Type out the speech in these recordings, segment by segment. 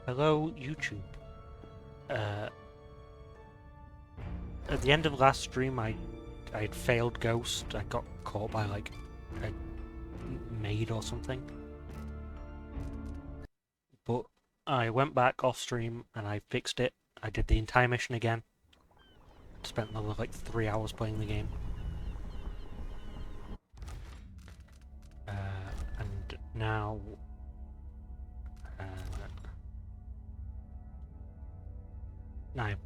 Hello, YouTube. Uh, at the end of last stream, I'd failed Ghost. I got caught by like a maid or something. But I went back off stream and I fixed it. I did the entire mission again. Spent another like 3 hours playing the game. And now I have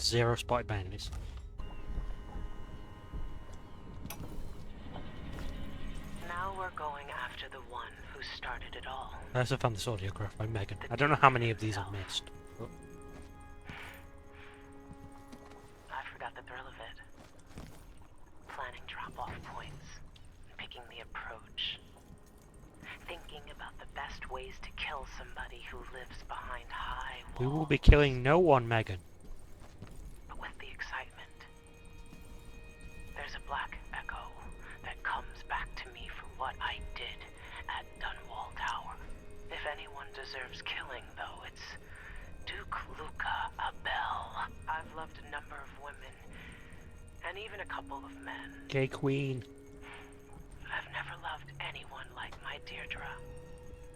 0 spotted by enemies. Now we're going after the one who started it all. I also found this audiograph by Megan. I don't know how many of these I've missed. But... I forgot the thrill of it. Planning drop-off points, picking the approach, thinking about the best ways to kill somebody who lives behind high walls. We will be killing no one, Megan. But with the excitement, there's a black echo that comes back to me for what I did at Dunwall Tower. If anyone deserves killing, though, it's Duke Luca Abel. I've loved a number of women, and even a couple of men. Gay Queen. I've never loved anyone like my Deirdre.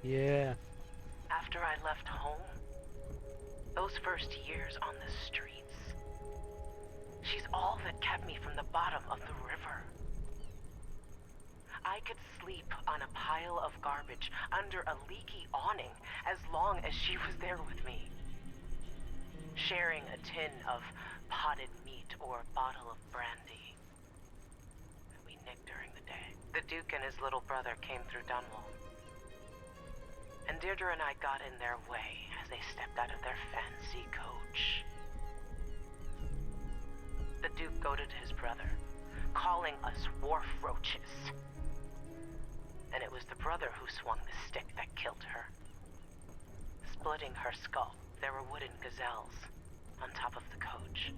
Yeah. After I left home, those first years on the streets, she's all that kept me from the bottom of the river. I could sleep on a pile of garbage under a leaky awning as long as she was there with me. Sharing a tin of potted meat or a bottle of brandy that we nicked during the day. The Duke and his little brother came through Dunwall, and Deirdre and I got in their way as they stepped out of their fancy coach. The Duke goaded his brother, calling us wharf roaches. And it was the brother who swung the stick that killed her. Splitting her skull, there were wooden gazelles on top of the coach.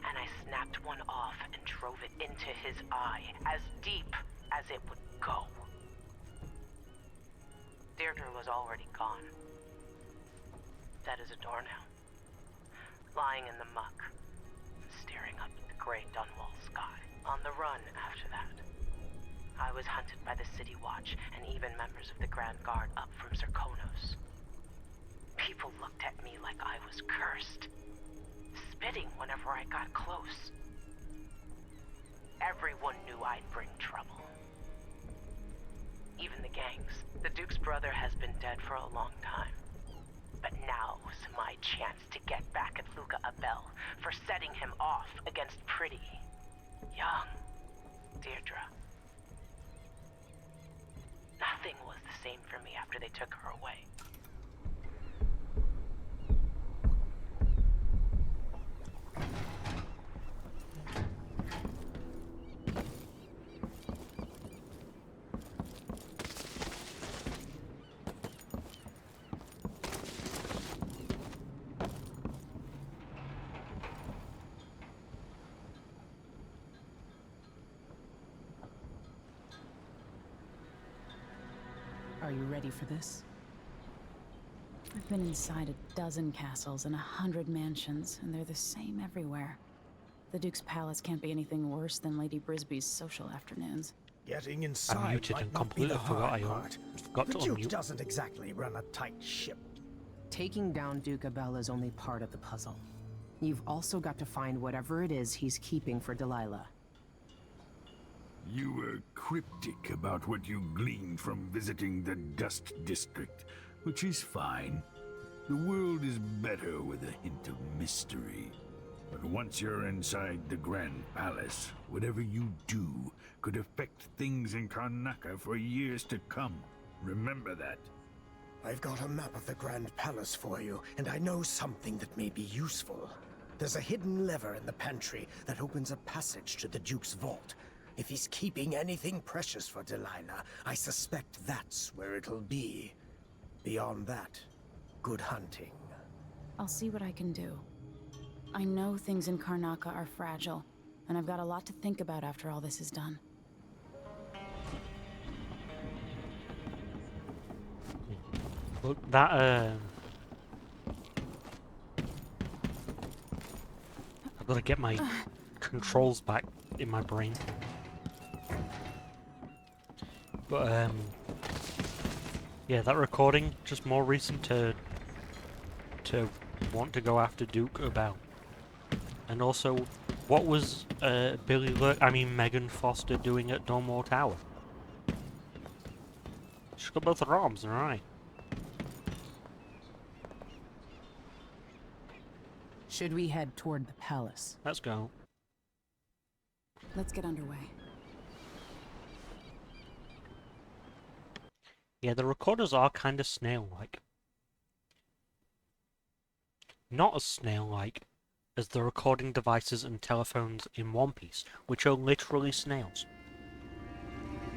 And I snapped one off and drove it into his eye, as deep as it would go. Deirdre was already gone. Dead as a doornail. Lying in the muck, staring up at the gray Dunwall sky. On the run after that. I was hunted by the City Watch and even members of the Grand Guard up from Zirconos. People looked at me like I was cursed, spitting whenever I got close. Everyone knew I'd bring trouble. Even the gangs. The Duke's brother has been dead for a long time. But now was my chance to get back at Luca Abel for setting him off against pretty, young Deirdre. Nothing was the same for me after they took her away. Are you ready for this? I've been inside a dozen castles and 100 mansions, and they're the same everywhere. The Duke's palace can't be anything worse than Lady Brisby's social afternoons. Getting I'm inside muted might and not be the completely forgot hard I part. forgot The to Duke unmute. doesn't exactly run a tight ship. Taking down Duke Abel is only part of the puzzle. You've also got to find whatever it is he's keeping for Delilah. You were cryptic about what you gleaned from visiting the Dust District, which is fine. The world is better with a hint of mystery. But once you're inside the Grand Palace, whatever you do could affect things in Karnaca for years to come. Remember that. I've got a map of the Grand Palace for you, and I know something that may be useful. There's a hidden lever in the pantry that opens a passage to the Duke's vault. If he's keeping anything precious for Delilah, I suspect that's where it'll be. Beyond that, good hunting. I'll see what I can do. I know things in Karnaca are fragile, and I've got a lot to think about after all this is done. Look, that Gotta get my controls back in my brain. But yeah, that recording just more reason to want to go after Duke or Bell. And also, what was Megan Foster doing at Donwall Tower? She's got both her arms, alright. Should we head toward the palace? Let's go. Let's get underway. Yeah, the recorders are kind of snail-like. Not as snail-like as the recording devices and telephones in One Piece, which are literally snails.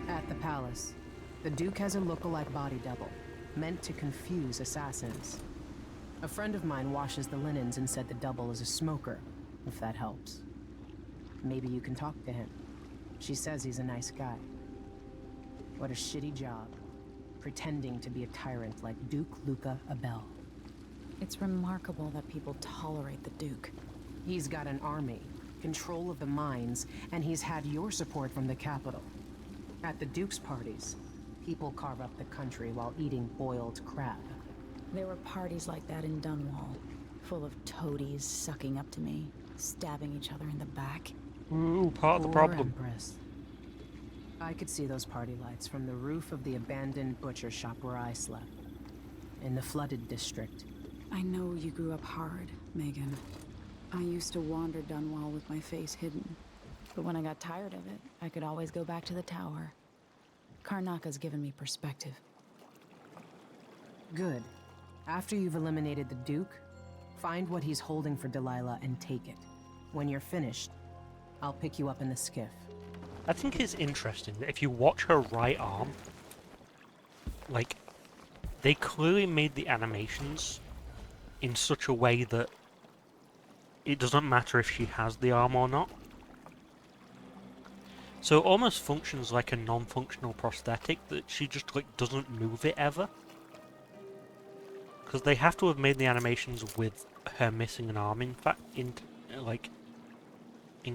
At the palace, the Duke has a look-alike body double, meant to confuse assassins. A friend of mine washes the linens and said the double is a smoker, if that helps. Maybe you can talk to him. She says he's a nice guy. What a shitty job, pretending to be a tyrant like Duke Luca Abel. It's remarkable that people tolerate the Duke. He's got an army, control of the mines, and he's had your support from the capital. At the Duke's parties, people carve up the country while eating boiled crab. There were parties like that in Dunwall, full of toadies sucking up to me, stabbing each other in the back. Ooh, part of the Poor problem. Empress. I could see those party lights from the roof of the abandoned butcher shop where I slept. In the flooded district. I know you grew up hard, Megan. I used to wander Dunwall with my face hidden. But when I got tired of it, I could always go back to the tower. Karnaka's given me perspective. Good. After you've eliminated the Duke, find what he's holding for Delilah and take it. When you're finished, I'll pick you up in the skiff. I think it's interesting that if you watch her right arm, like, they clearly made the animations in such a way that it doesn't matter if she has the arm or not. So it almost functions like a non-functional prosthetic that she just, like, doesn't move it ever. Because they have to have made the animations with her missing an arm, in fact, in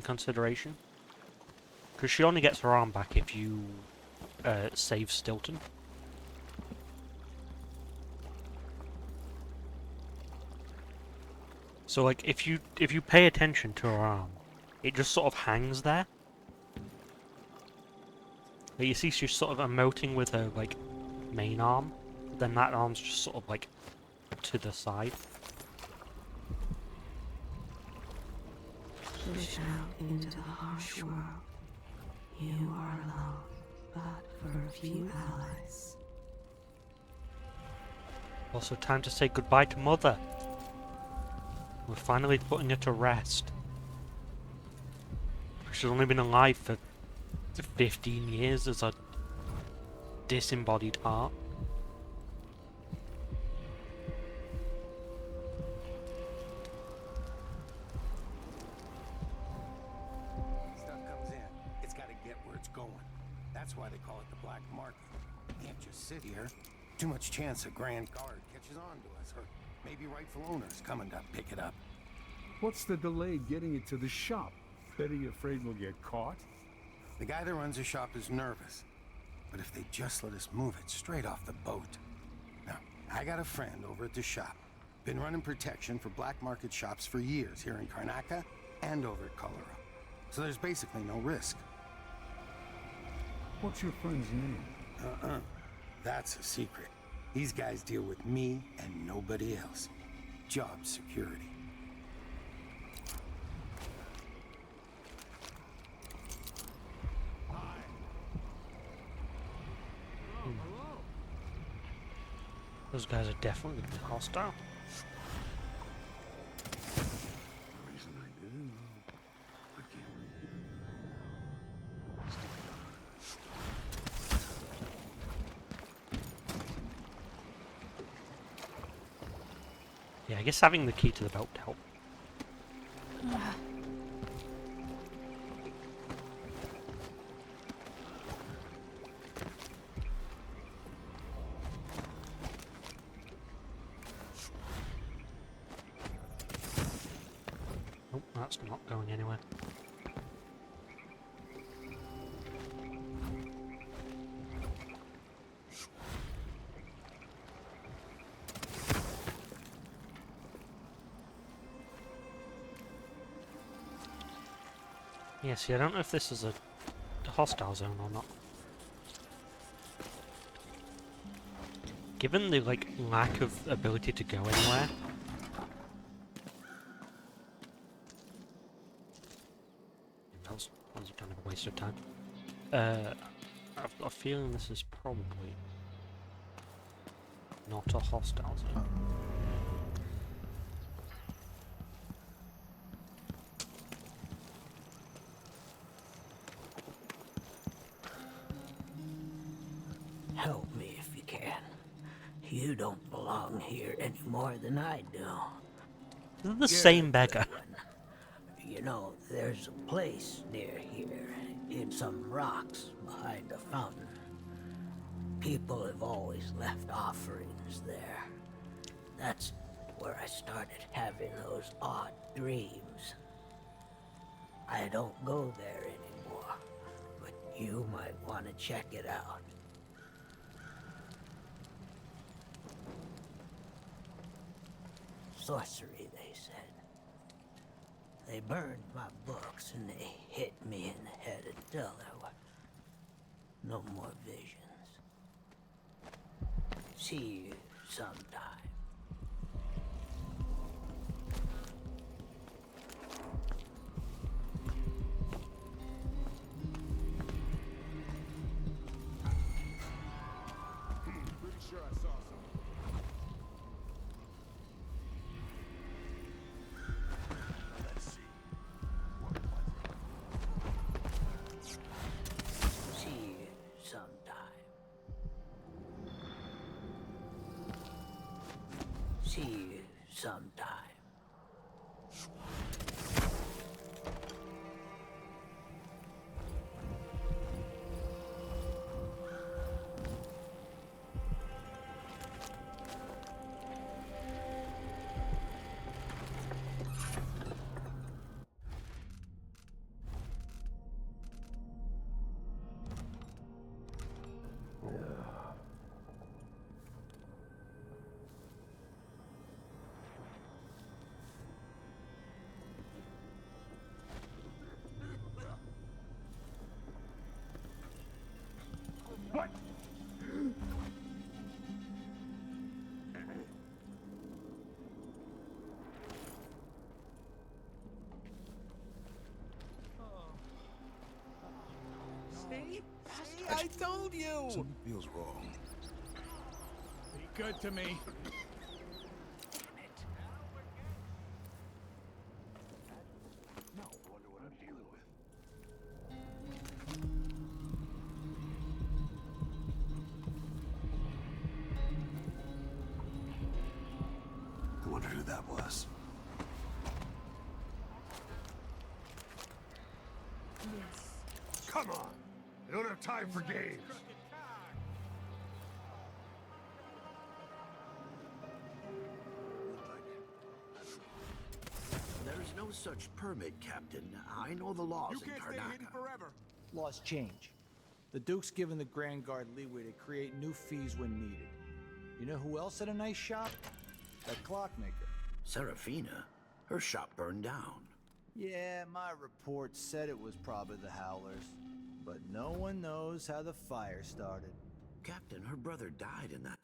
consideration. Because she only gets her arm back if you save Stilton. So, like, if you pay attention to her arm, it just sort of hangs there. Like, you see she's sort of emoting with her, like, main arm. Then that arm's just sort of, like, to the side. Push out into the harsh world. You are alone, but for a few allies. Also, time to say goodbye to Mother. We're finally putting her to rest. She's only been alive for 15 years as a disembodied heart. Stuff comes in. It's got to get where it's going. That's why they call it the black market. You can't just sit here. Too much chance a Grand Guard catches on to us, or maybe rightful owners coming to pick it up. What's the delay getting it to the shop? Betty afraid we'll get caught? The guy that runs the shop is nervous. But if they just let us move it straight off the boat. Now, I got a friend over at the shop. Been running protection for black market shops for years here in Karnaka and over at Colorado. So there's basically no risk. What's your friend's name? That's a secret. These guys deal with me and nobody else. Job security. Those guys are definitely going to be hostile. Reason I didn't know. I can't Yeah, I guess having the key to the boat would help. Nope. That's not going anywhere. Yeah, see, I don't know if this is a hostile zone or not. Given the, like, lack of ability to go anywhere... That was kind of a waste of time. I've got a feeling this is probably not a hostile zone. Help me if you can. You don't belong here any more than I do. This is the same beggar. You know, there's a place near here, in some rocks behind a fountain. People have always left offerings there. That's where I started having those odd dreams. I don't go there anymore, but you might want to check it out. Sorcery, they said. They burned my books and they hit me in the head until there were no more visions. See you sometime. Pretty sure I saw something. Let's see. What was it? See you sometime. See you sometime. What? See? See? I told you! Something feels wrong. Be good to me. No, wonder what I'm dealing with. I wonder who that was. Come on! I don't have time for games! There's no such permit, Captain. I know the laws You in can't stay hidden Karnaka. forever. Laws change. The Duke's given the Grand Guard leeway to create new fees when needed. You know who else had a nice shop? That clockmaker. Serafina? Her shop burned down. Yeah, my report said it was probably the Howlers. But no one knows how the fire started. Captain, her brother died in that...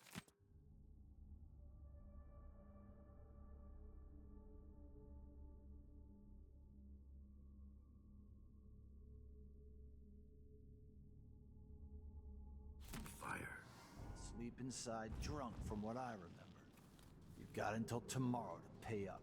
fire. Sleep inside drunk from what I remember. You've got until tomorrow to pay up.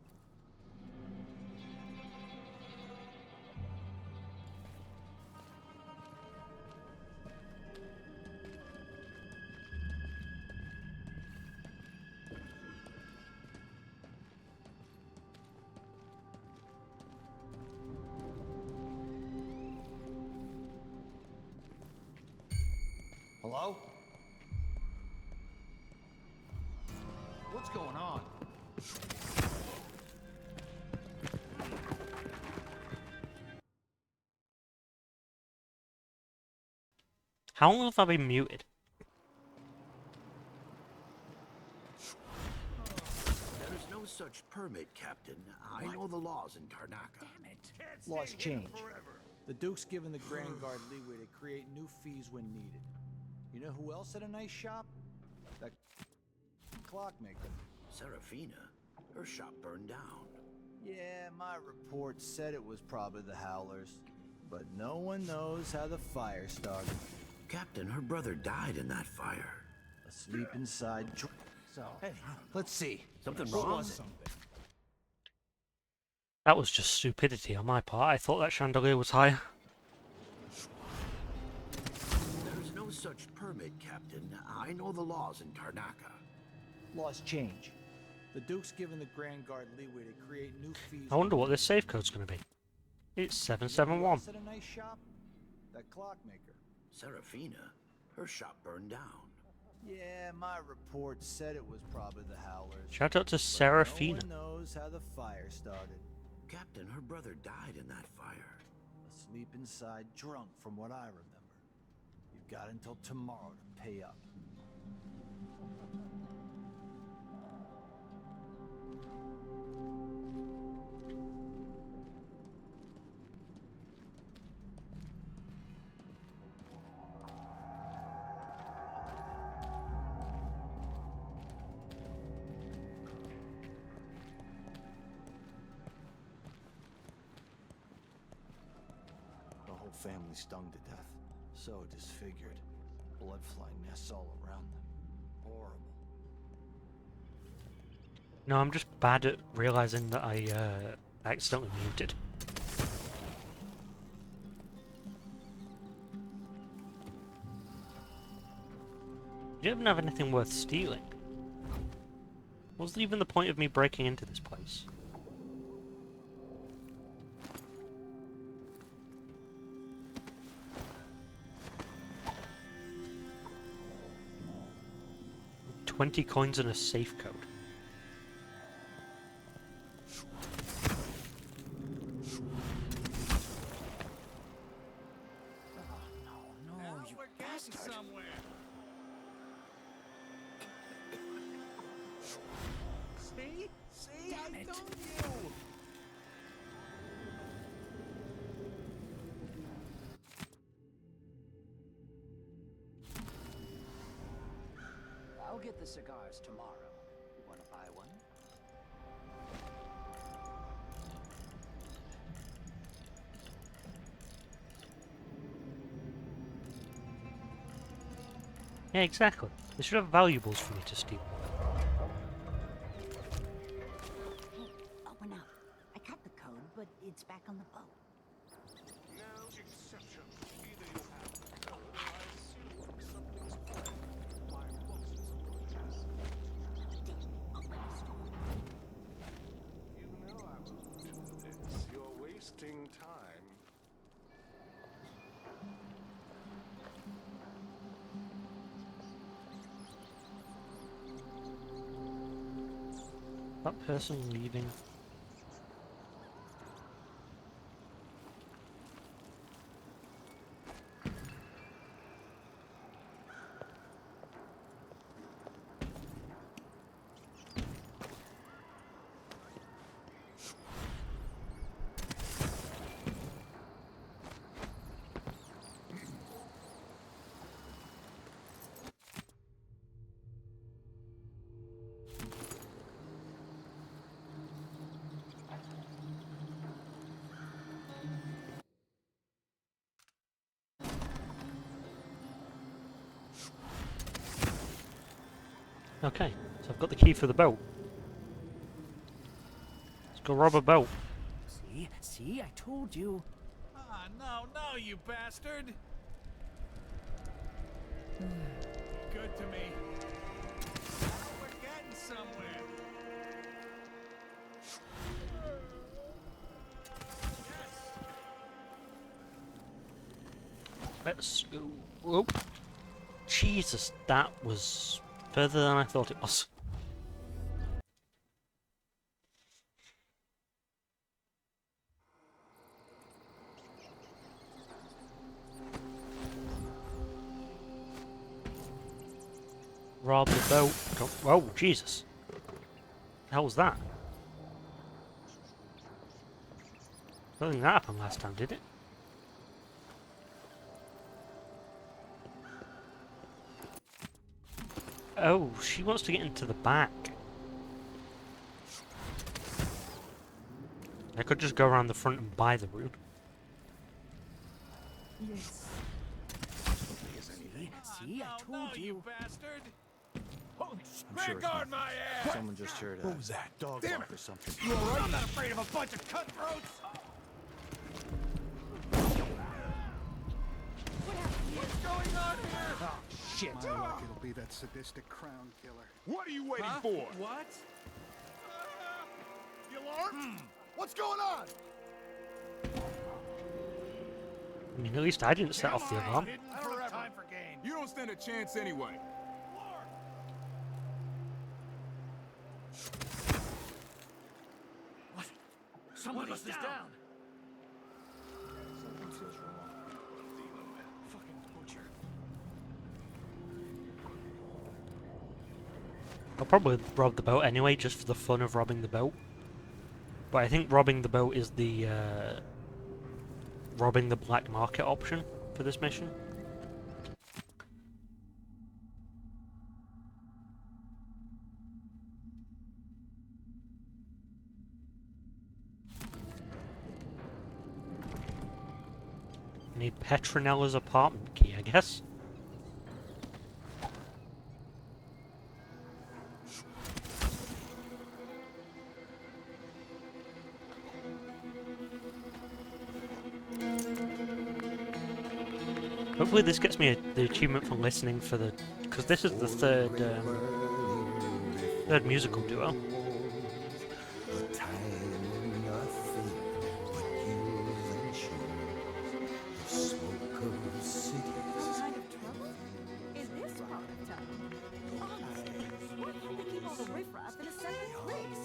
Hello? What's going on? How long have I been muted? There is no such permit, Captain. I know the laws in Karnaka. Damn it! Laws change. The Duke's given the Grand Guard leeway to create new fees when needed. You know who else had a nice shop? That clockmaker. Serafina? Her shop burned down. Yeah, my report said it was probably the Howlers. But no one knows how the fire started. Captain, her brother died in that fire. Asleep inside. So, hey, let's see. Something What wrong? was it? That was just stupidity on my part. I thought that chandelier was higher. There is no such permit, Captain. I know the laws in Karnaka. Laws change. The Duke's given the Grand Guard leeway to create new fees. I wonder what this safe code's going to be. It's 771. At a nice shop? That clockmaker. Serafina? Her shop burned down. Yeah, my report said it was probably the Howlers. Shout out to But Serafina. no one knows how the fire started. Captain, her brother died in that fire. Asleep inside, drunk, from what I remember. You've got until tomorrow to pay up. The whole family stung to death. So disfigured. Blood flying nests all around them. Horrible. No, I'm just bad at realizing that I accidentally muted. You don't even have anything worth stealing. What's even the point of me breaking into this place? $20 coins and a safe code. We're getting somewhere. See? See? Damn I it. told you. I'll get the cigars tomorrow. Want to buy one? Yeah, exactly. They should have valuables for me to steal. Oh, no. I got the code, but it's back on the boat. No exception. Either you have the code, or I assume something's wrong. My bosses apologize. You know I will do this. You're wasting time. That person leaving. Okay, so I've got the key for the boat. Let's go rob a boat. See? See? I told you. Ah, no, you bastard! Good to me. Now we're getting somewhere. Let's go. Whoop. Jesus, that was further than I thought it was. rob the boat. Whoa, Jesus. The hell was that? I don't think that happened last time, did it? Oh, she wants to get into the back. I could just go around the front and buy the route. Yes. See, I told you. bastard! I'm sure it's Guard not. my ass! Someone just heard What was that? dog Damn bark it. or something. You alright? I'm not afraid of a bunch of cutthroats! What's going on here? Oh, shit. My luck, it'll be that sadistic crown killer. What are you waiting for? What? You alarmed? What's going on? I mean, at least I didn't set off the alarm. I don't have time for games. You don't stand a chance anyway. What? Somebody's down. Something feels wrong. Fucking butcher. I'll probably rob the boat anyway, just for the fun of robbing the boat. But I think robbing the boat is the, robbing the black market option for this mission. I need Petronella's apartment key, I guess. Hopefully this gets me the achievement for listening for the... because this is the third musical duo. Is this part of town? Honestly, why can't they keep all the riffraff in a separate place?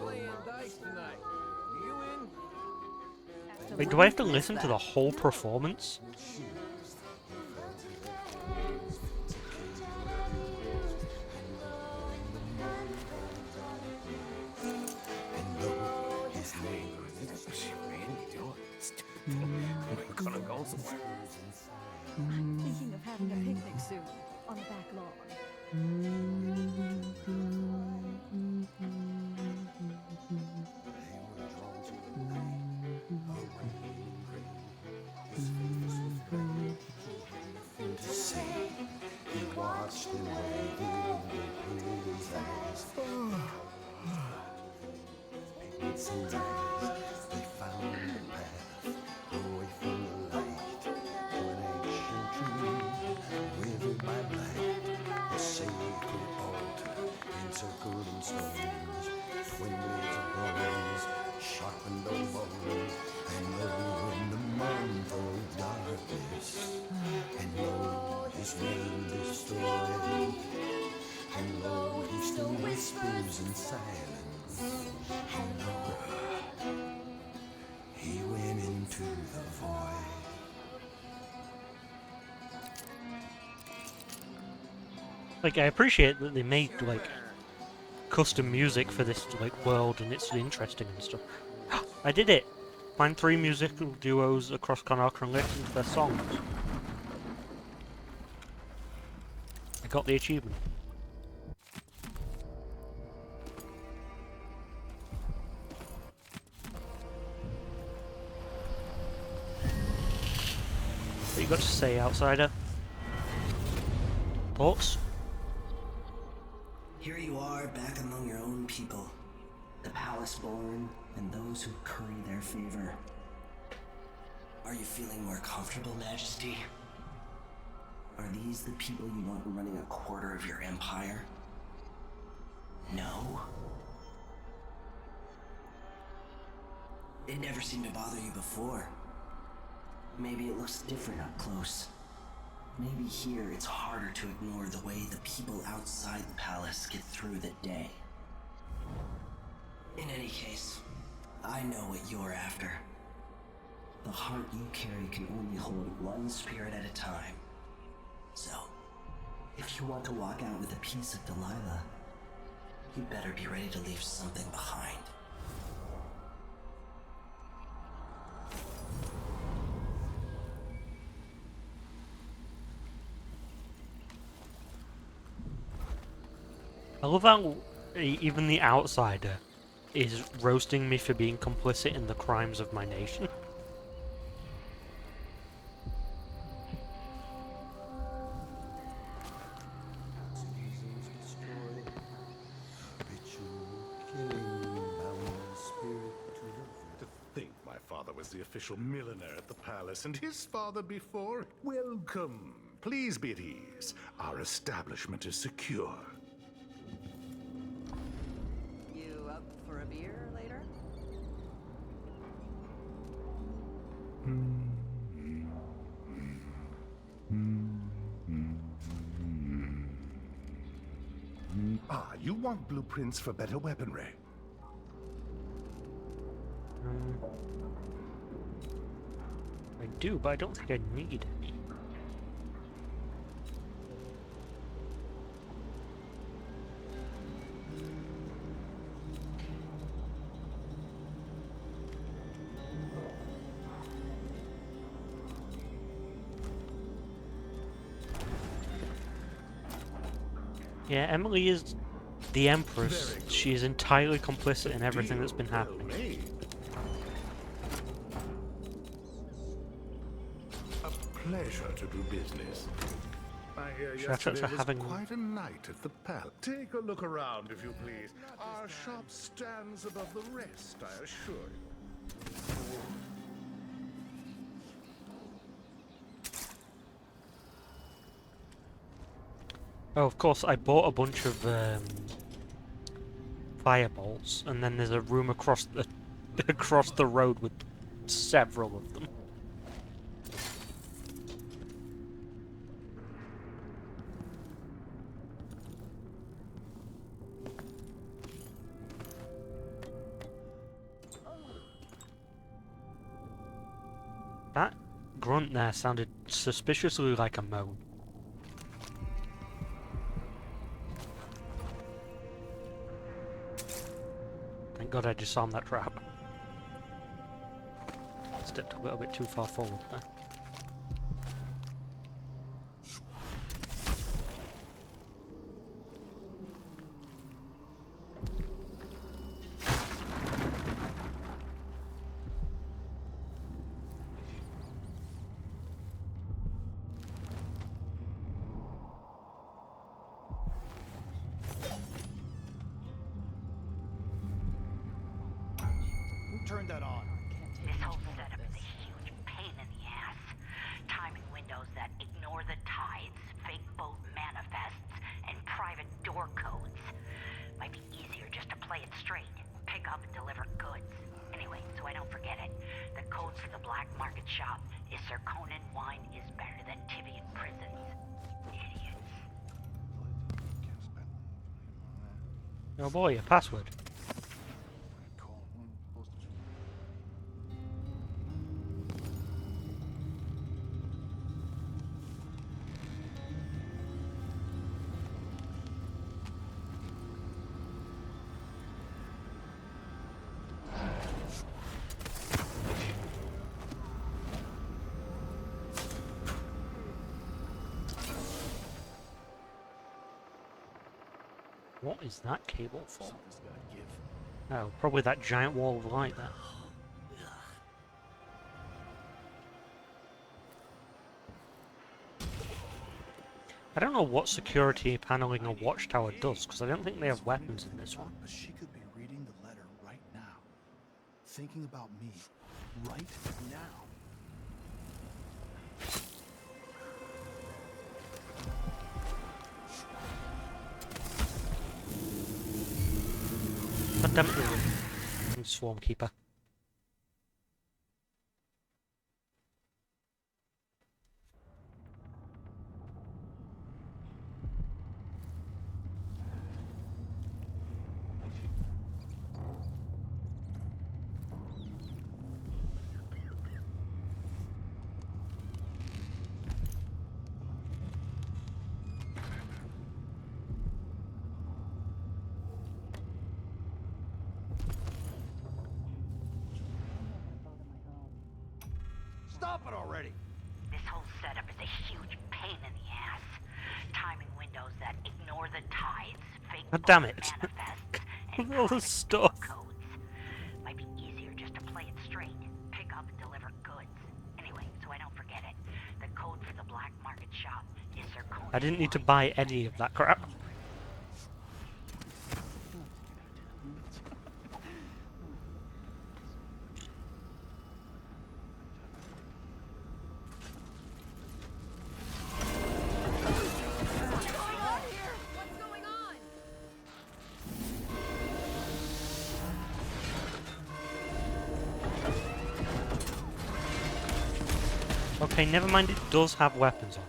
Playing dice tonight. You in? Wait, do I have to listen to the whole performance? Thinking of having a picnic soon on the back lawn. Like, I appreciate that they made, like, custom music for this, like, world, and it's interesting and stuff. I did it! Find 3 musical duos across Connaught and listen to their songs. I got the achievement. What you got to say, outsider? Thoughts? Here you are, back among your own people. The palace-born, and those who curry their favor. Are you feeling more comfortable, Majesty? Are these the people you want running a quarter of your empire? No? It never seemed to bother you before. Maybe it looks different up close. Maybe here it's harder to ignore the way the people outside the palace get through the day. In any case, I know what you're after. The heart you carry can only hold one spirit at a time. So, if you want to walk out with a piece of Delilah, you'd better be ready to leave something behind. I love how even the outsider is roasting me for being complicit in the crimes of my nation. To think my father was the official milliner at the palace, and his father before. Welcome. Please be at ease. Our establishment is secure. You up for a beer later? Ah, you want blueprints for better weaponry? I do, but I don't think I need any. Yeah, Emily is the Empress. She is entirely complicit in everything that's been happening. A pleasure to do business. I hear Should I yesterday start was having- quite a night at the palace. Take a look around, if you please. Our shop stands above the rest, I assure you. Oh, of course, I bought a bunch of firebolts, and then there's a room across the across the road with several of them. That grunt there sounded suspiciously like a moan. Thank God I disarmed that trap. Stepped a little bit too far forward there. Who turned that on? This whole setup is a huge pain in the ass. Timing windows that ignore the tides, fake boat manifests, and private door codes. Might be easier just to play it straight. Pick up and deliver goods. Anyway, so I don't forget it. The codes for the black market shop is Zirconin wine is better than Tivian prisons. Idiots. Oh boy, a password. What is that cable for? Oh, probably that giant wall of light there. I don't know what security paneling a watchtower does, because I don't think they have weapons in this one. But she could be reading the letter right now. Thinking about me. Right now. Damn it, Swarm Keeper. Stop it already! This whole setup is a huge pain in the ass. Timing windows that ignore the tides, fake God damn it. manifests, and All this stuff. codes. Might be easier just to play it straight. Pick up and deliver goods. Anyway, so I don't forget it. The code for the black market shop is zirconia. I didn't need to buy any of that crap. Okay, never mind, it does have weapons on.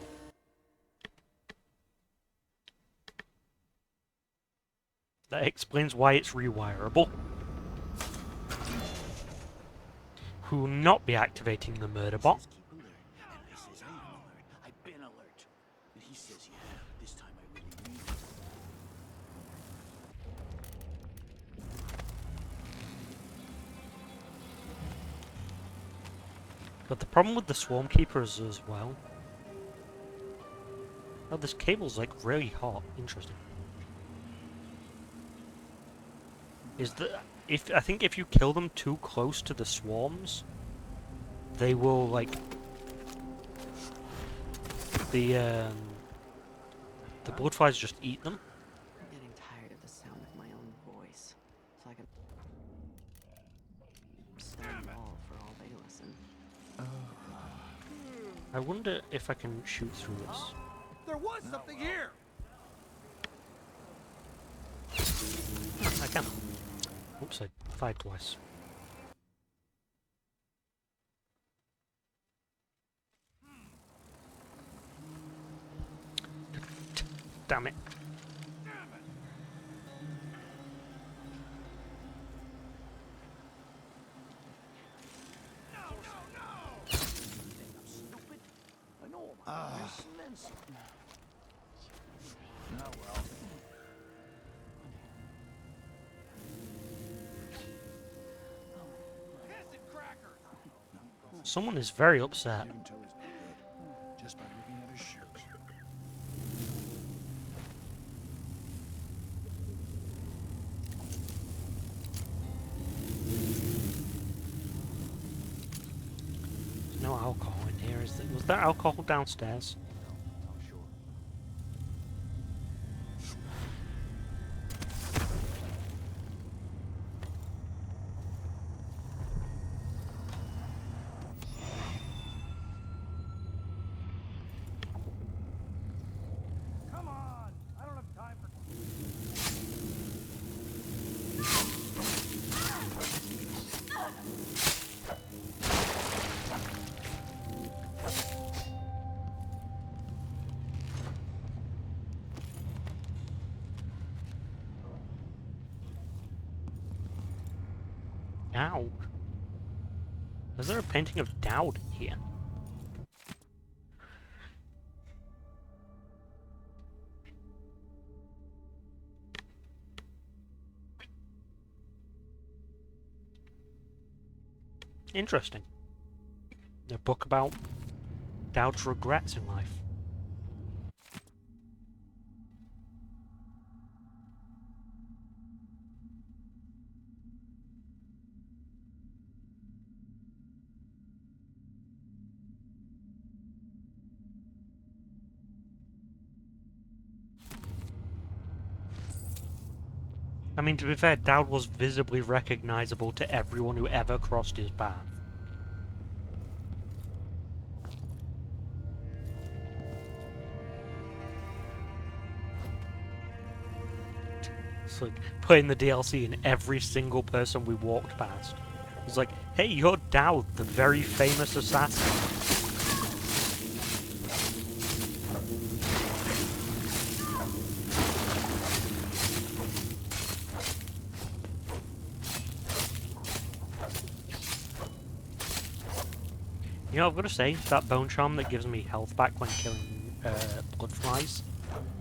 That explains why it's rewirable. Who will not be activating the murder bot. I've been alert. And he says, yeah, this time I really mean it. But the problem with the Swarm Keepers as well... Oh, this cable's like really hot. Interesting. Is that I think if you kill them too close to the swarms, they will like the bloodflies just eat them. I'm getting tired of the sound of my own voice. It's like a stone wall for all they listen. I wonder if I can shoot through this. There was something here! I can. Oops, I fired twice. Damn it. I know I'm immense. Oh well. Someone is very upset. Just by looking at his shoes. There's no alcohol in here, is there? Was there alcohol downstairs? Dowd. Is there a painting of Dowd here? Interesting. A book about Dowd's regrets in life. I mean, to be fair, Dowd was visibly recognizable to everyone who ever crossed his path. It's like playing the DLC in every single person we walked past. It's like, hey, you're Dowd, the very famous assassin. You know, I've got to say, that bone charm that gives me health back when killing blood flies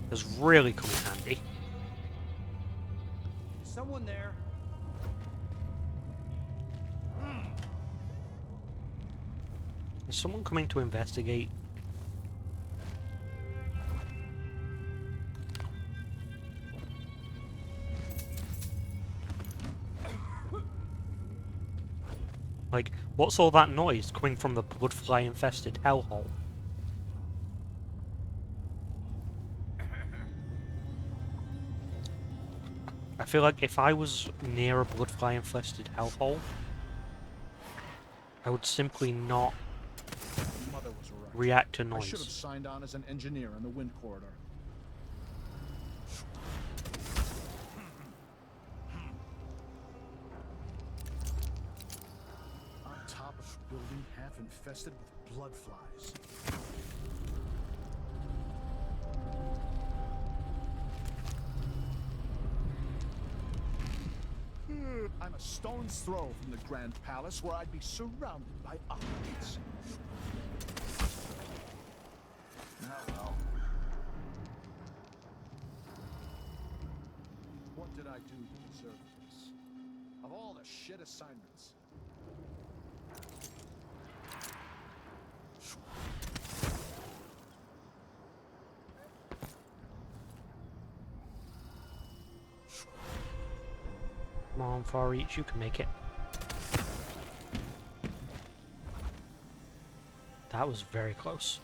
has really come in handy. Someone there. Is someone coming to investigate? Like, what's all that noise coming from the blood fly infested hellhole? I feel like if I was near a blood fly infested hellhole, I would simply not Mother was right. react to I should have noise. signed on as an engineer in the wind corridor. On top of the building, half infested with blood flies. I'm a stone's throw from the Grand Palace, where I'd be surrounded by opulence. Oh well. What did I do to deserve this? Of all the shit assignments. Come on, Far Reach, you can make it. That was very close.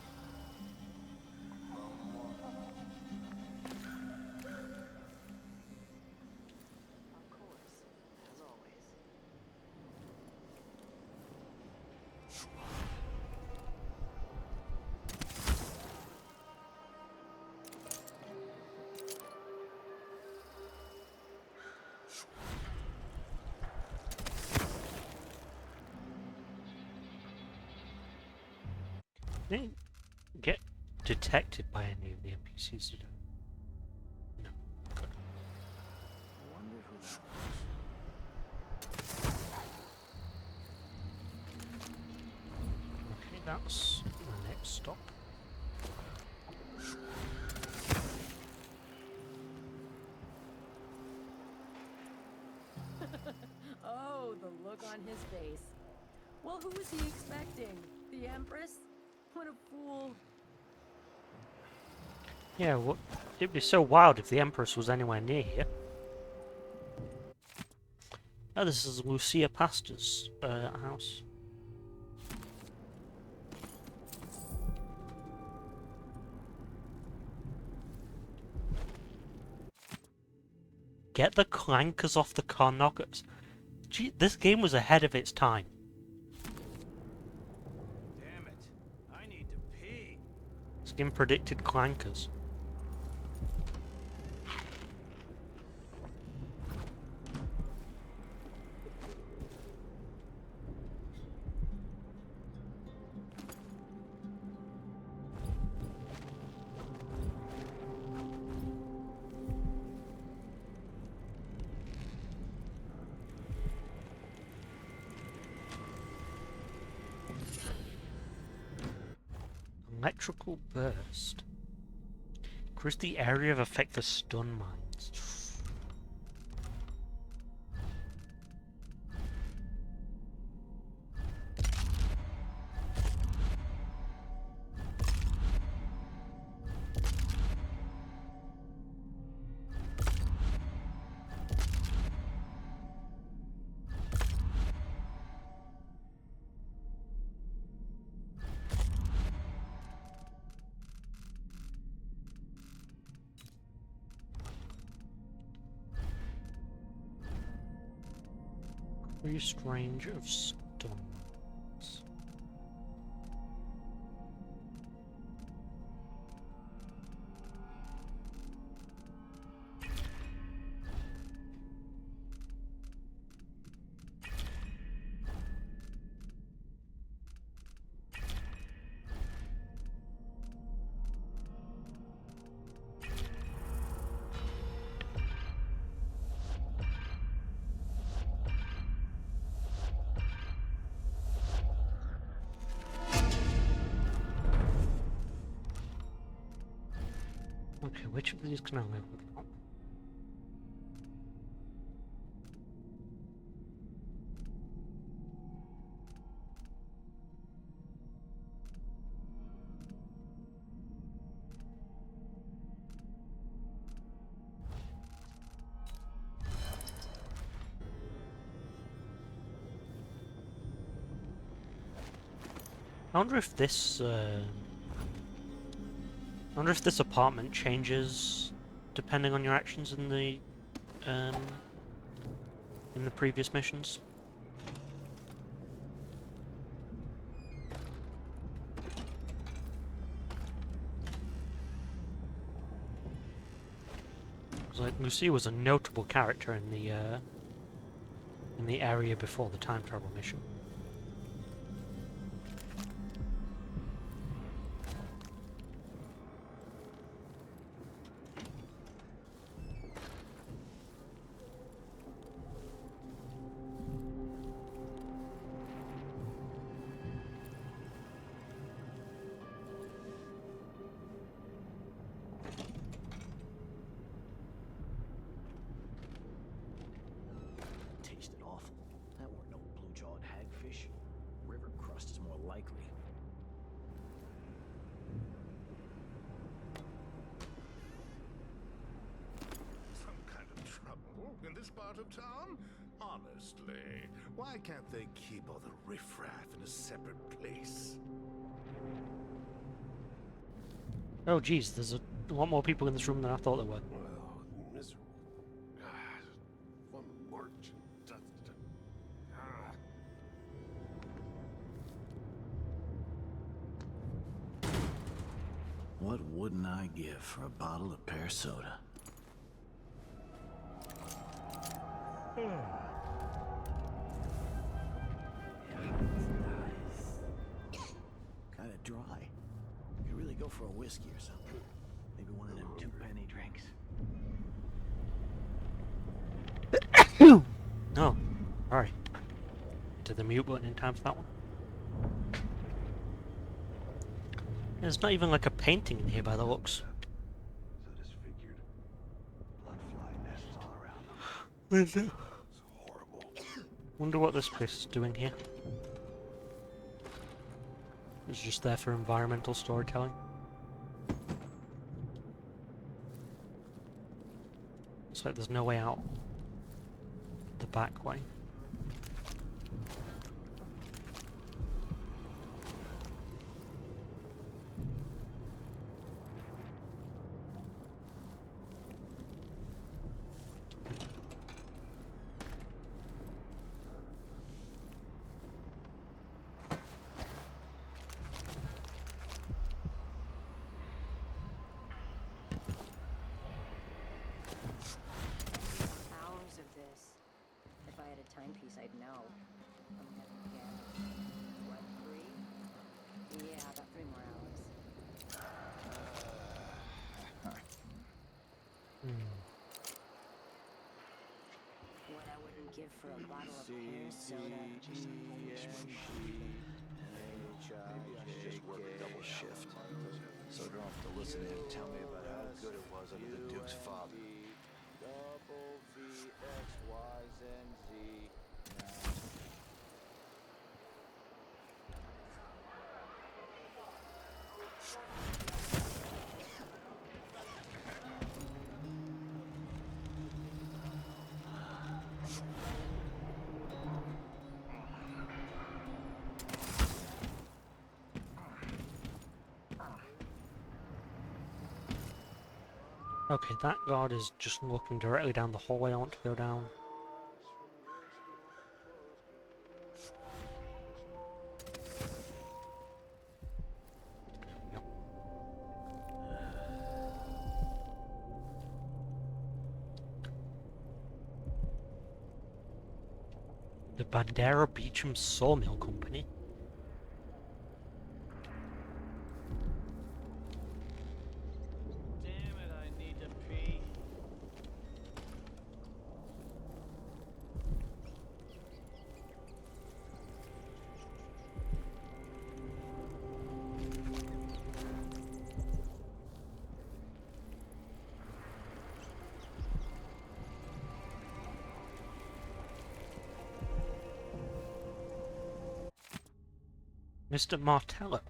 Didn't get detected by any of the NPCs, did I? No. Good. I wonder who that Okay, that's the next stop. Oh, the look on his face. Well, who was he expecting? The Empress? What a fool. Yeah, what? It'd be so wild if the Empress was anywhere near here. Oh, this is Lucia Pastor's house. Get the clankers off the car knockers. Gee, this game was ahead of its time. Damn it. I need to pee. This game predicted clankers. Electrical burst. Increase the area of effect for stun mines. Increased range of stun mines. Okay, which of these can I live without? I wonder if this apartment changes depending on your actions in the previous missions. Because like Lucy was a notable character in the area before the time travel mission. Tasted awful. That weren't no blue-jawed hagfish. River crust is more likely. Some kind of trouble in this part of town? Honestly, why can't they keep all the riffraff in a separate place? Oh geez, there's a lot more people in this room than I thought there were. Miserable. One more. What wouldn't I give for a bottle of pear soda? Kinda dry. Could really go for a whiskey or something. Maybe one of them 2-penny drinks. No. Sorry. To the mute button in time for that one. There's not even like a painting in here by the looks. Where's it? Wonder what this place is doing here. It's just there for environmental storytelling. Looks like there's no way out the back way. Hours of this. If I had a timepiece, I'd know. I'm gonna get what, 3? Yeah, about 3 more hours. What I wouldn't give for a bottle of pear soda. Maybe I should just work a double shift, so I don't have to listen to him tell me about how good it was under the Duke's father. Double V, X, Y, Z, Z. Okay, that guard is just looking directly down the hallway I want to go down. Yep. The Bandera Beecham Sawmill Company. Damn it, I need to pee. Mr. Martello.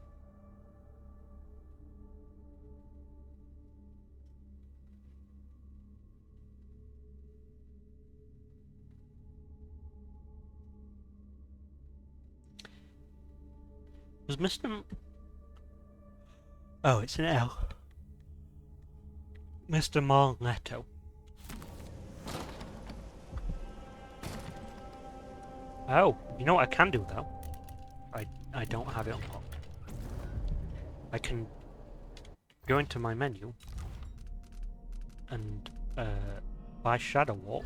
Was Mr. Oh, it's an L. Mr. Marletto. Oh, you know what I can do though? I don't have it unlocked. I can go into my menu and buy Shadow Walk.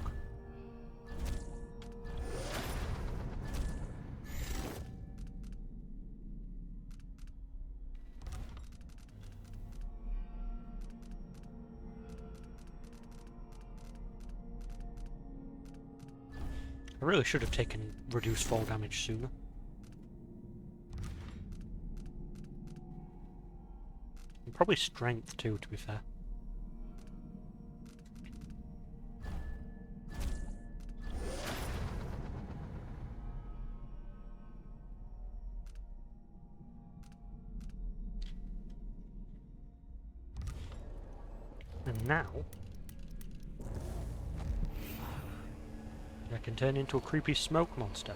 I really should have taken reduced fall damage sooner. And probably strength too, to be fair. And now I can turn into a creepy smoke monster.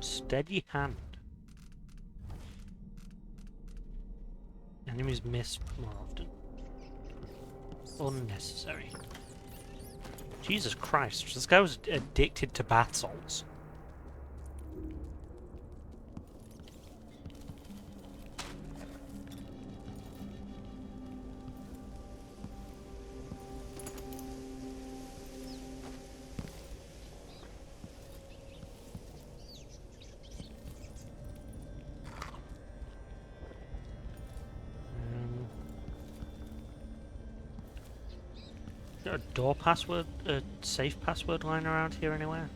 Steady hand. Enemies miss more often. Unnecessary. Jesus Christ, this guy was addicted to bath salts. Is there a door password, a safe password line around here anywhere?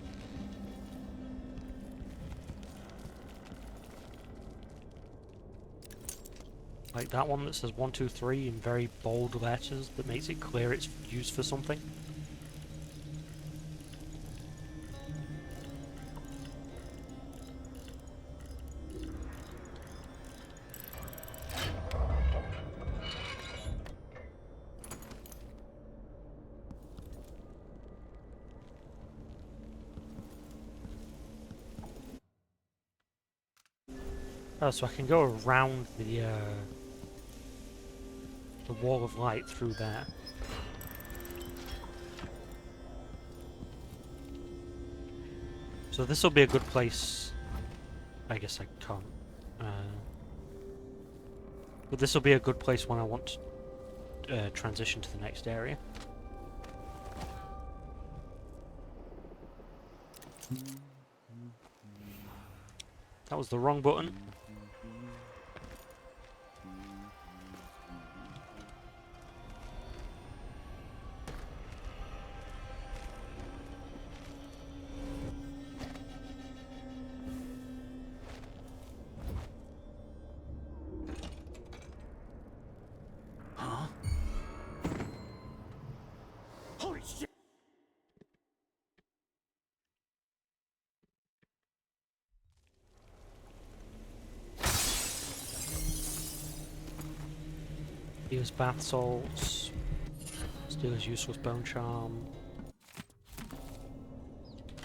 Like that one that says 123 in very bold letters that makes it clear it's used for something? Oh, so I can go around the wall of light through there. So this will be a good place. I guess I can't. But this will be a good place when I want to transition to the next area. That was the wrong button. Holy shit! Use bath salts. Steal his useless bone charm.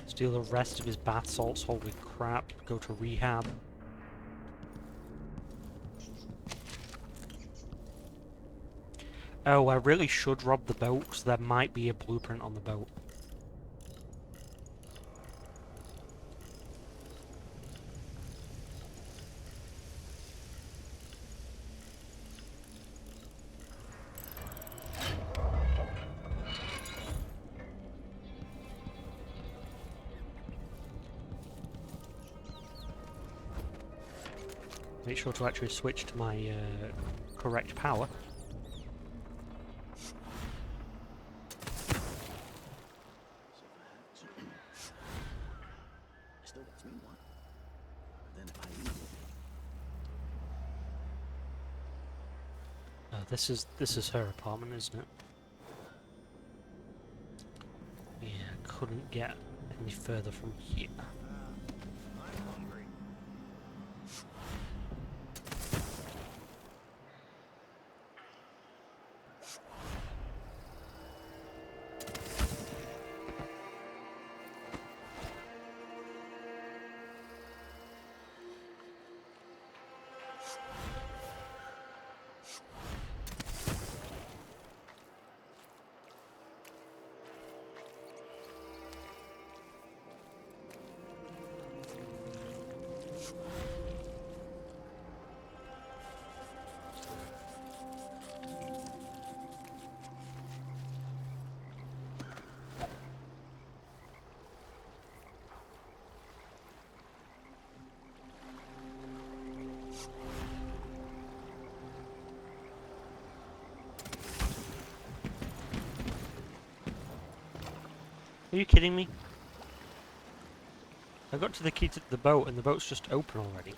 Steal the rest of his bath salts. Holy crap. Go to rehab. Oh, I really should rob the boat, because there might be a blueprint on the boat. Make sure to actually switch to my correct power. Still gets me one. But then if I use it, This is her apartment, isn't it? Yeah, couldn't get any further from here. Are you kidding me? I got to the key to the boat and the boat's just open already.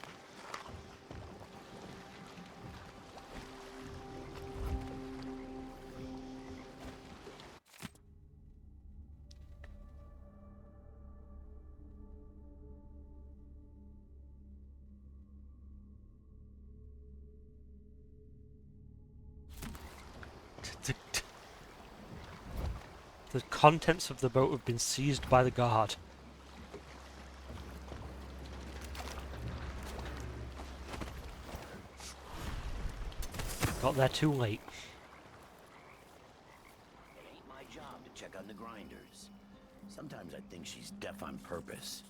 The contents of the boat have been seized by the guard. Got there too late. it ain't my job to check on the grinders. Sometimes I think she's deaf on purpose.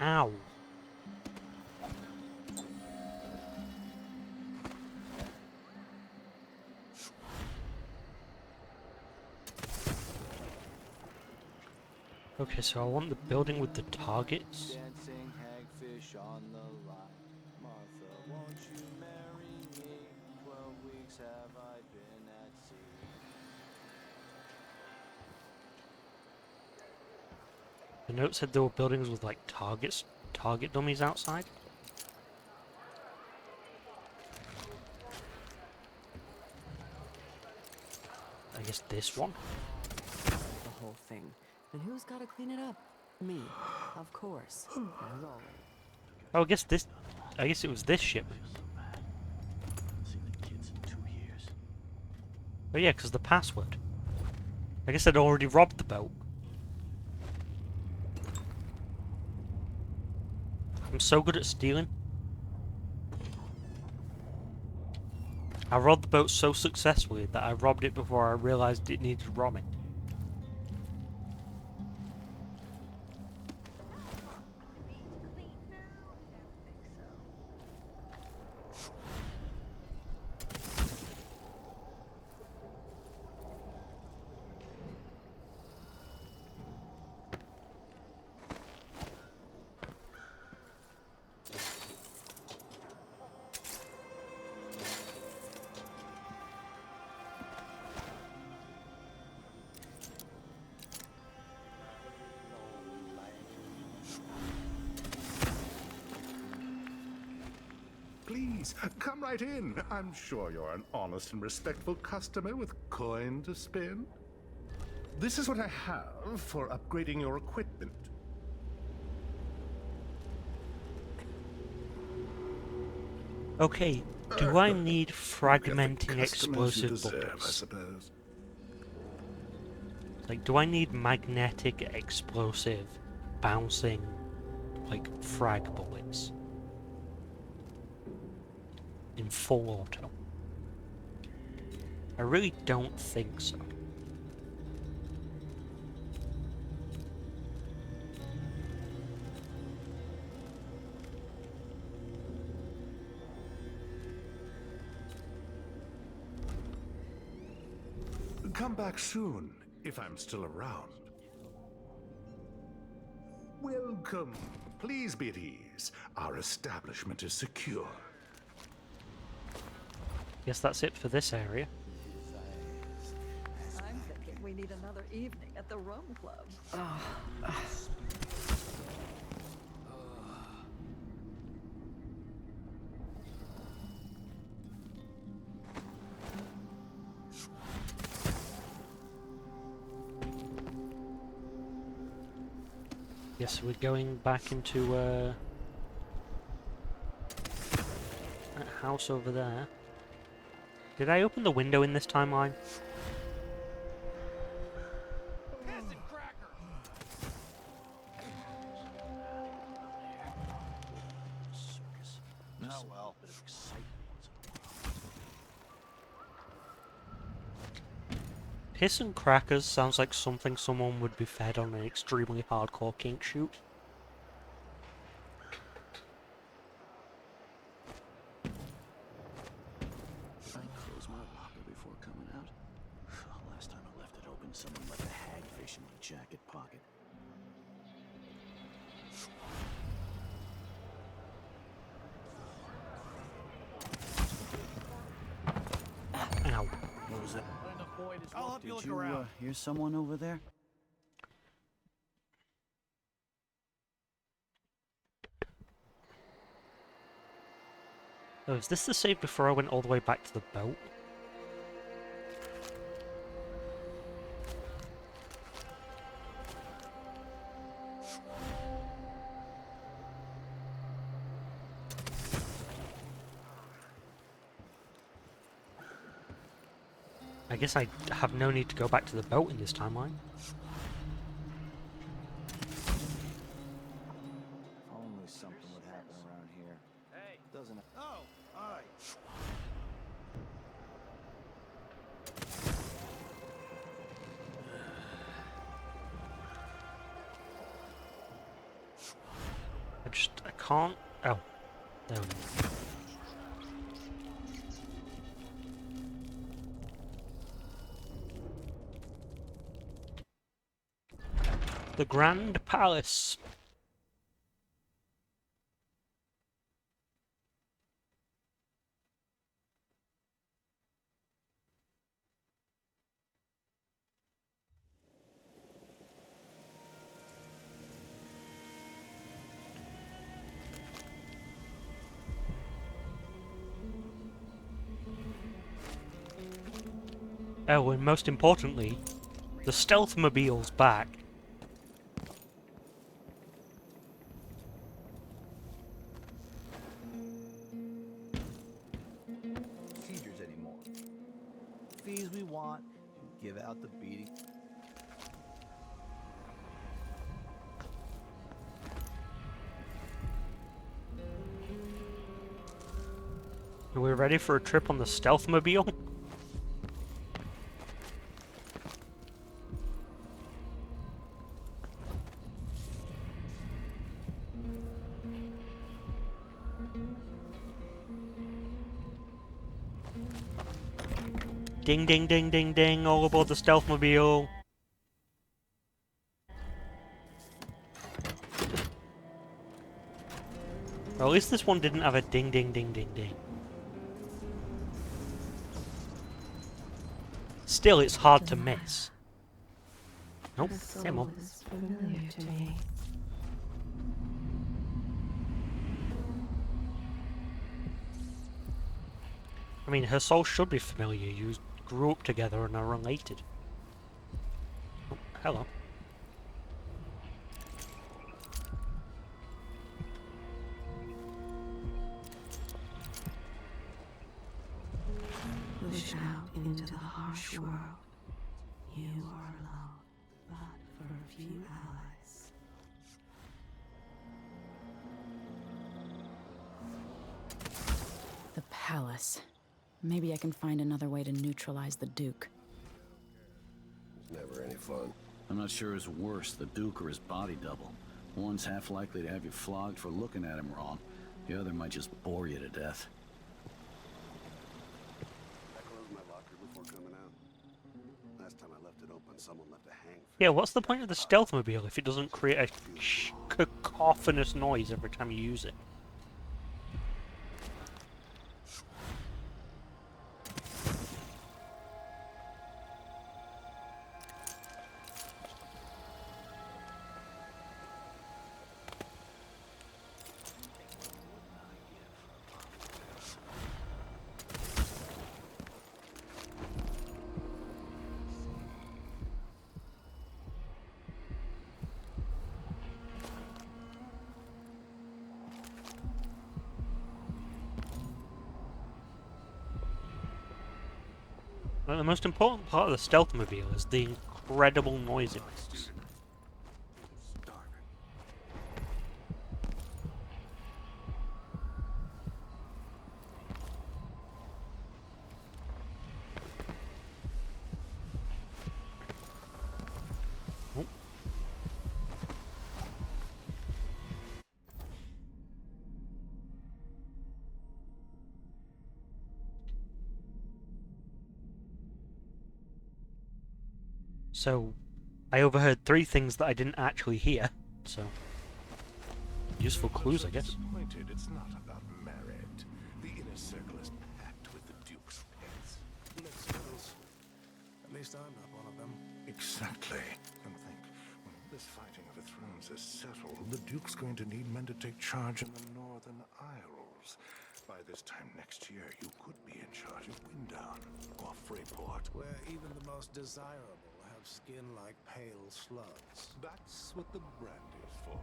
Ow. Okay, so I want the building with the targets. Dancing hagfish on the line. Martha, won't you marry me? 12 weeks have I been at sea. The note said there were buildings with like target dummies outside. I guess this one. The whole thing. And who's got to clean it up? Me, of course. As always. Oh, I guess it was this ship. Seen the kids in 2 years. Oh yeah, because the password. I guess I'd already robbed the boat. I'm so good at stealing. I robbed the boat so successfully that I robbed it before I realized it needed robbing. Please, come right in. I'm sure you're an honest and respectful customer with coin to spin. This is what I have for upgrading your equipment. Okay, do I need fragmenting Customers you explosive deserve, I bullets? suppose. Like, do I need magnetic explosive bouncing, like, frag bullets? In full auto? I really don't think so. come back soon, if I'm still around. Welcome. Please be at ease. Our establishment is secure. Guess that's it for this area. I'm thinking we need another evening at the Rum Club. Yes, we're going back into that house over there. Did I open the window in this timeline? Oh well, bit of excitement once in a while. Piss and crackers sounds like something someone would be fed on an extremely hardcore kink shoot. I closed my locker before coming out. Last time I left it open, someone left a hagfish in my jacket pocket. Ow. What was that? I'll help you look Did you around. hear someone over there? Oh, is this the save before I went all the way back to the boat? I guess I have no need to go back to the boat in this timeline. If only something would happen around here. Hey, doesn't it? Oh, alright. I can't... Oh. There we go. The Grand Palace. Oh, and most importantly, the Stealth-mobile's back. Procedures anymore. Fees we want, give out the beating. Are we ready for a trip on the Stealth-mobile? Ding ding ding ding ding, all aboard the Stealth-mobile. Well, at least this one didn't have a ding ding ding ding ding. Still, it's hard to miss. Nope, same one. Is familiar to me. I mean, her soul should be familiar. You grew up together and are related. Oh, hello. Push out into the harsh world. You are alone, but for a few allies. The palace. Maybe I can find another way to neutralize the Duke. Never any fun. I'm not sure who's worse, the Duke or his body double. One's half likely to have you flogged for looking at him wrong. The other might just bore you to death. I closed my locker before coming out. Last time when someone left a hang. Yeah, what's the point of the stealth mobile if it doesn't create a cacophonous noise every time you use it? Well, the most important part of the stealth mobile is the incredible noise it makes. Oh. So, I overheard 3 things that I didn't actually hear, so... useful clues, I guess. Disappointed, it's not about merit. The inner circle is packed with the Duke's pets. Lickspittles. At least I'm not one of them. Exactly. And think, when all this fighting over thrones is settled, the Duke's going to need men to take charge in the Northern Isles. By this time next year, you could be in charge of Windown or Freeport. Where even the most desirable have skin like pale slugs. That's what the brand is for.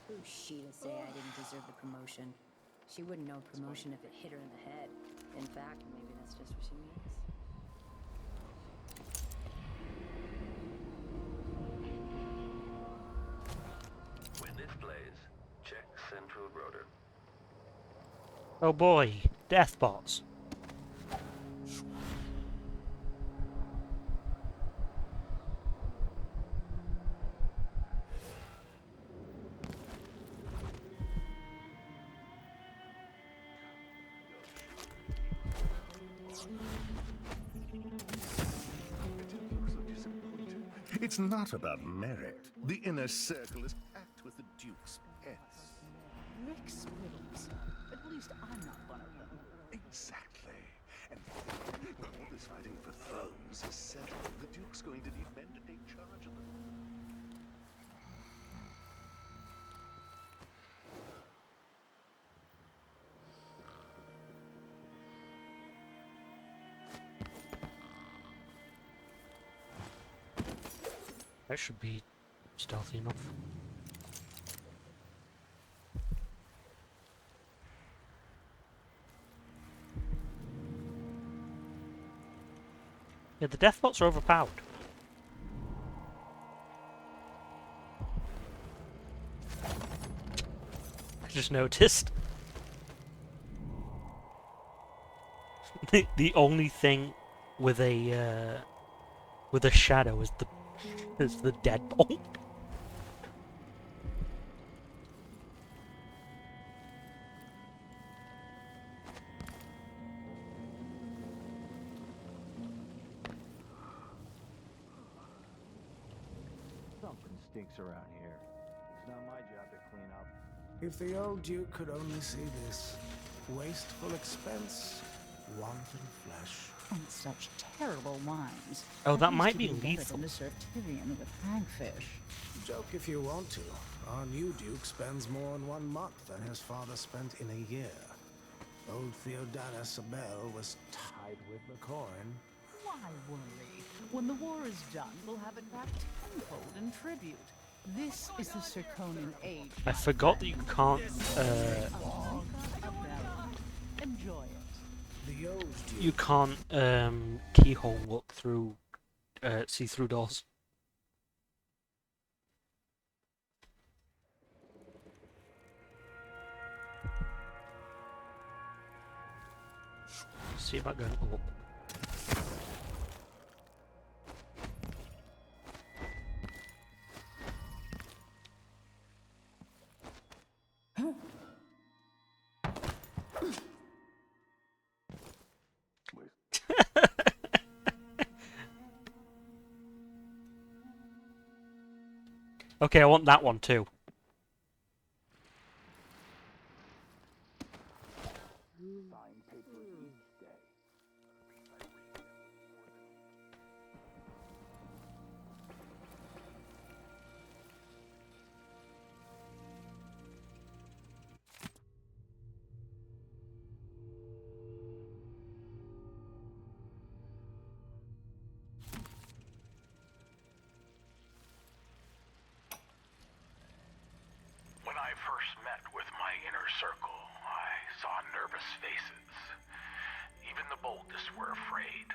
Who's she to say I didn't deserve the promotion? She wouldn't know promotion if it hit her in the head. In fact, maybe that's just what she means. When this plays, check central rotor. Oh boy, deathbots. It's not about merit. The inner circle is packed with the Duke's pets. Lickspittles. At least I'm not one of them. Exactly. And when all this fighting for thrones is settled, the Duke's going to need men to take charge of them. That should be stealthy enough. Yeah, the deathbots are overpowered. I just noticed. The only thing with a shadow is the deadbolt. Something stinks around here. It's not my job to clean up. If the old Duke could only see this. Wasteful expense, wanton flesh. And such terrible wines. Oh, that used might to be better lethal. than to serve Tyrion with hagfish. Joke if you want to. Our new Duke spends more in 1 month than his father spent in a year. Old Theodatus Sabel was tied with the coin. Why worry? When the war is done, we'll have it back tenfold in tribute. This is the Circonian age. I forgot that you can't. Enjoy it. The old Duke. You can't keyhole look through see-through doors. See about going up. Okay, I want that one too. When I first met with my inner circle, I saw nervous faces. Even the boldest were afraid,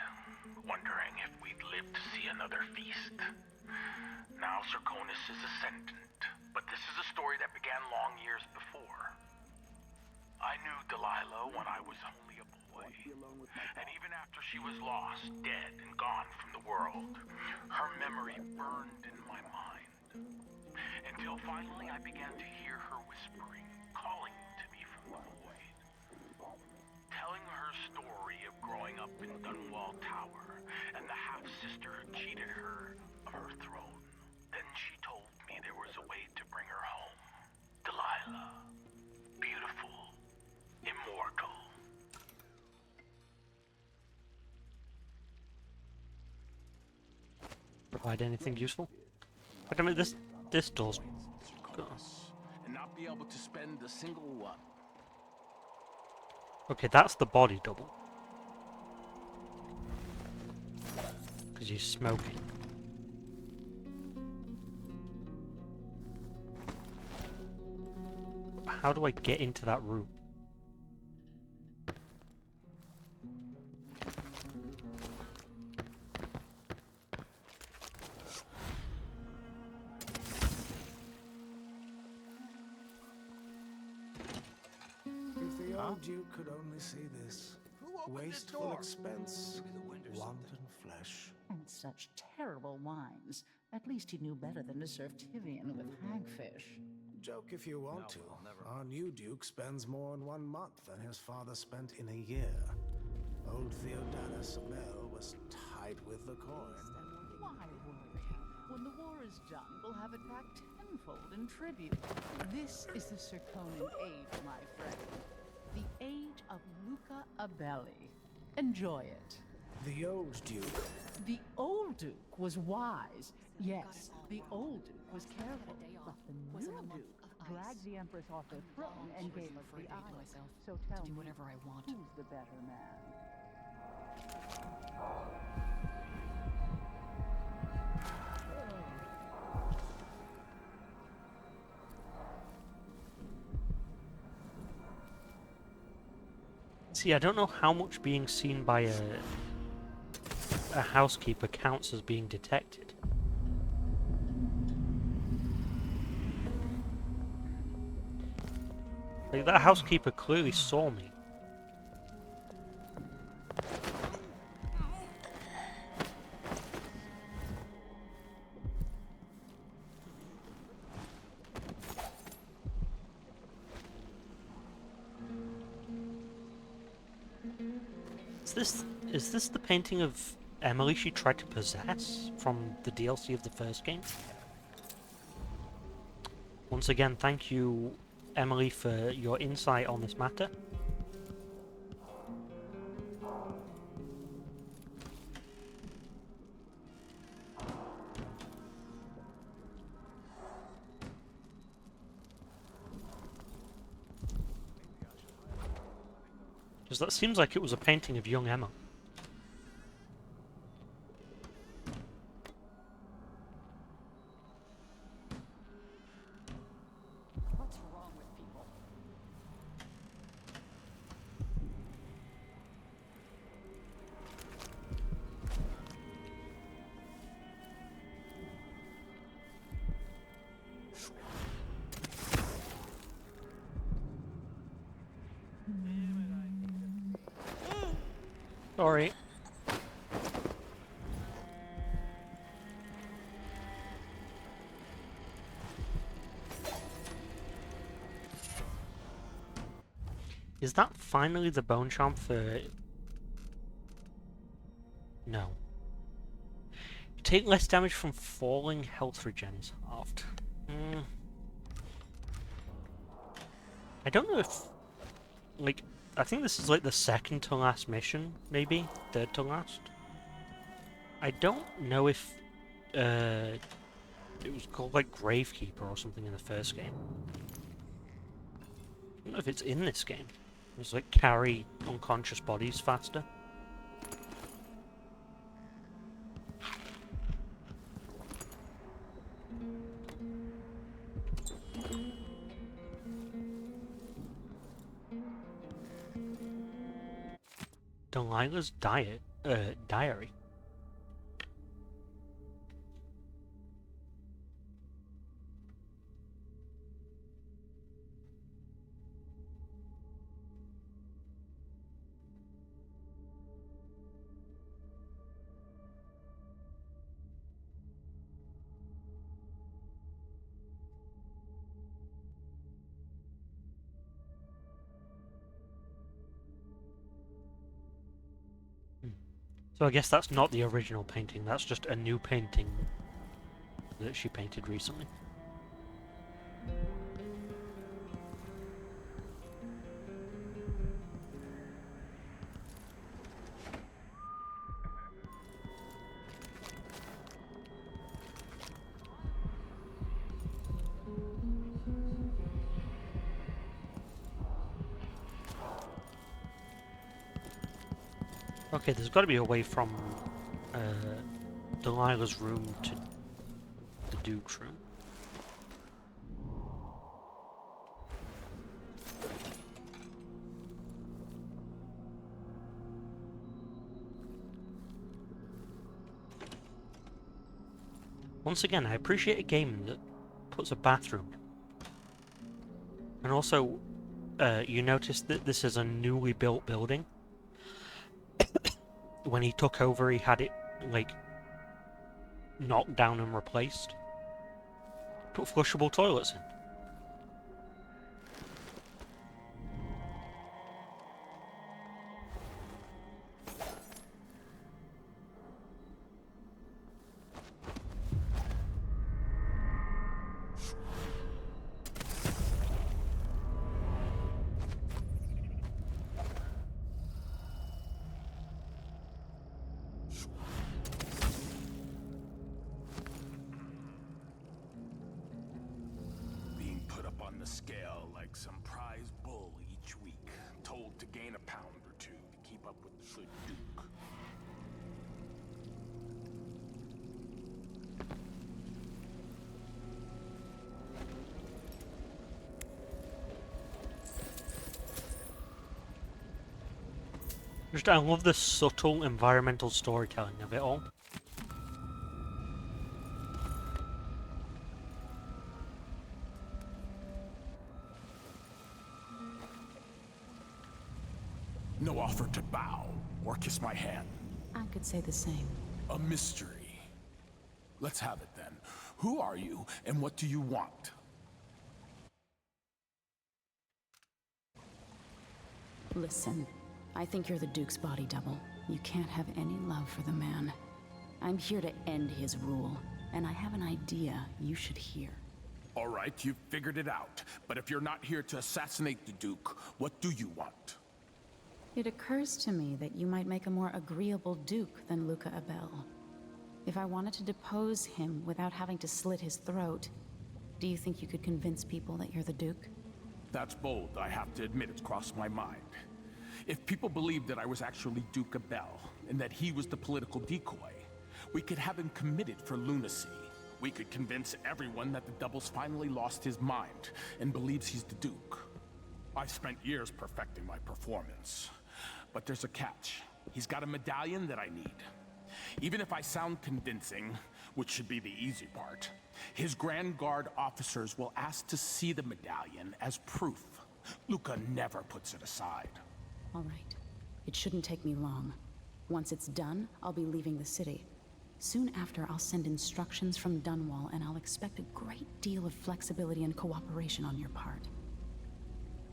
wondering if we'd live to see another feast. Now Serkonis is ascendant, but this is a story that began long years before. I knew Delilah when I was only a boy, and even after she was lost, dead, and gone from the world, her memory burned in my mind. Until finally I began to hear her whispering, calling to me from the void. Telling her story of growing up in Dunwall Tower, and the half-sister who cheated her of her throne. Then she told me there was a way to bring her home. Delilah. Beautiful. Immortal. Provide anything useful? Wait a minute, this door's... And not be able to spend a single one. Okay, that's the body double. Because he's smoking. How do I get into that room? If the old Duke could only see this. Wasteful expense, wanton flesh. And such terrible wines. At least he knew better than to serve Tivian with hagfish. Joke if you want to. Our new Duke spends more in 1 month than his father spent in a year. Old Theodana Sabel was tight with the coin. Why worry? When the war is done, we'll have it back tenfold in tribute. This is the Serkonan age, my friend. The age of Luca Abelli. Enjoy it. The old Duke. The old Duke was wise. Yes, the old Duke was careful. But the new Duke dragged the Empress off her throne and gave us the eye. So tell me, whatever I want. Who's the better man? See, I don't know how much being seen by a housekeeper counts as being detected. Like, that housekeeper clearly saw me. Is this the painting of Emily she tried to possess from the DLC of the first game? Once again, thank you, Emily, for your insight on this matter. Because that seems like it was a painting of young Emma. What's wrong with people? Sorry. Is that finally the bone charm for... No. You take less damage from falling, health regen is halved. I don't know if, like, I think this is like the second to last mission, maybe third to last. I don't know if it was called like Gravekeeper or something in the first game. I don't know if it's in this game. It's like carry unconscious bodies faster. Delilah's diary. So I guess that's not the original painting, that's just a new painting that she painted recently. Okay, there's got to be a way from Delilah's room to the Duke's room. Once again, I appreciate a game that puts a bathroom. And also, you notice that this is a newly built building. When he took over, he had it, like, knocked down and replaced. Put flushable toilets in. Scale like some prize bull each week, told to gain a pound or two to keep up with the good Duke. I love the subtle environmental storytelling of it all. No offer to bow or kiss my hand. I could say the same. A mystery. Let's have it then. Who are you and what do you want? Listen, I think you're the Duke's body double. You can't have any love for the man. I'm here to end his rule, and I have an idea you should hear. All right, you've figured it out. But if you're not here to assassinate the Duke, what do you want? It occurs to me that you might make a more agreeable Duke than Luca Abel. If I wanted to depose him without having to slit his throat, do you think you could convince people that you're the Duke? That's bold, I have to admit it's crossed my mind. If people believed that I was actually Duke Abel, and that he was the political decoy, we could have him committed for lunacy. We could convince everyone that the Double's finally lost his mind, and believes he's the Duke. I've spent years perfecting my performance. But there's a catch. He's got a medallion that I need. Even if I sound convincing, which should be the easy part, his Grand Guard officers will ask to see the medallion as proof. Luca never puts it aside. All right. It shouldn't take me long. Once it's done, I'll be leaving the city. Soon after, I'll send instructions from Dunwall, and I'll expect a great deal of flexibility and cooperation on your part.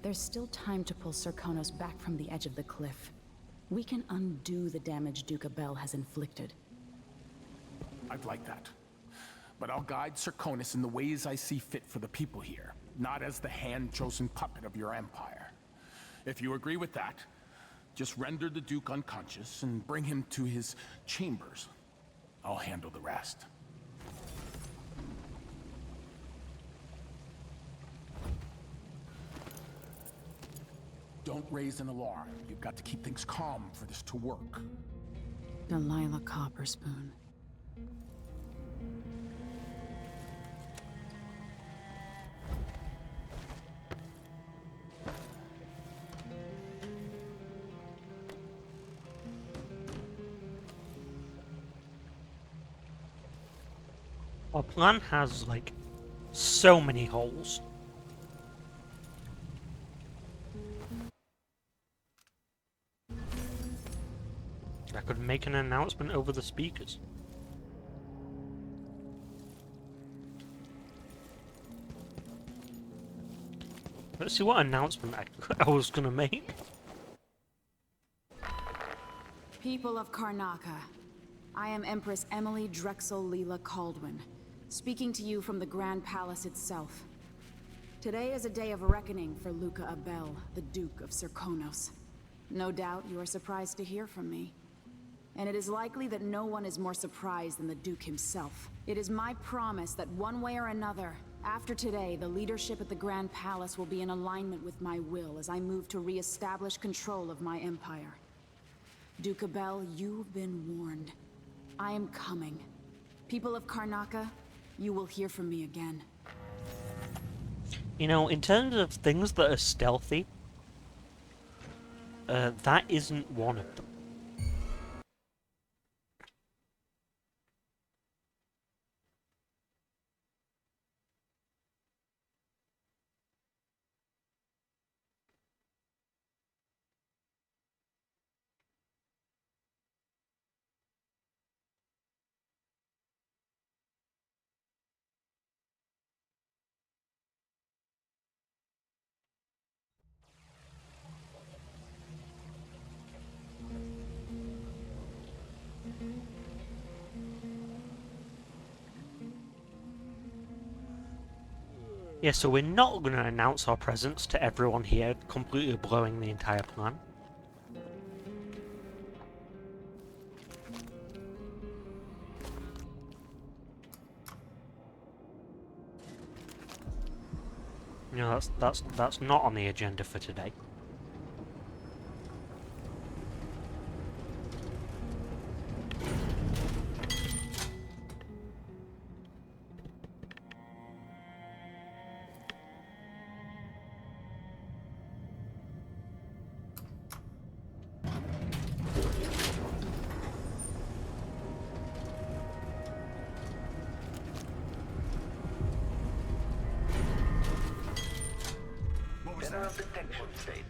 There's still time to pull Serkonos back from the edge of the cliff. We can undo the damage Duke Abel has inflicted. I'd like that. but I'll guide Serkonis in the ways I see fit for the people here, not as the hand-chosen puppet of your empire. If you agree with that, just render the Duke unconscious and bring him to his chambers. I'll handle the rest. Don't raise an alarm. You've got to keep things calm for this to work. Delilah Copperspoon. Our plan has, like, so many holes. I could make an announcement over the speakers. Let's see what announcement I was gonna make. People of Karnaca, I am Empress Emily Drexel Leela Caldwin, speaking to you from the Grand Palace itself. Today is a day of reckoning for Luca Abel, the Duke of Serkonos. No doubt you are surprised to hear from me. And it is likely that no one is more surprised than the Duke himself. It is my promise that one way or another, after today, the leadership at the Grand Palace will be in alignment with my will as I move to re-establish control of my empire. Duke Abel, you've been warned. I am coming. People of Karnaca, you will hear from me again. You know, in terms of things that are stealthy, that isn't one of them. Yeah, so we're not going to announce our presence to everyone here, completely blowing the entire plan. You know, that's not on the agenda for today. Error of detection state.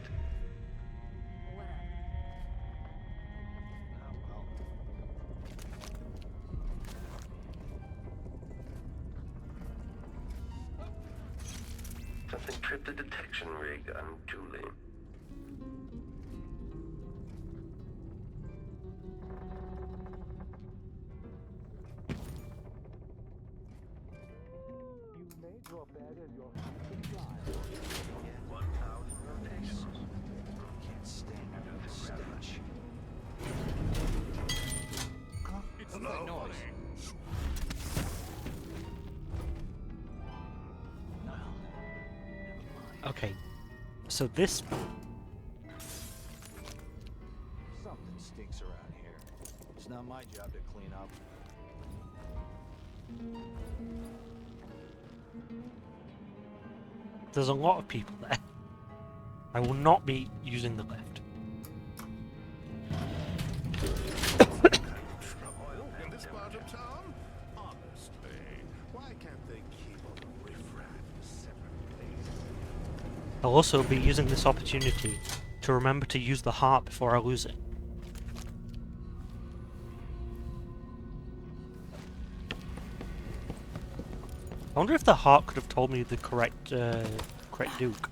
Something tripped the detection rig unduly. You made your bed and your house is dry. 1,000 rotations. Can't stand another stench. It's that noise. Okay, so this... Something stinks around here. It's not my job to clean up. There's a lot of people there. I will not be using the lift. In this part of town? Honestly, why can't they keep all the riffraff in a separate place? I'll also be using this opportunity to remember to use the heart before I lose it. I wonder if the heart could have told me the correct Duke.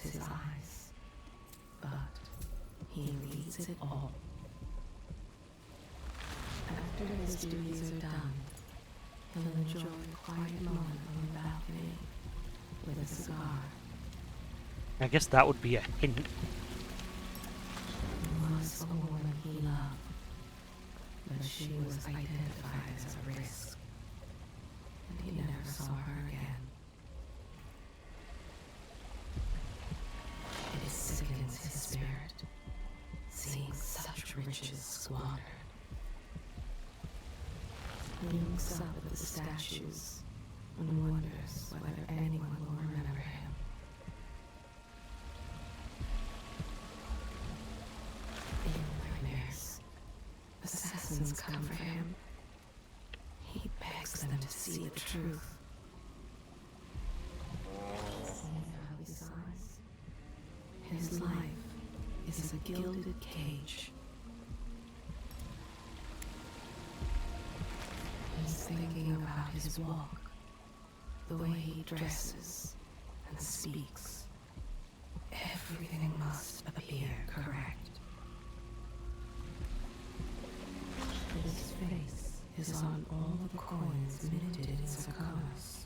his eyes, but he leads it all. After his duties are done, he'll enjoy a quiet moment on the balcony with a cigar. I guess that would be a hint. He was a woman he loved, but she was identified as a risk, and he never saw her again. It sickens his spirit, seeing such riches squandered. He looks up at the statues and wonders whether anyone will remember him. In nightmares, assassins come for him. He begs them to see the truth. Seeing how he sighs, his life is a gilded cage. He's thinking about his walk, the way he dresses and speaks. Everything must appear correct. His face is on all the coins minted in Sarkonos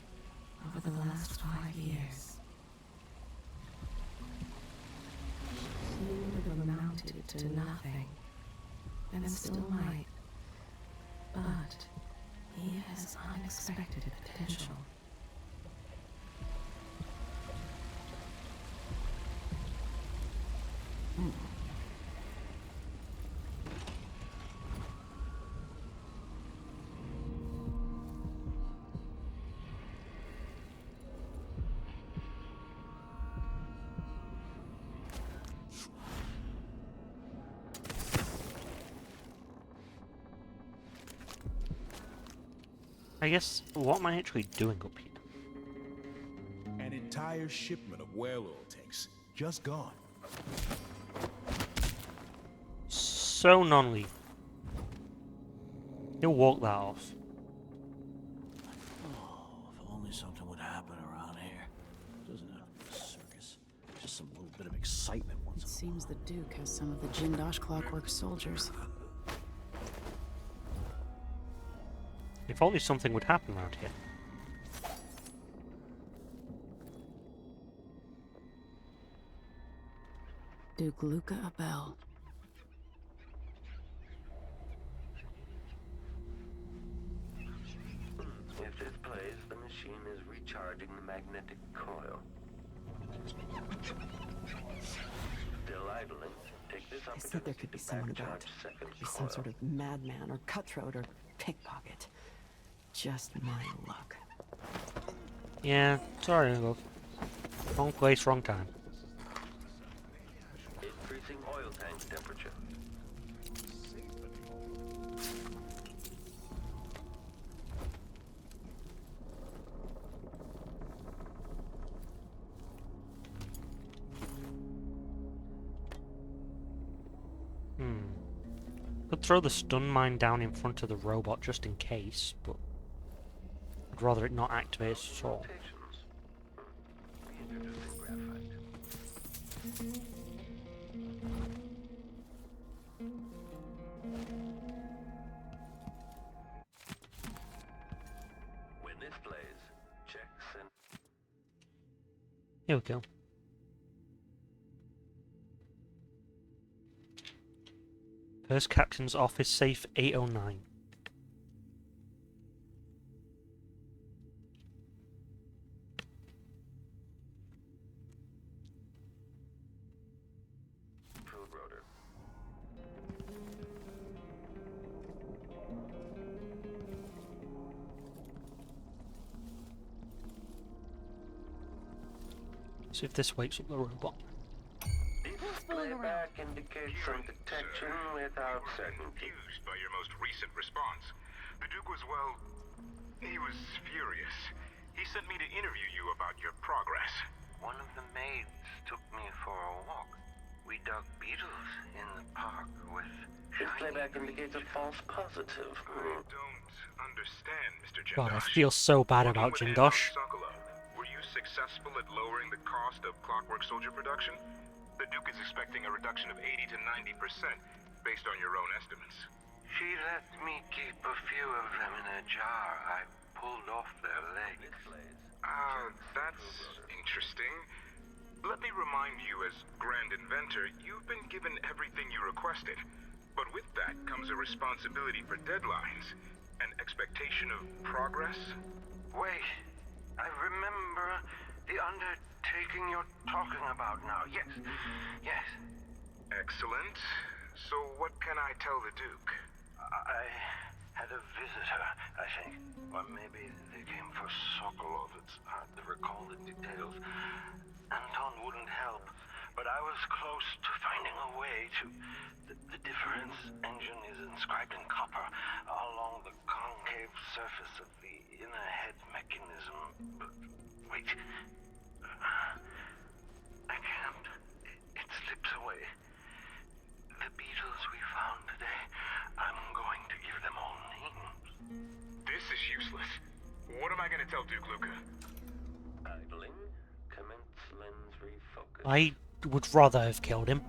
over the last 5 years. He would have amounted to nothing, and still might, but he has unexpected potential. I guess, what am I actually doing up here? An entire shipment of whale oil tanks, just gone. So non-lethal. He'll walk that off. Oh, if only something would happen around here. Doesn't have to be a circus. Just some little bit of excitement once in a while. It seems the Duke has some of the Jindosh clockwork soldiers. If only something would happen around here. Duke Luca Abel. If this plays, the machine is recharging the magnetic coil. Still idling. Take this I said there could be someone about. Be some sort of madman or cutthroat or pickpocket. Just my luck. Yeah, sorry, love. Wrong place, wrong time. Increasing oil tank temperature. Could throw the stun mine down in front of the robot just in case, but I'd rather it not activate at all. When this plays, check send. Here we go. First Captain's Office, safe 809. Food rotor. See if this wakes up the robot. Playback indicates some detection without certainty. Confused by your most recent response. The Duke was, well, he was furious. He sent me to interview you about your progress. One of the maids took me for a walk. We dug beetles in the park with... This playback indicates a false positive. I don't understand, Mr. Jindosh. God, I feel so bad about Jindosh. Were you successful successful at lowering the cost of Clockwork Soldier production? The Duke is expecting a reduction of 80 to 90% based on your own estimates. She let me keep a few of them in a jar. I pulled off their legs. That's interesting. Let me remind you, as Grand Inventor, you've been given everything you requested. But with that comes a responsibility for deadlines, an expectation of progress. Wait, I remember the undertaking you're talking about now. Yes, yes. Excellent. So what can I tell the Duke? I had a visitor, I think. Or maybe they came for Sokolov. It's hard to recall the details. Anton wouldn't help, but I was close to finding a way to... The difference engine is inscribed in copper along the concave surface of the inner head mechanism. But wait. I can't. It slips away. The beetles we found today, I'm going to give them all names. This is useless. What am I going to tell Duke Luca? Idling. Commence lens refocus. I would rather have killed him.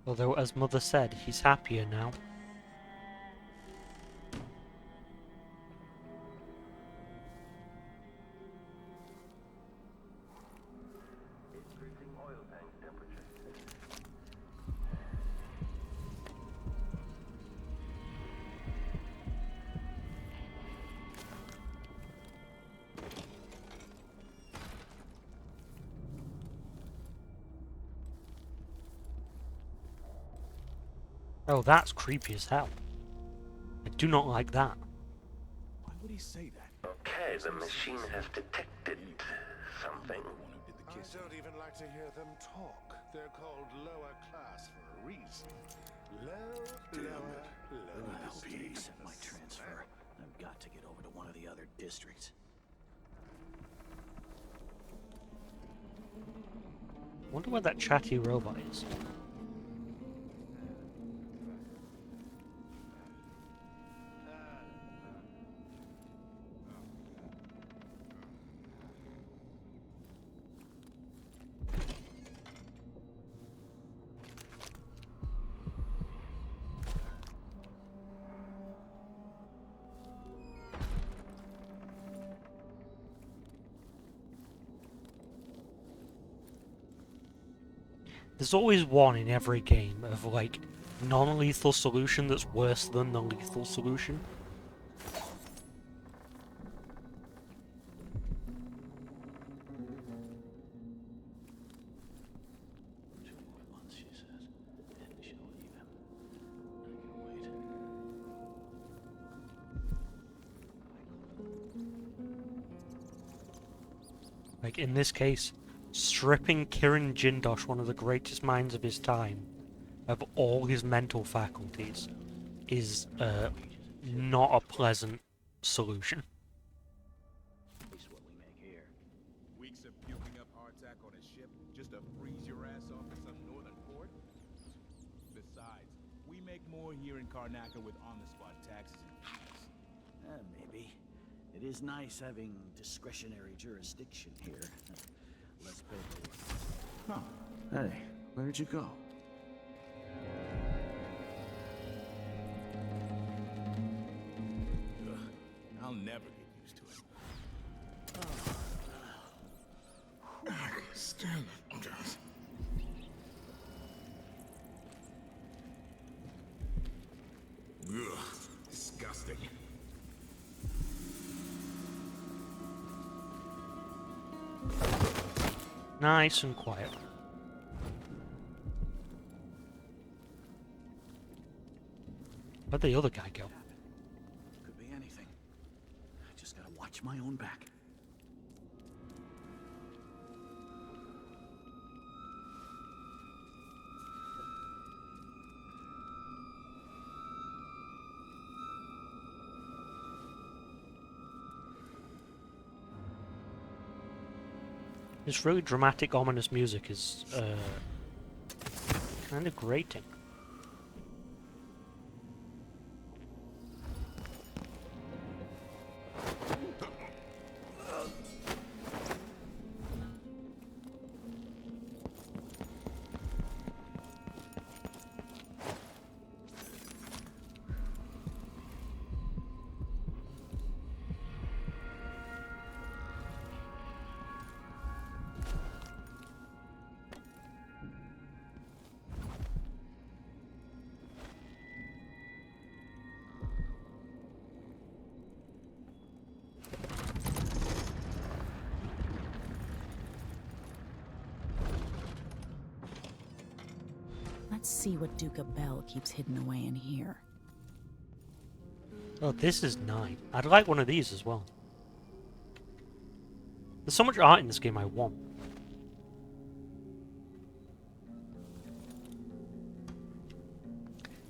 Although, as Mother said, he's happier now. Oh, that's creepy as hell. I do not like that. Why would he say that? Okay, the machine has detected something. I don't even like to hear them talk. They're called lower class for a reason. Lower. I'll be accept my transfer. I've got to get over to one of the other districts. Wonder where that chatty robot is. There's always one in every game of, like, non-lethal solution that's worse than the lethal solution. Like, in this case, stripping Kirin Jindosh, one of the greatest minds of his time, of all his mental faculties, is not a pleasant solution. Weeks of puking up hardtack on a ship just to freeze your ass off in some northern port? Besides, we make more here in Karnaca with on-the-spot taxes and fees. Maybe. It is nice having discretionary jurisdiction here. Less paperwork. Oh, hey, where did you go? Ugh, I'll never get used to it. I can stand it, Joss. Ugh, disgusting. Nice and quiet. Where'd the other guy go? Could be anything. I just gotta watch my own back. This really dramatic, ominous music is kind of grating. Let's see what Duke Abel keeps hidden away in here. Oh, this is nice. I'd like one of these as well. There's so much art in this game I want.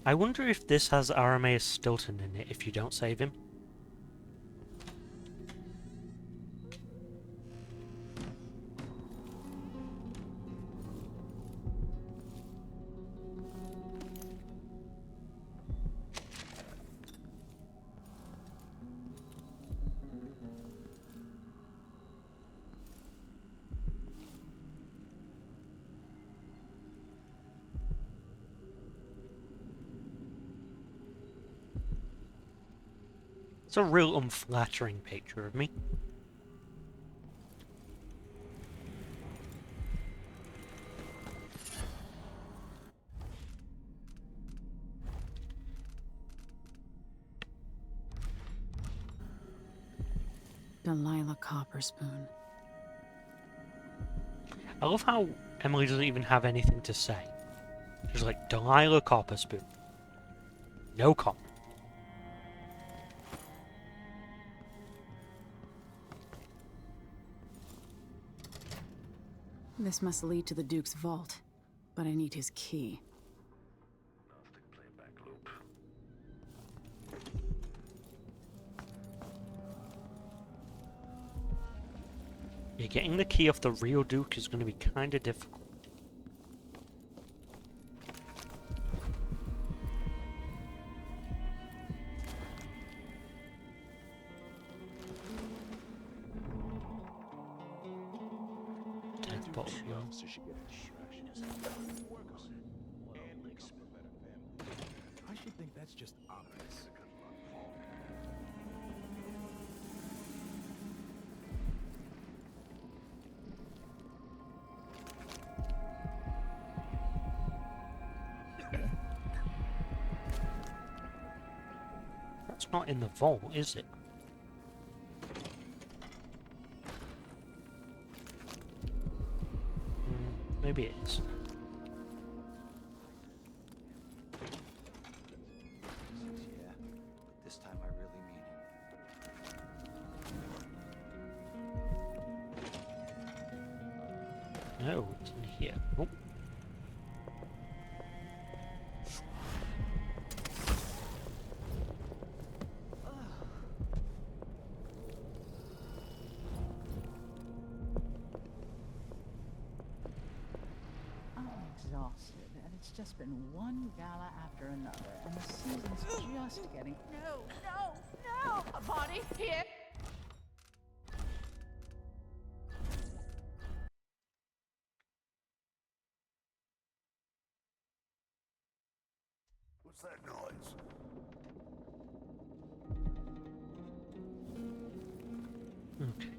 I wonder if this has Arameus Stilton in it if you don't save him. It's a real unflattering picture of me. Delilah Copperspoon. I love how Emily doesn't even have anything to say. She's like, Delilah Copperspoon. No comment. This must lead to the Duke's vault, but I need his key. Yeah, getting the key off the real Duke is going to be kind of difficult. Death bottle. I should think that's just obvious. That's not in the vault, is it? Maybe it is. Yeah, but this time I really mean it. No, it's in here. Oh. It's just been one gala after another, and the season's just getting... No, no, no! A body here! What's that noise? Okay.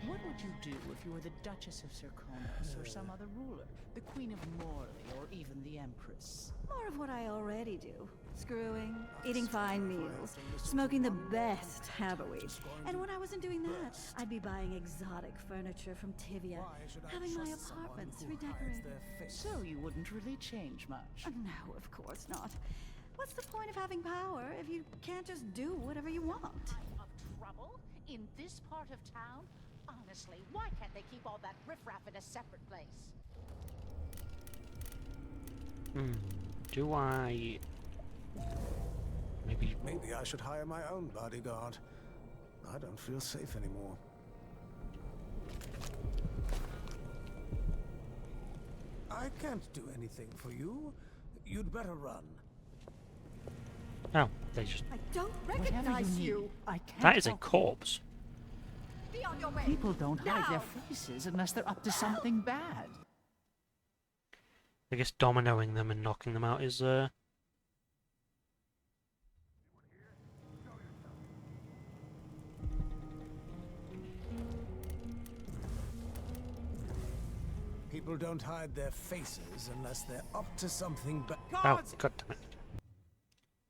What would you do if you were the Duchess of Serkonos, or some other ruler? The Queen of Morley, or even the Empress? More of what I already do. Screwing, eating fine meals, smoking the best haverweed. And when I wasn't doing that, I'd be buying exotic furniture from Tivia, having my apartments redecorated. So you wouldn't really change much? No, of course not. What's the point of having power if you can't just do whatever you want? Of trouble? In this part of town? Honestly, why can't they keep all that riffraff in a separate place? Do I... Maybe maybe. Maybe I should hire my own bodyguard. I don't feel safe anymore. I can't do anything for you. You'd better run. Oh, they just. I don't recognize you. I can't. That is a corpse. Be on your way. People don't hide their faces unless they're up to something bad. I guess dominoing them and knocking them out is People don't hide their faces unless they're up to something bad. Oh, god damn it.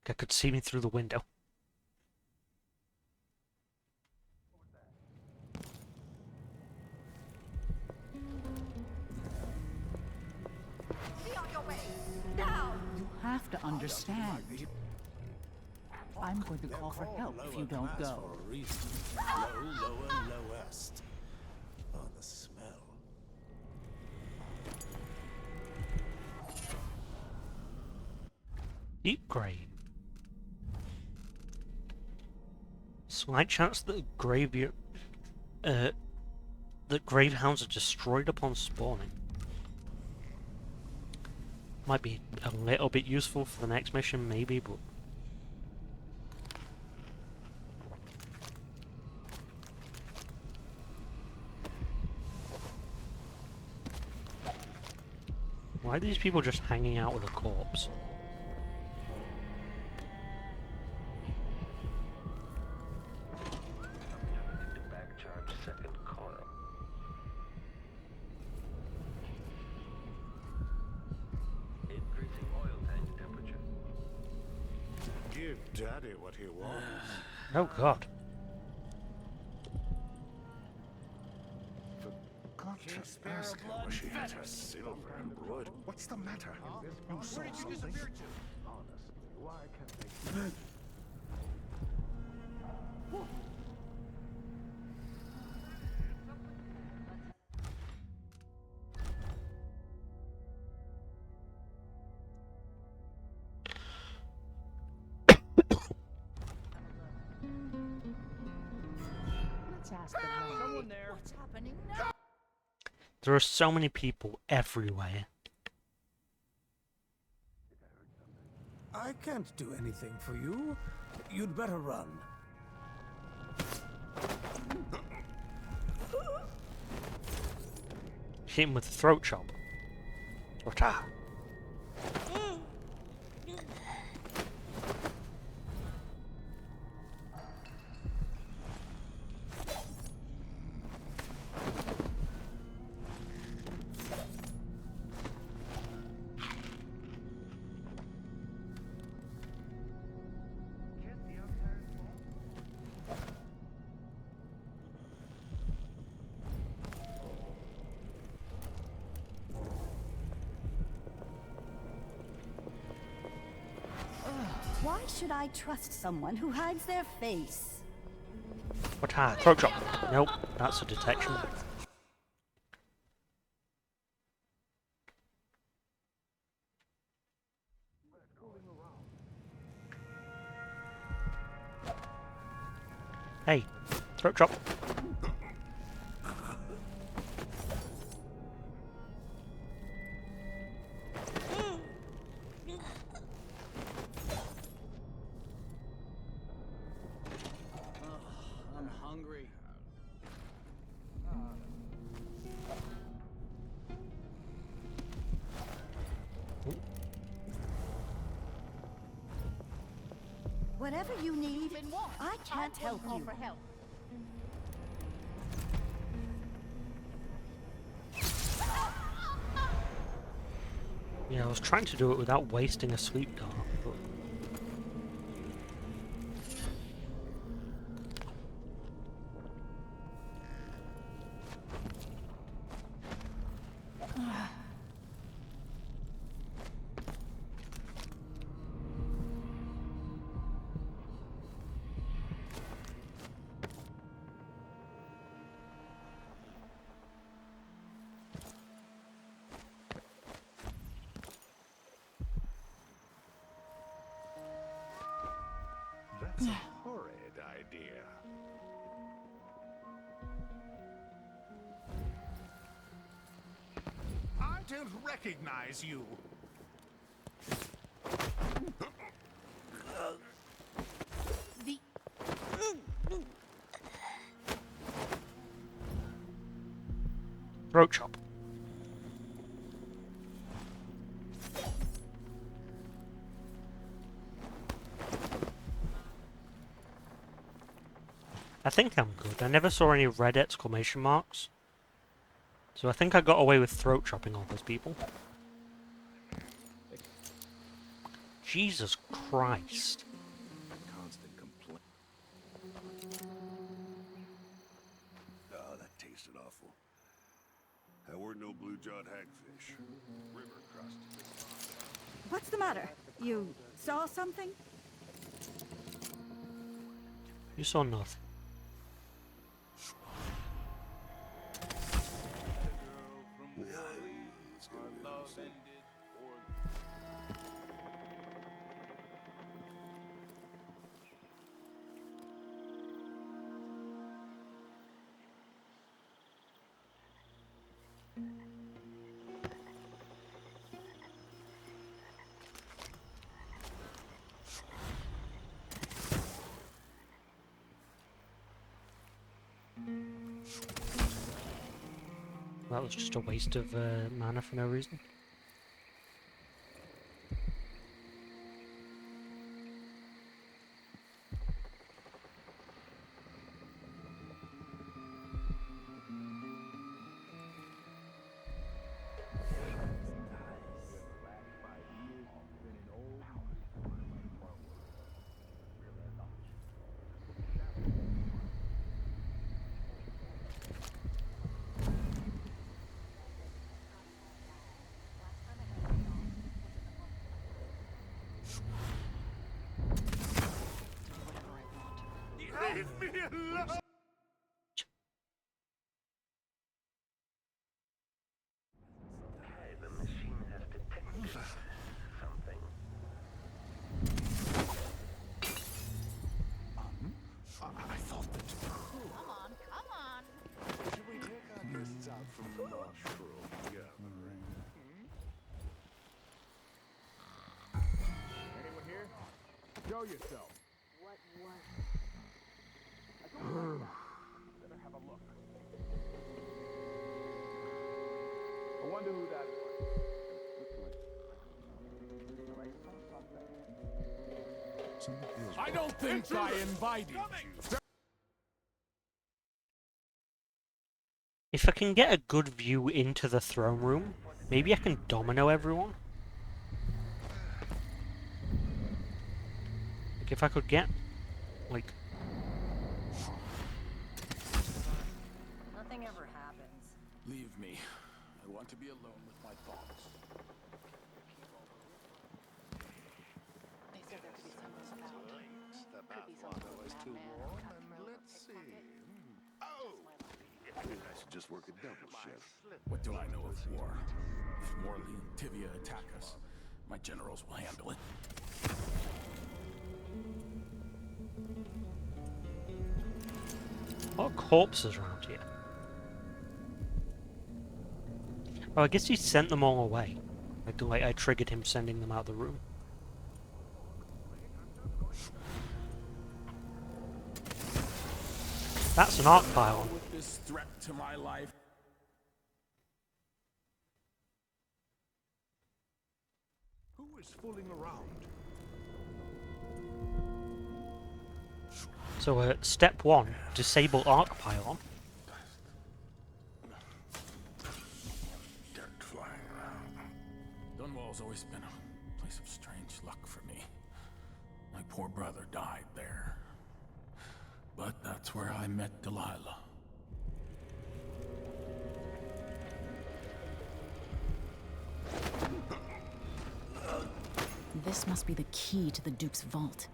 They could see me through the window. Be on your way. Now. You have to understand. I'm going to call for help if you don't go. Lowest. Oh, the smell. Deep grave. Slight chance that that gravehounds are destroyed upon spawning. Might be a little bit useful for the next mission, maybe, but why are these people just hanging out with a corpse? Give Daddy what he wants. Oh god. Just ask her where she had her silver and wood. What's the matter? You saw something? Honestly, why can't they... Let's ask them. Someone there. What's happening now? There are so many people everywhere. I can't do anything for you. You'd better run. Hit him with a throat chop. Ota. Why should I trust someone who hides their face? Ota. Throat chop. Nope, that's a detection. Hey, throat chop. I'm hungry. Whatever you need, I can't help you. Yeah, I was trying to do it without wasting a sleep dart, but... don't recognize you. Throat chop. I think I'm good. I never saw any red exclamation marks. So I think I got away with throat chopping all those people. Jesus Christ. Constant complaint. Oh, that tasted awful. That weren't no blue-jawed hagfish. River crust. What's the matter? You saw something? You saw nothing. That was just a waste of mana for no reason. Leave me alone! The machine has detected something. I thought that... Come on. Should we take our guests out from the mushroom? Yeah. Anyone here? Show yourself. What was I don't like that. Better have a look. I wonder who that was. I don't think I invited you. If I can get a good view into the throne room, maybe I can domino everyone. Like if I could get, like... Nothing ever happens. Leave me. I want to be alone with my thoughts. They said there could be something about. The Could be bathwater something was with too madman or warm, cutthroat and or let's see. pickpocket. Oh! I think I should just work a double shift. What do I know of war? If Morley and Tivia attack us, my generals will handle it. What corpses around here? Oh, I guess he sent them all away. Like I triggered him sending them out of the room. That's an arc pylon. With this threat to my life. Who is fooling around? So, step 1, disable arc pylon. Dirt flying around. Dunwall's always been a place of strange luck for me. My poor brother died there. But that's where I met Delilah. This must be the key to the Duke's vault.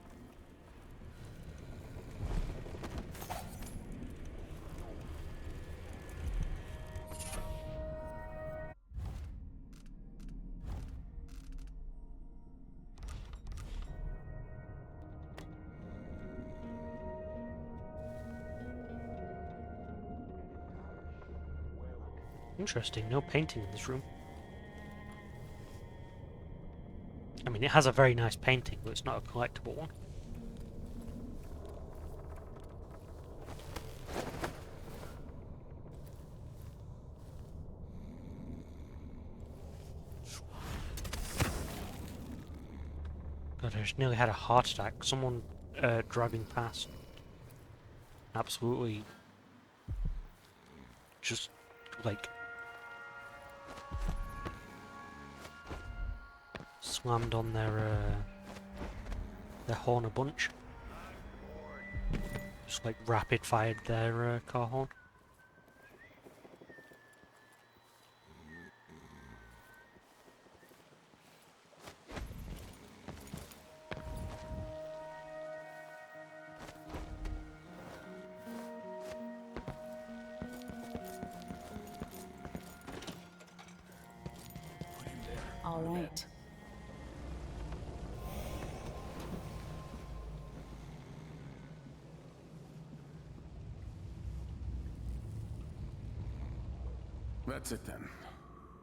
Interesting, no painting in this room. I mean, it has a very nice painting, but it's not a collectible one. God, I just nearly had a heart attack. Someone driving past. Absolutely. Just, like... slammed on their horn a bunch. Just like rapid fired their car horn. All right. That's it then.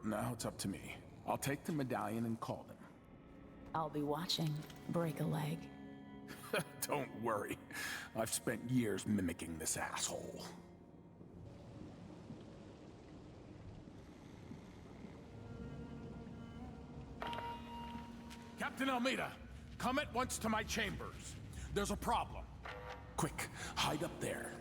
Now it's up to me. I'll take the medallion and call them. I'll be watching. Break a leg. Don't worry. I've spent years mimicking this asshole. Captain Almeida, come at once to my chambers. There's a problem. Quick, hide up there.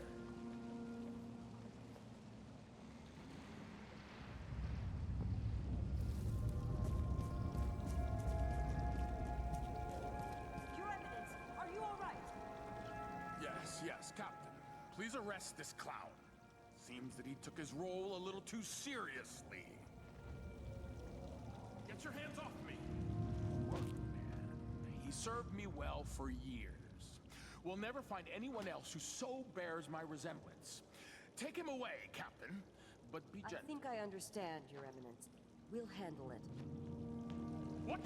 Your Eminence, are you all right? Yes, Captain. Please arrest this clown. Seems that he took his role a little too seriously. Get your hands off me! He served me well for years. We'll never find anyone else who so bears my resemblance. Take him away, Captain, but be gentle. I think I understand, Your Eminence. We'll handle it. What?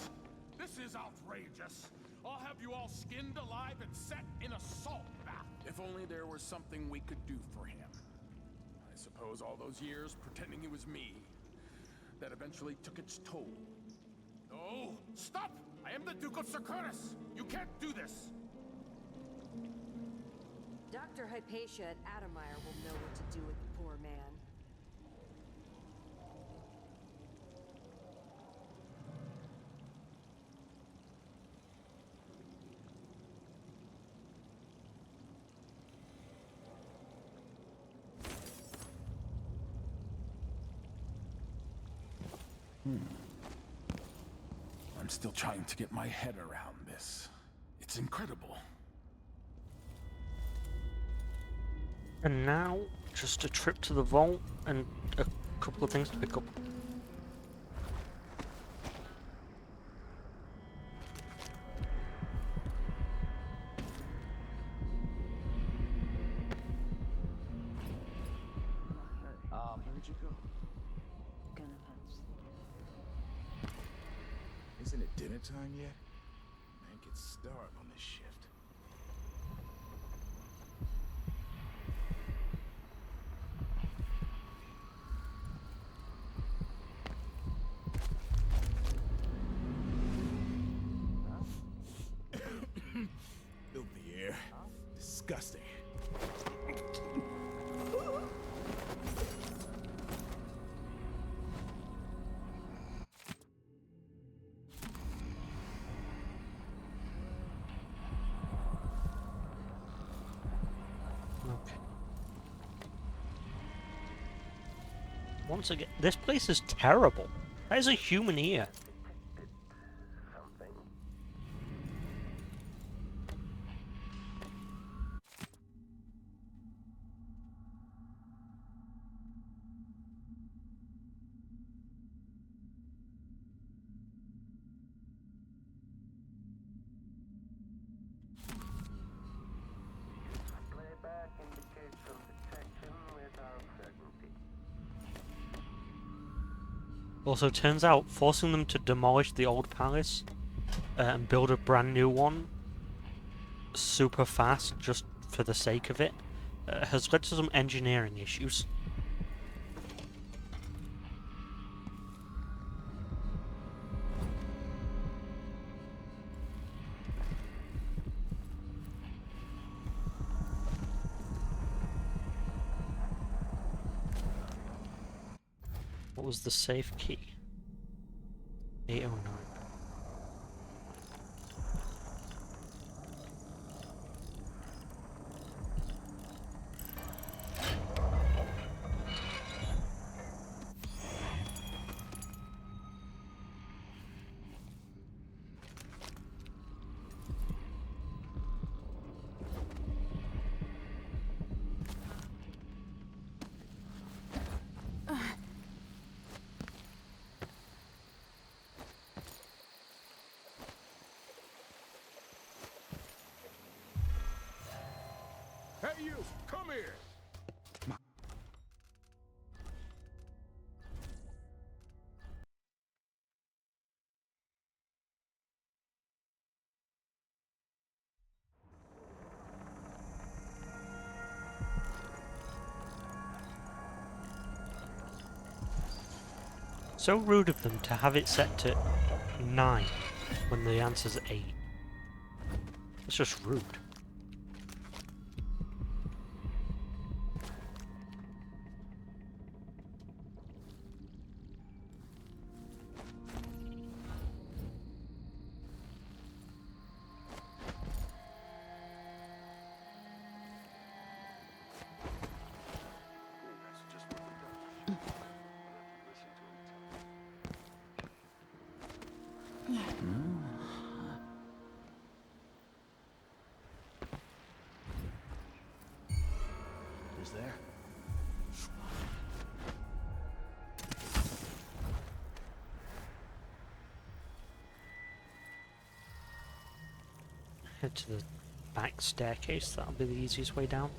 This is outrageous. I'll have you all skinned alive and set in a salt bath. If only there was something we could do for him. I suppose all those years pretending he was me, that eventually took its toll. No! Stop! I am the Duke of Circurus! You can't do this! Dr. Hypatia at Adamire will know what to do with the poor man. I'm still trying to get my head around this. It's incredible. And now, just a trip to the vault and a couple of things to pick up. Where'd you go? Gonna house. Isn't it dinner time yet? Man gets starved on this shift. Filthy air. Disgusting. Okay. Once again, this place is terrible. That is a human ear. Playback indicates some detection without certainty. Also, turns out forcing them to demolish the old palace and build a brand new one super fast just for the sake of it has led to some engineering issues. was the safe key? 809. Hey, you! Come here! So rude of them to have it set to 9 when the answer's 8. It's just rude. Is there? Head to the back staircase, that'll be the easiest way down.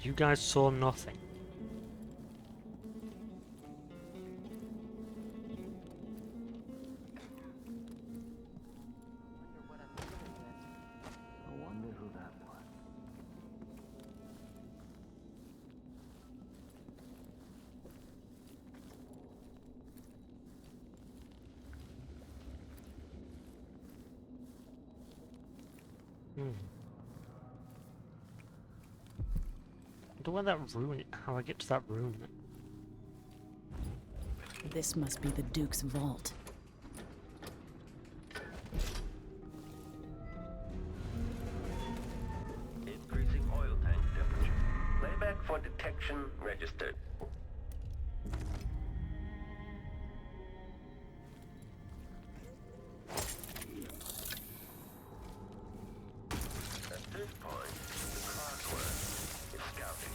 You guys saw nothing. I wonder who that was. I wonder where that room, how I get to that room. This must be the Duke's vault. Increasing oil tank temperature. Layback for detection registered. At this point, the clockwork is scouting.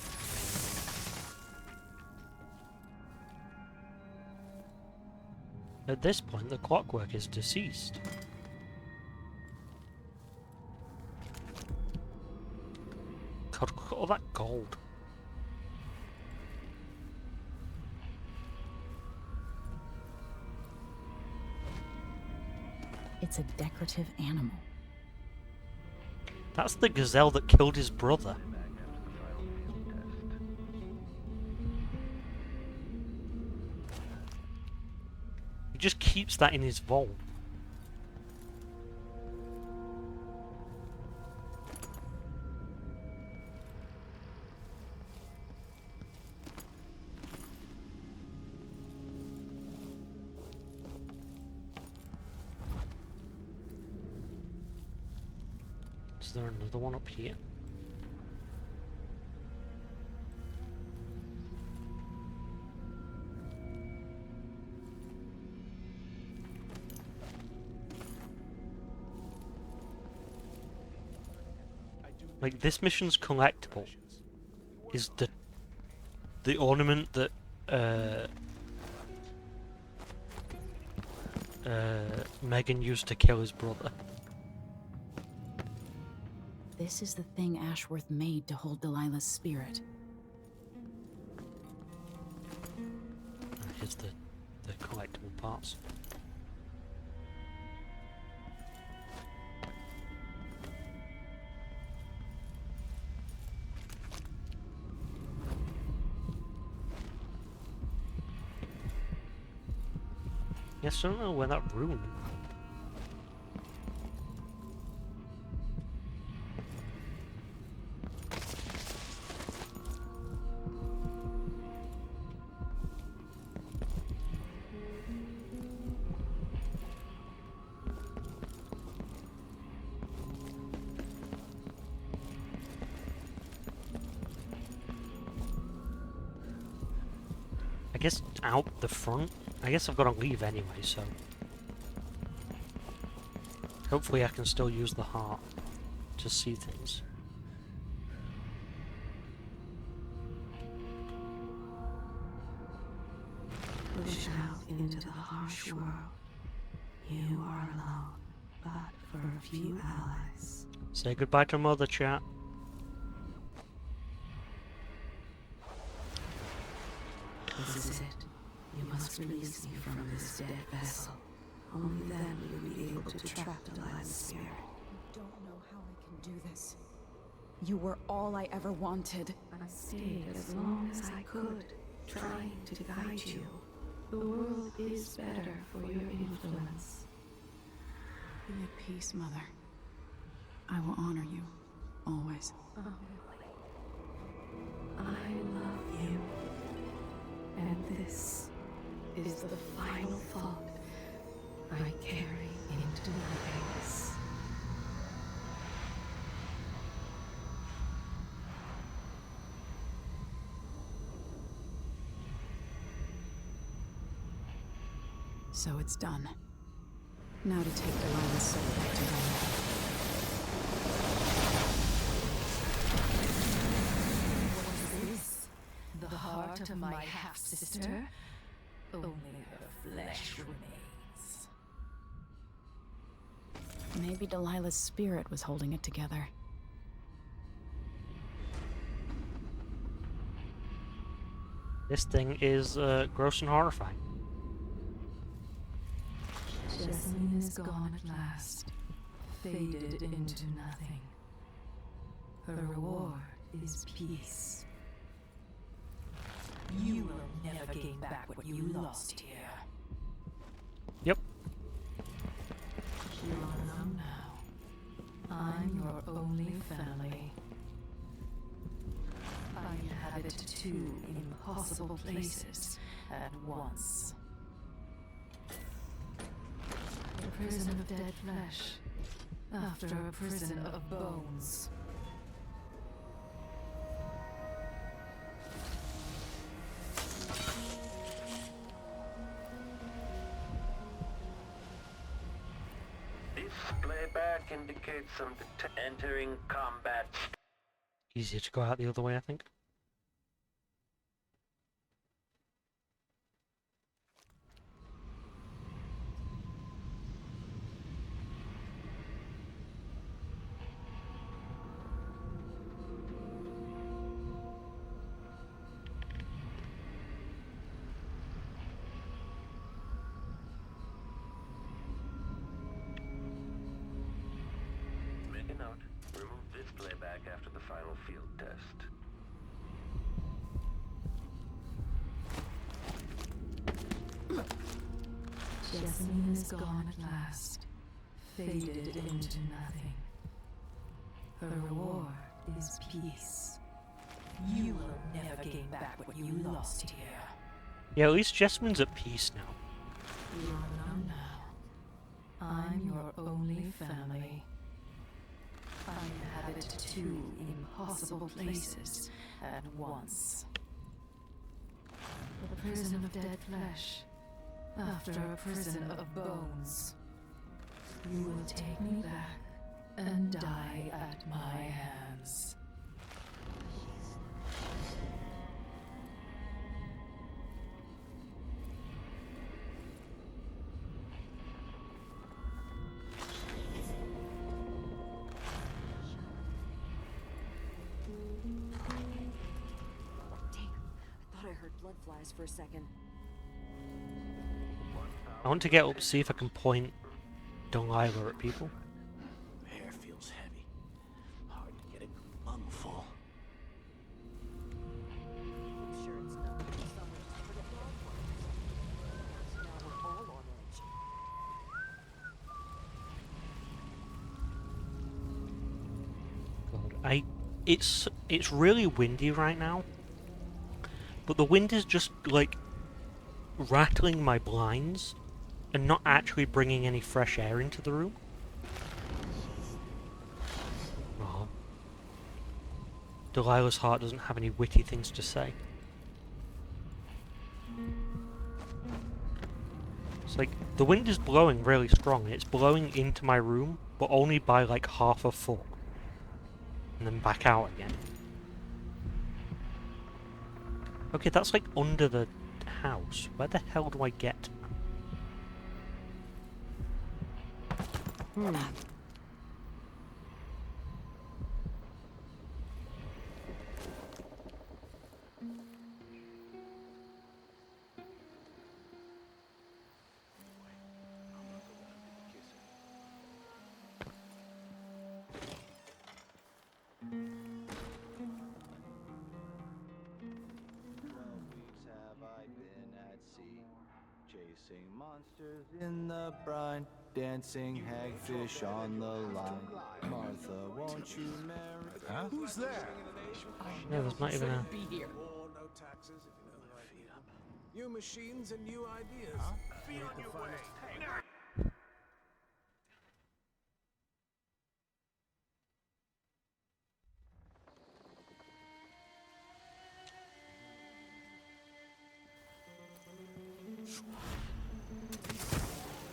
At this point, the clockwork is deceased. God, look at all that gold. It's a decorative animal. That's the gazelle that killed his brother. He just keeps that in his vault. Is there another one up here? Like, this mission's collectible is the ornament that Megan used to kill his brother. This is the thing Ashworth made to hold Delilah's spirit. Here's the collectible parts. Yes, I don't know where that room. guess out the front. I guess I've got to leave anyway, so... Hopefully I can still use the heart to see things. Push out into the harsh world. You are alone, but for a few allies. Say goodbye to Mother, chat. This is it. You must release me from this dead vessel. Only then will you be able to trap Delilah's spirit. I don't know how I can do this. You were all I ever wanted. I stayed as long as I could, trying to guide you. The world is better for your influence. Be at peace, Mother. I will honor you, always. I love you. And this is the final thought I carry into nothingness. So it's done. Now to take Delilah's soul back to Dunwall. What is this? The heart of my half-sister? Only her flesh remains. Maybe Delilah's spirit was holding it together. This thing is gross and horrifying. Jessamine is gone at last, faded into nothing. Her reward is peace. You will never gain back what you lost here. Yep. You're alone now. I'm your only family. I inhabit two impossible places at once. A prison of dead flesh, after a prison of bones. This playback indicates some entering combat. Easier to go out the other way, I think. Make a note. Remove this playback after the final field test. Jessamine is gone at last, faded into nothing. Her reward is peace. You will never gain back what you lost here. Yeah, at least Jessamine at peace now. You're alone now. I'm your only family. I inhabit two impossible places at once. A prison of dead flesh, after a prison of bones. You will take me back and die at my hands. Blood flies for a second. I want to get up, see if I can point Delilah at people. Hair feels heavy. Hard to get a lungful. I'm sure it's not. Someone just put a blood on. Now we're all on edge. God, it's really windy right now. But the wind is just, like, rattling my blinds and not actually bringing any fresh air into the room. Oh. Delilah's heart doesn't have any witty things to say. It's like, the wind is blowing really strong. It's blowing into my room, but only by like half a foot. And then back out again. Okay, that's like under the house. Where the hell do I get? Chasing monsters in the brine, dancing hagfish on the line. Martha, won't you marry? Huh? Who's there? Yeah, there's not even a... Be here. War, no taxes, if you know the right people. New machines and new ideas. Be on your way.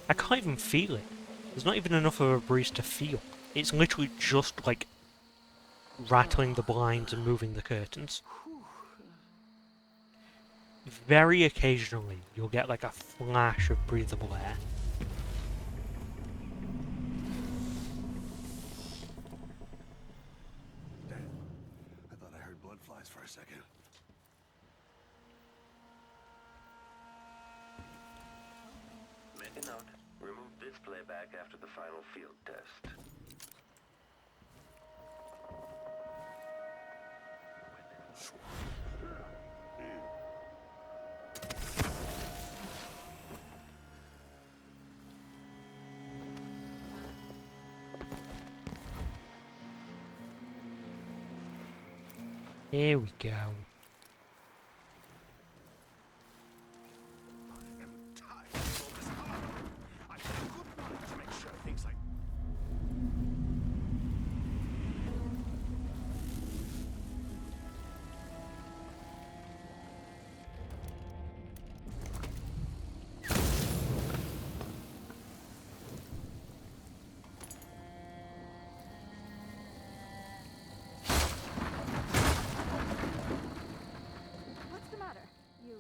I can't even feel it. There's not even enough of a breeze to feel. It's literally just like rattling the blinds and moving the curtains. Very occasionally, you'll get like a flash of breathable air. I thought I heard blood flies for a second. Make a note. Remove this playback after the final field test. Here we go. What's the matter? You...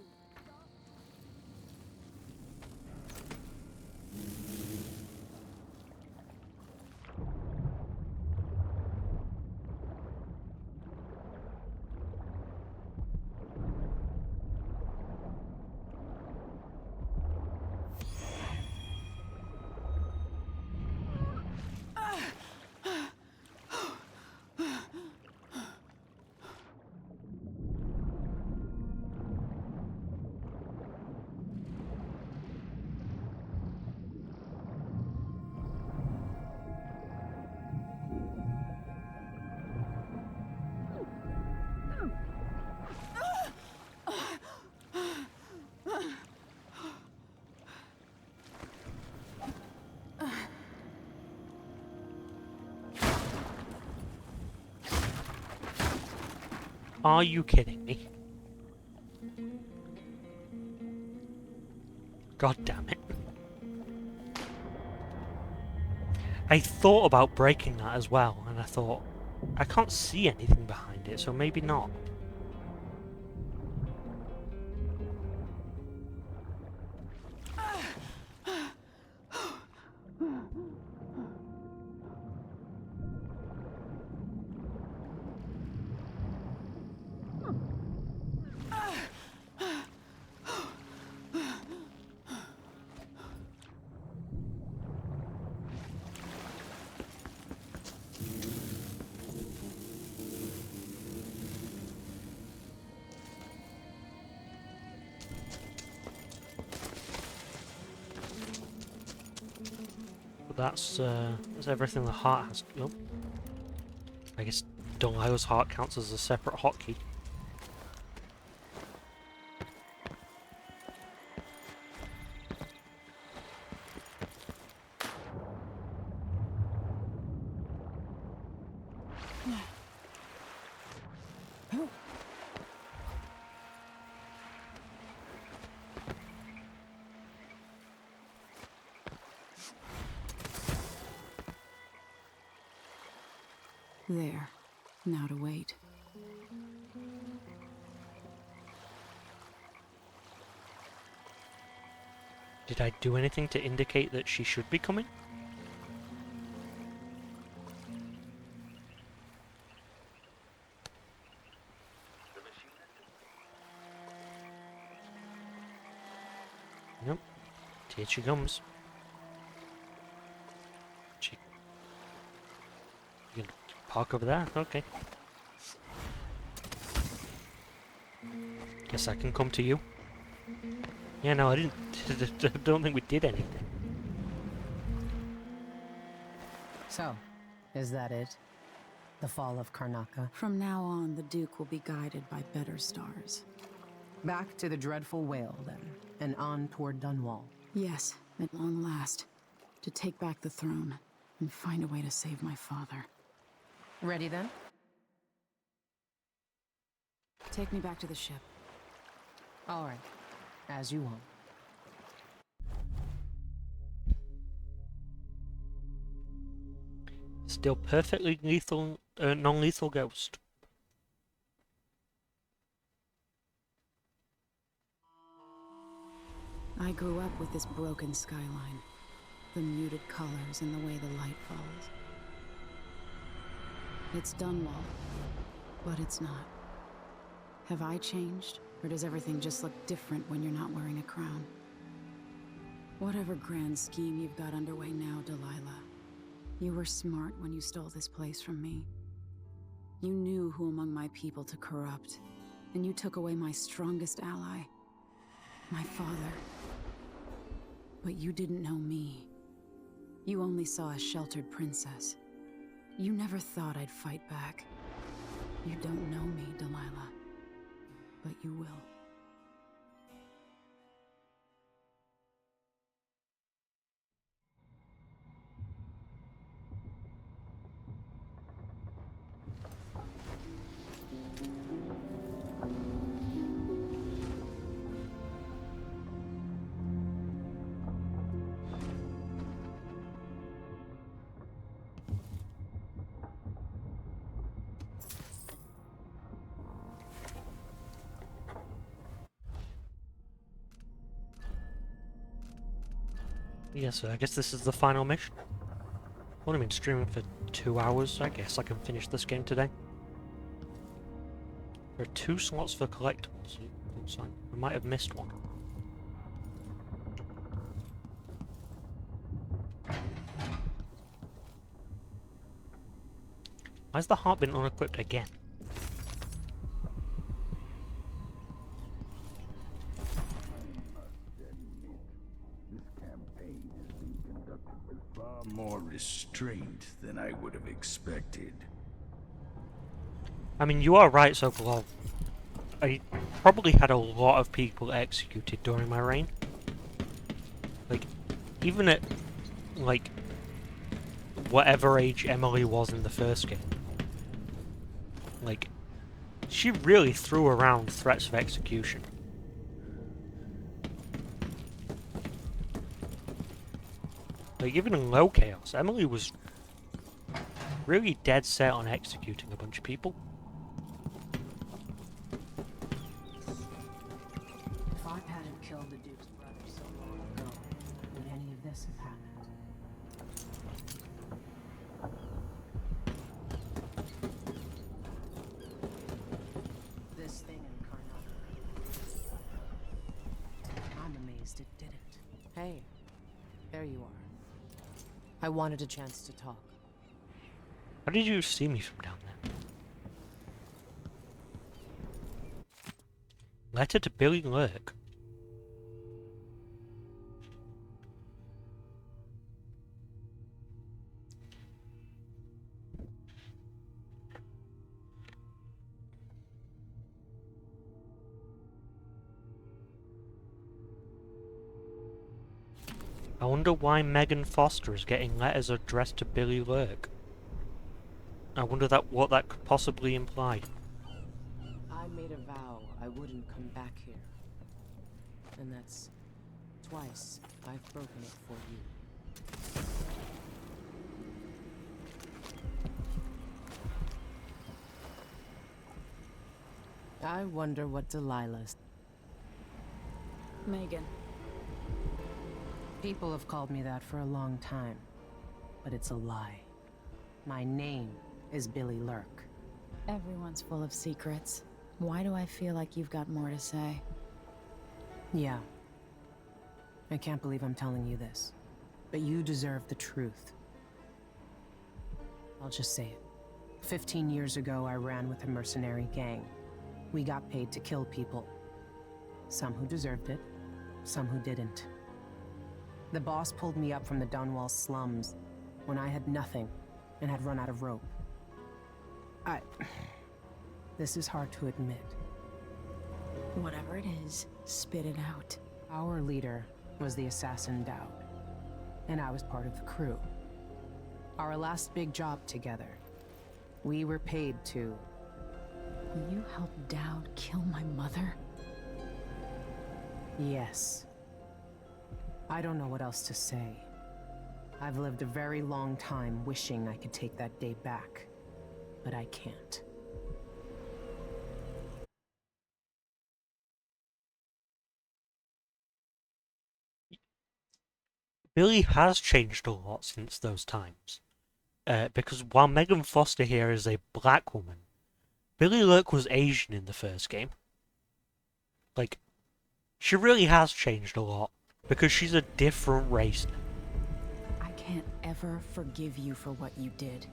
Are you kidding me? God damn it. I thought about breaking that as well, and I thought, I can't see anything behind it, so maybe not. That's everything the heart has. Oh. I guess Delilah's heart counts as a separate hotkey. There. Now to wait. Did I do anything to indicate that she should be coming? Nope. Here she comes. You can park over there? Okay. Guess I can come to you. Yeah, no, I didn't. I don't think we did anything. So, is that it? The fall of Karnaca? From now on, the Duke will be guided by better stars. Back to the dreadful whale, then, and on toward Dunwall. Yes, at long last. To take back the throne, and find a way to save my father. Ready, then? Take me back to the ship. All right. As you want. Still perfectly lethal, non-lethal ghost. I grew up with this broken skyline. The muted colors and the way the light falls. It's Dunwall, but it's not. Have I changed? Or does everything just look different when you're not wearing a crown? Whatever grand scheme you've got underway now, Delilah, you were smart when you stole this place from me. You knew who among my people to corrupt, and you took away my strongest ally, my father. But you didn't know me. You only saw a sheltered princess. You never thought I'd fight back. You don't know me, Delilah. But you will. Yeah, so I guess this is the final mission. I've only been streaming for 2 hours. I guess I can finish this game today. There are 2 slots for collectibles. Looks like I might have missed one. Why's the heart been unequipped again? Far more restraint than I would have expected. I mean, you are right, Sokolov. I probably had a lot of people executed during my reign. Like, even at, like, whatever age Emily was in the first game. Like, she really threw around threats of execution. Like, even in low chaos, Emily was really dead set on executing a bunch of people. If I hadn't killed the Duke's brother so long ago, would any of this have happened? This thing in Karnaca. I'm amazed it didn't. Hey, there you are. I wanted a chance to talk. How did you see me from down there? Letter to Billy Lurk. I wonder why Megan Foster is getting letters addressed to Billy Lurk. I wonder what that could possibly imply. I made a vow I wouldn't come back here. And that's twice I've broken it for you. I wonder what Delilah's... Megan. People have called me that for a long time, but it's a lie. My name is Billy Lurk. Everyone's full of secrets. Why do I feel like you've got more to say? Yeah. I can't believe I'm telling you this, but you deserve the truth. I'll just say it. 15 years ago, I ran with a mercenary gang. We got paid to kill people. Some who deserved it, some who didn't. The boss pulled me up from the Dunwall slums when I had nothing and had run out of rope. This is hard to admit. Whatever it is, spit it out. Our leader was the assassin Dowd, and I was part of the crew. Our last big job together, we were paid to... You helped Dowd kill my mother? Yes. I don't know what else to say. I've lived a very long time wishing I could take that day back, but I can't. Billy has changed a lot since those times. Because while Megan Foster here is a black woman, Billy Lurk was Asian in the first game. Like, she really has changed a lot, because she's a different race now. I can't ever forgive you for what you did.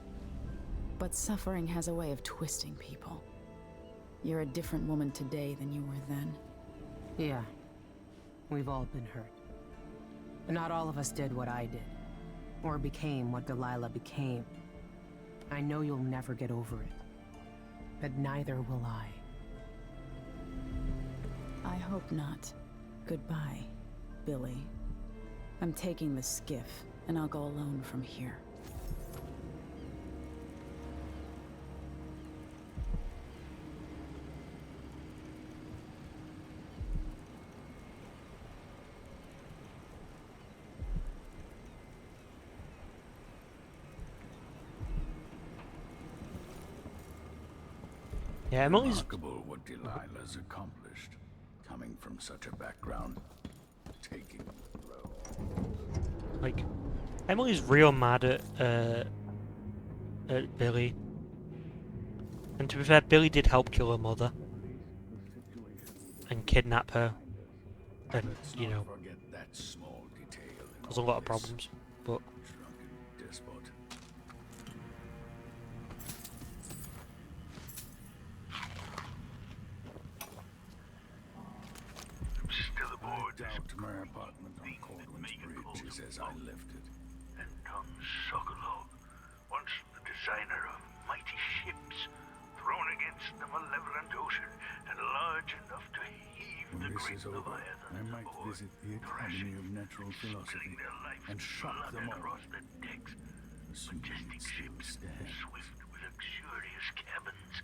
But suffering has a way of twisting people. You're a different woman today than you were then. Yeah. We've all been hurt. But not all of us did what I did. Or became what Delilah became. I know you'll never get over it. But neither will I. I hope not. Goodbye, Billy. I'm taking the skiff, and I'll go alone from here. Yeah, Emily's... Remarkable what Delilah's accomplished, coming from such a background, taking the throne. Like, Emily's real mad at Billy. And to be fair, Billy did help kill her mother. And kidnap her. And, you know, That small detail cause a lot of problems. But... despot. Still aboard Out to my apartment on Caldwell's Bridge is as I left it. and Tom Sokolov, once the designer of mighty ships, thrown against the malevolent ocean and large enough to heave the When this great is over, Leviathan I might visit the Academy of Natural Philosophy and shock them all. across the decks. Majestic ships, stand. swift with luxurious cabins,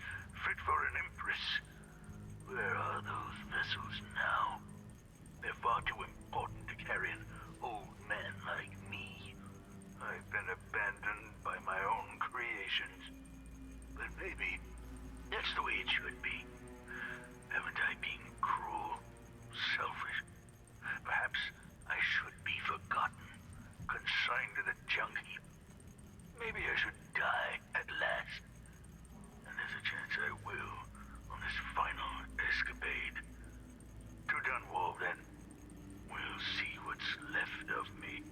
fit for an empress. Where are those vessels now? They're far too important to carry an old man like me. I've been abandoned by my own creations. But maybe that's the way it should be. Haven't I been cruel, selfish? Perhaps I should be forgotten, consigned to the junk heap. Maybe I should die at last. And there's a chance I will on this final escapade. To Dunwall, then. We'll see what's left of me.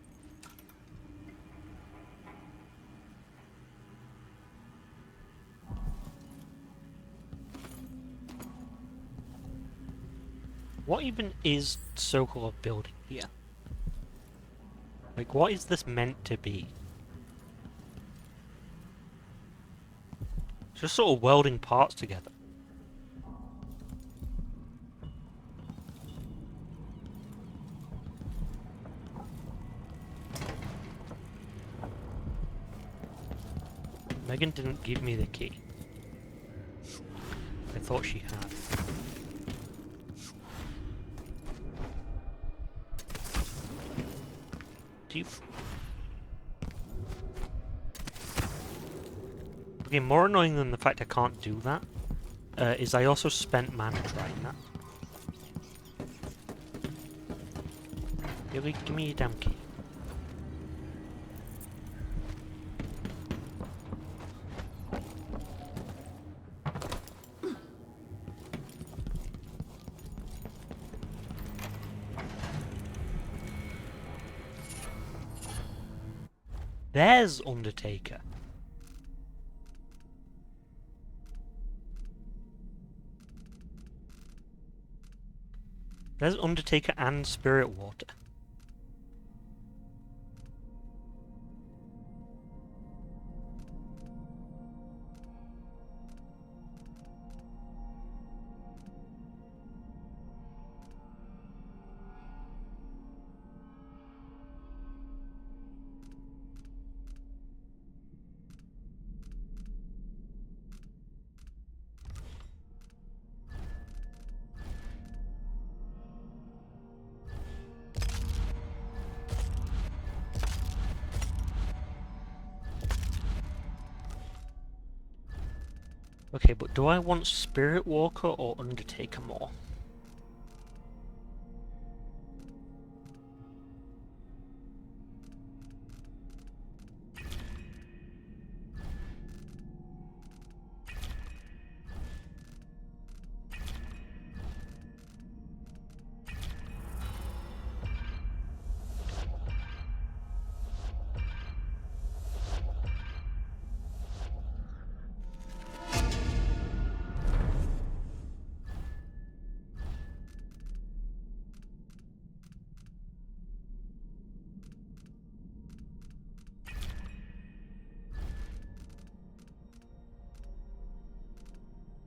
What even is Sokolov building here? Like, what is this meant to be? Just sort of welding parts together. Megan didn't give me the key. I thought she had. Do you... Okay, more annoying than the fact I can't do that is I also spent mana trying that. Really, give me your damn key. There's Undertaker. There's Undertaker and Spirit Water. Okay, but do I want Spirit Walker or Undertaker more?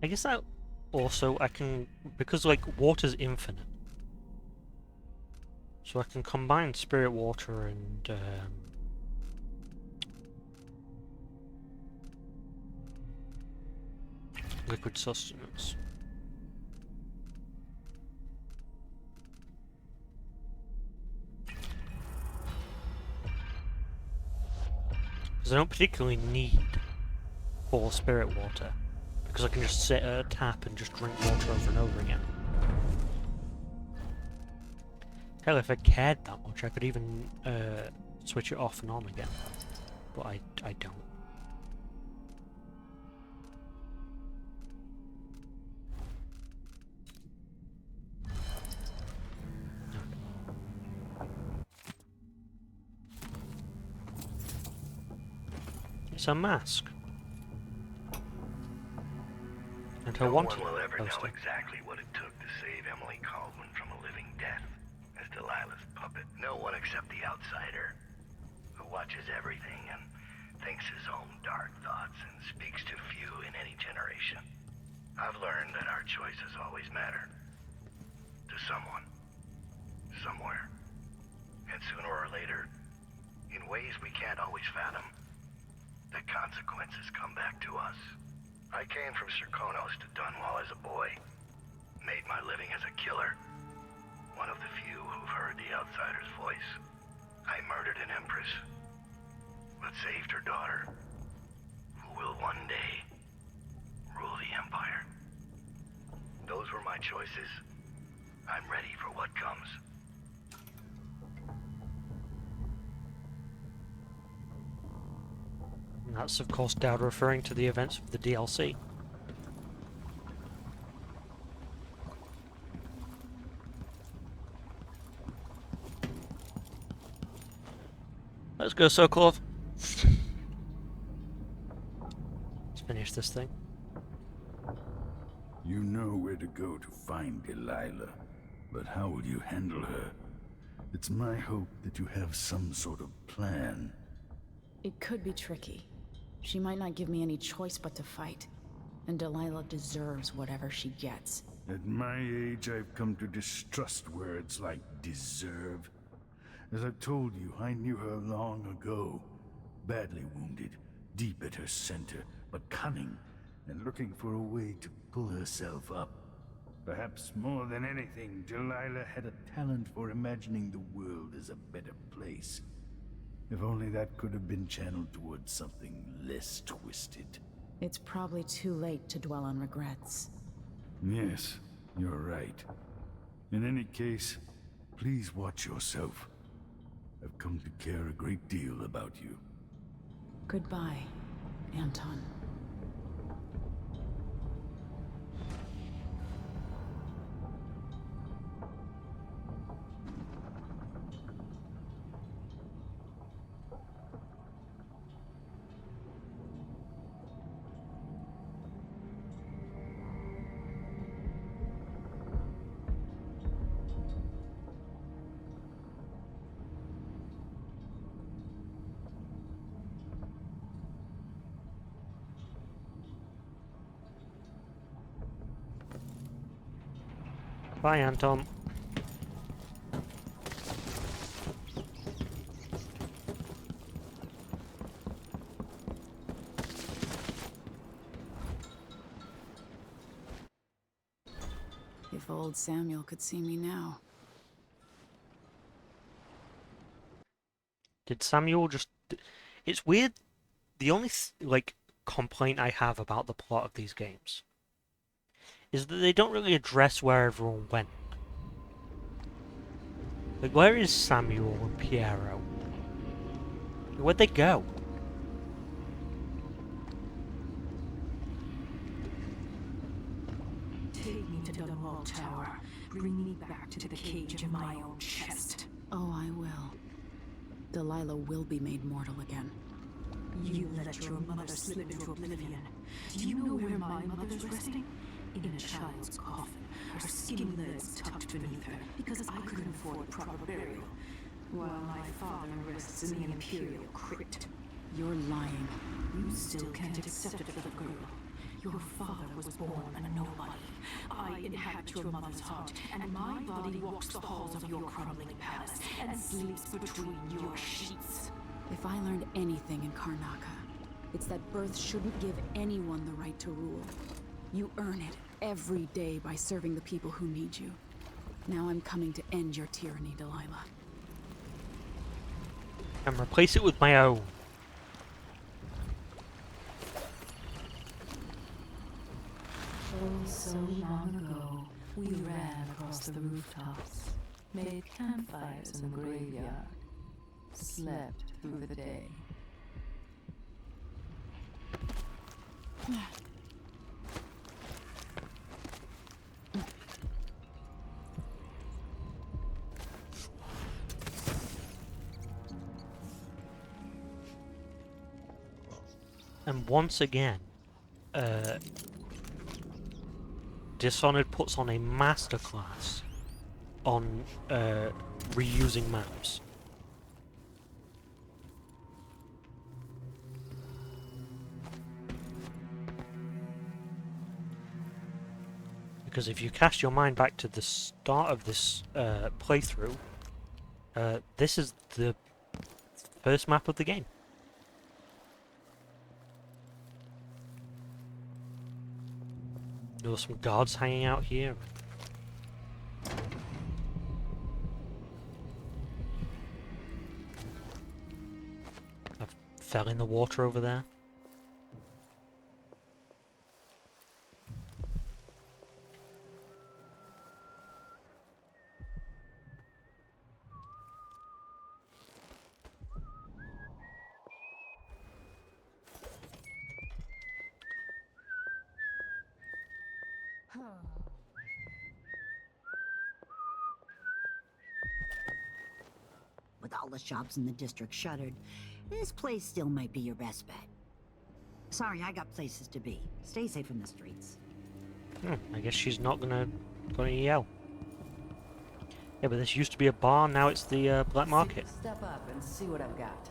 I guess that also I can, because like water's infinite, so I can combine Spirit Water and Liquid Sustenance. Because I don't particularly need 4 Spirit Water, because I can just sit at a tap and just drink water over and over again. Hell, if I cared that much, I could even switch it off and on again. But I don't. It's a mask. And I No want one will ever know poster. exactly what it took to save Emily Caldwin from a living death as Delilah's puppet. No one except the outsider, who watches everything and thinks his own dark thoughts and speaks to few in any generation. I've learned that our choices always matter. To someone. Somewhere. And sooner or later, in ways we can't always fathom, the consequences come back to us. I came from Serkonos to Dunwall as a boy. Made my living as a killer. One of the few who've heard the outsider's voice. I murdered an empress, but saved her daughter, who will one day rule the Empire. Those were my choices. I'm ready for what comes. And that's of course Dowd referring to the events of the DLC. Let's go, Sokolov. Let's finish this thing. You know where to go to find Delilah, but how will you handle her? It's my hope that you have some sort of plan. It could be tricky. She might not give me any choice but to fight. And Delilah deserves whatever she gets. At my age, I've come to distrust words like deserve. As I've told you, I knew her long ago. Badly wounded, deep at her center, but cunning, and looking for a way to pull herself up. Perhaps more than anything, Delilah had a talent for imagining the world as a better place. If only that could have been channeled towards something less twisted. It's probably too late to dwell on regrets. Yes, you're right. In any case, please watch yourself. I've come to care a great deal about you. Goodbye, Anton. Bye, Anton. If old Samuel could see me now. Did Samuel just... It's weird. The only, like, complaint I have about the plot of these games is that they don't really address where everyone went. Like, where is Samuel and Piero? Where'd they go? Take me to Dunwall Tower. Bring me back to the cage of my own chest. Oh, I will. Delilah will be made mortal again. You let your mother slip into oblivion. Do you know where my mother's resting? In a child's coffin, her skinny legs tucked beneath her, because I couldn't afford proper burial, while my father rests in the Imperial crypt. You're lying. You still can't accept it for the girl. Your father was born a nobody. I inhabit your mother's heart, and my body walks the halls of your crumbling palace and sleeps between your sheets. If I learned anything in Karnaca, it's that birth shouldn't give anyone the right to rule. You earn it every day by serving the people who need you. Now I'm coming to end your tyranny, Delilah. And replace it with my own. Oh, so long ago, we ran across the rooftops, made campfires in the graveyard, slept through the day. And once again, Dishonored puts on a masterclass on reusing maps. Because if you cast your mind back to the start of this playthrough, this is the first map of the game. There were some guards hanging out here. I fell in the water over there. With all the shops in the district shuttered, this place still might be your best bet. Sorry, I got places to be. Stay safe in the streets. I guess she's not gonna yell. Yeah, but this used to be a bar, now it's the black market. Step up and see what I've got.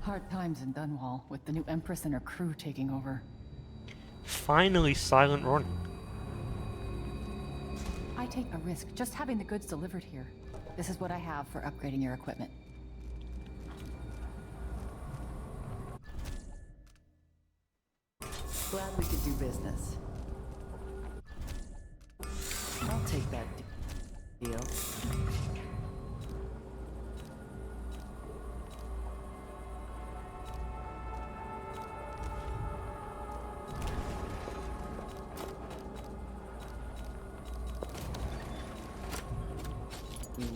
Hard times in Dunwall, with the new Empress and her crew taking over. Finally, silent running. I take a risk just having the goods delivered here. This is what I have for upgrading your equipment. Glad we could do business. I'll take that deal.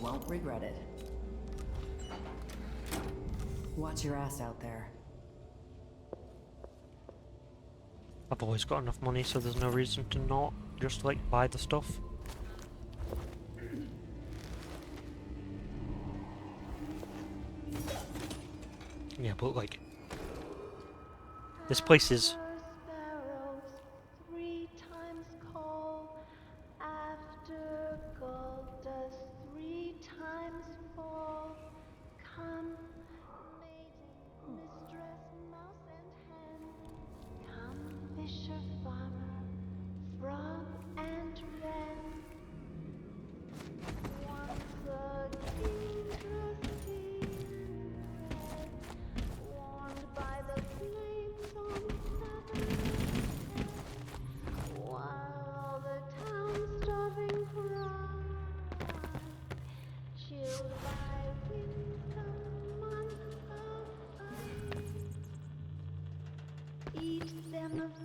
won't regret it. Watch your ass out there. I've always got enough money, so there's no reason to not just like buy the stuff. Yeah, but like this place is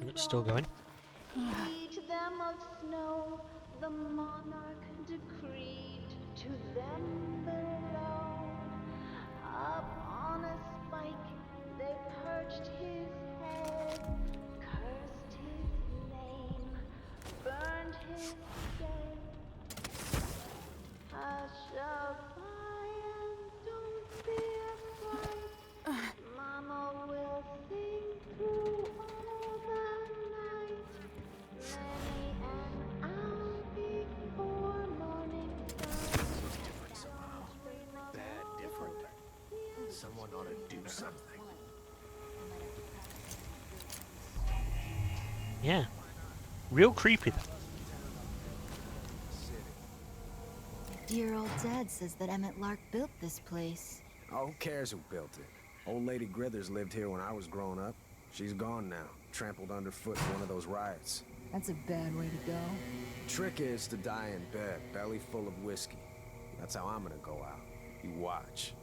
it's still going. Eat them of snow, the monarch decreed to them below. Up on a spike, they perched his head, cursed his name, burned his dead. Hush up high and don't be afraid. Mama will sing through all the night. Many an hour before morning sun. Bad different. Someone ought to do something. Yeah. Real creepy though. Dear old Dad says that Emmett Lark built this place. Oh, who cares who built it? Old Lady Grithers lived here when I was growing up. She's gone now, trampled underfoot in one of those riots. That's a bad way to go. Trick is to die in bed, belly full of whiskey. That's how I'm gonna go out. You watch.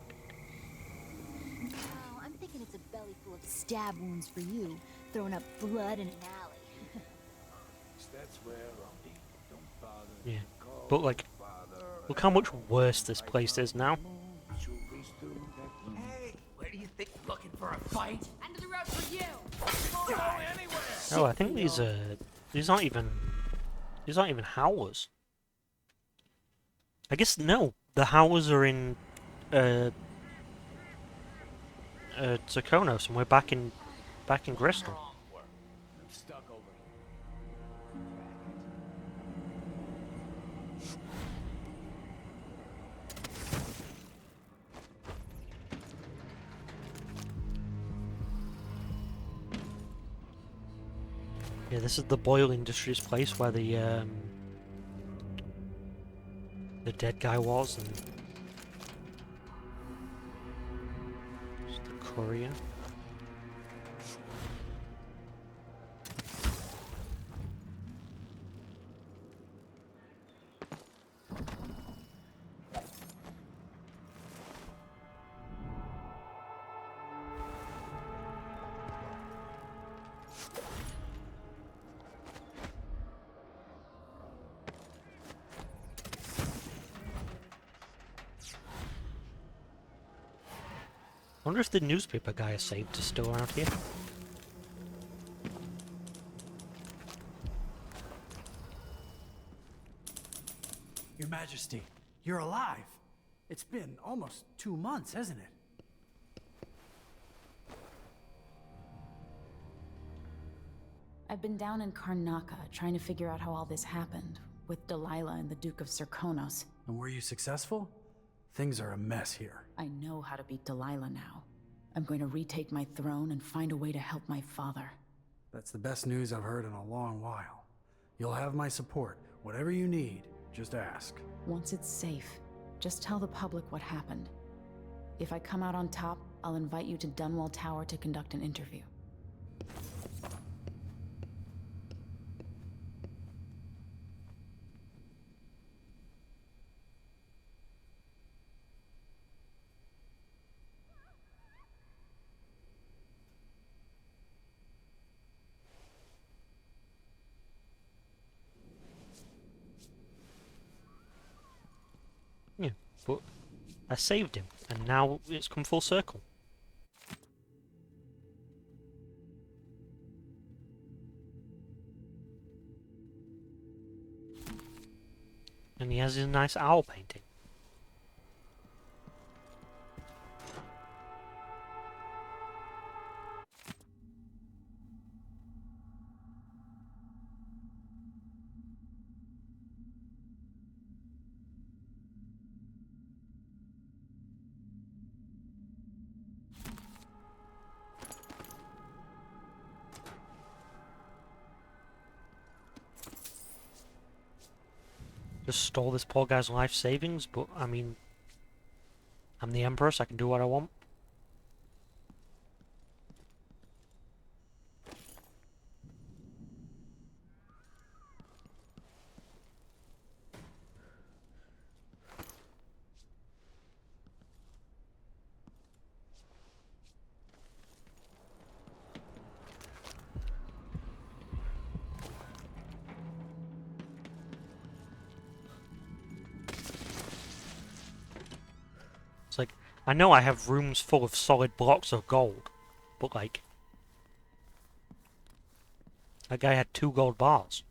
Oh, I'm thinking it's a belly full of stab wounds for you, throwing up blood in an alley. That's where don't bother. Yeah. But like, look how much worse this place is now. Hey, where do you think you're looking for a fight? End of the road for you. Go anywhere. Oh, I think these aren't even howlers. I guess no, the howlers are in Zakonos, and we're back in Bristol. I'm stuck over Yeah, this is the Boyle Industries place where the dead guy was, and it's the courier. I wonder if the newspaper guy I saved is still around here. Your Majesty, you're alive. It's been almost 2 months, hasn't it? I've been down in Karnaca trying to figure out how all this happened, with Delilah and the Duke of Serkonos. And were you successful? Things are a mess here. I know how to beat Delilah now. I'm going to retake my throne and find a way to help my father. That's the best news I've heard in a long while. You'll have my support. Whatever you need, just ask. Once it's safe, just tell the public what happened. If I come out on top, I'll invite you to Dunwall Tower to conduct an interview. Yeah, But I saved him, and now it's come full circle. And he has his nice owl painting. Just stole this poor guy's life savings, but I mean, I'm the Emperor, so I can do what I want. It's like, I know I have rooms full of solid blocks of gold, but like, that guy had 2 gold bars.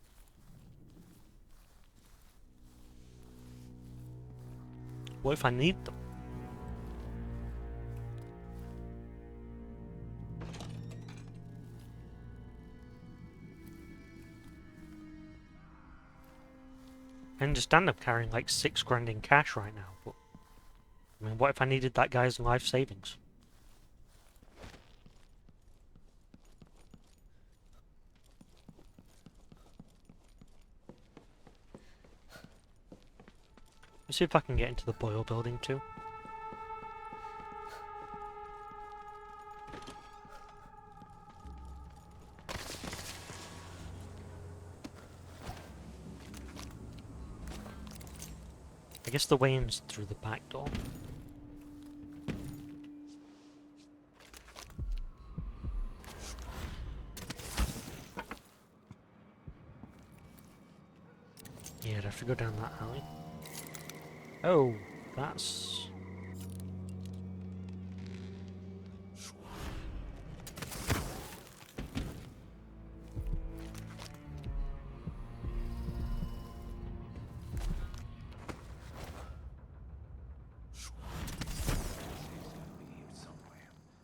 What if I need them? I understand I'm carrying like 6 grand in cash right now, but I mean, what if I needed that guy's life savings? Let's see if I can get into the Boyle building too. I guess the way in's through the back door. Yeah, I'd have to go down that alley. Oh, that's...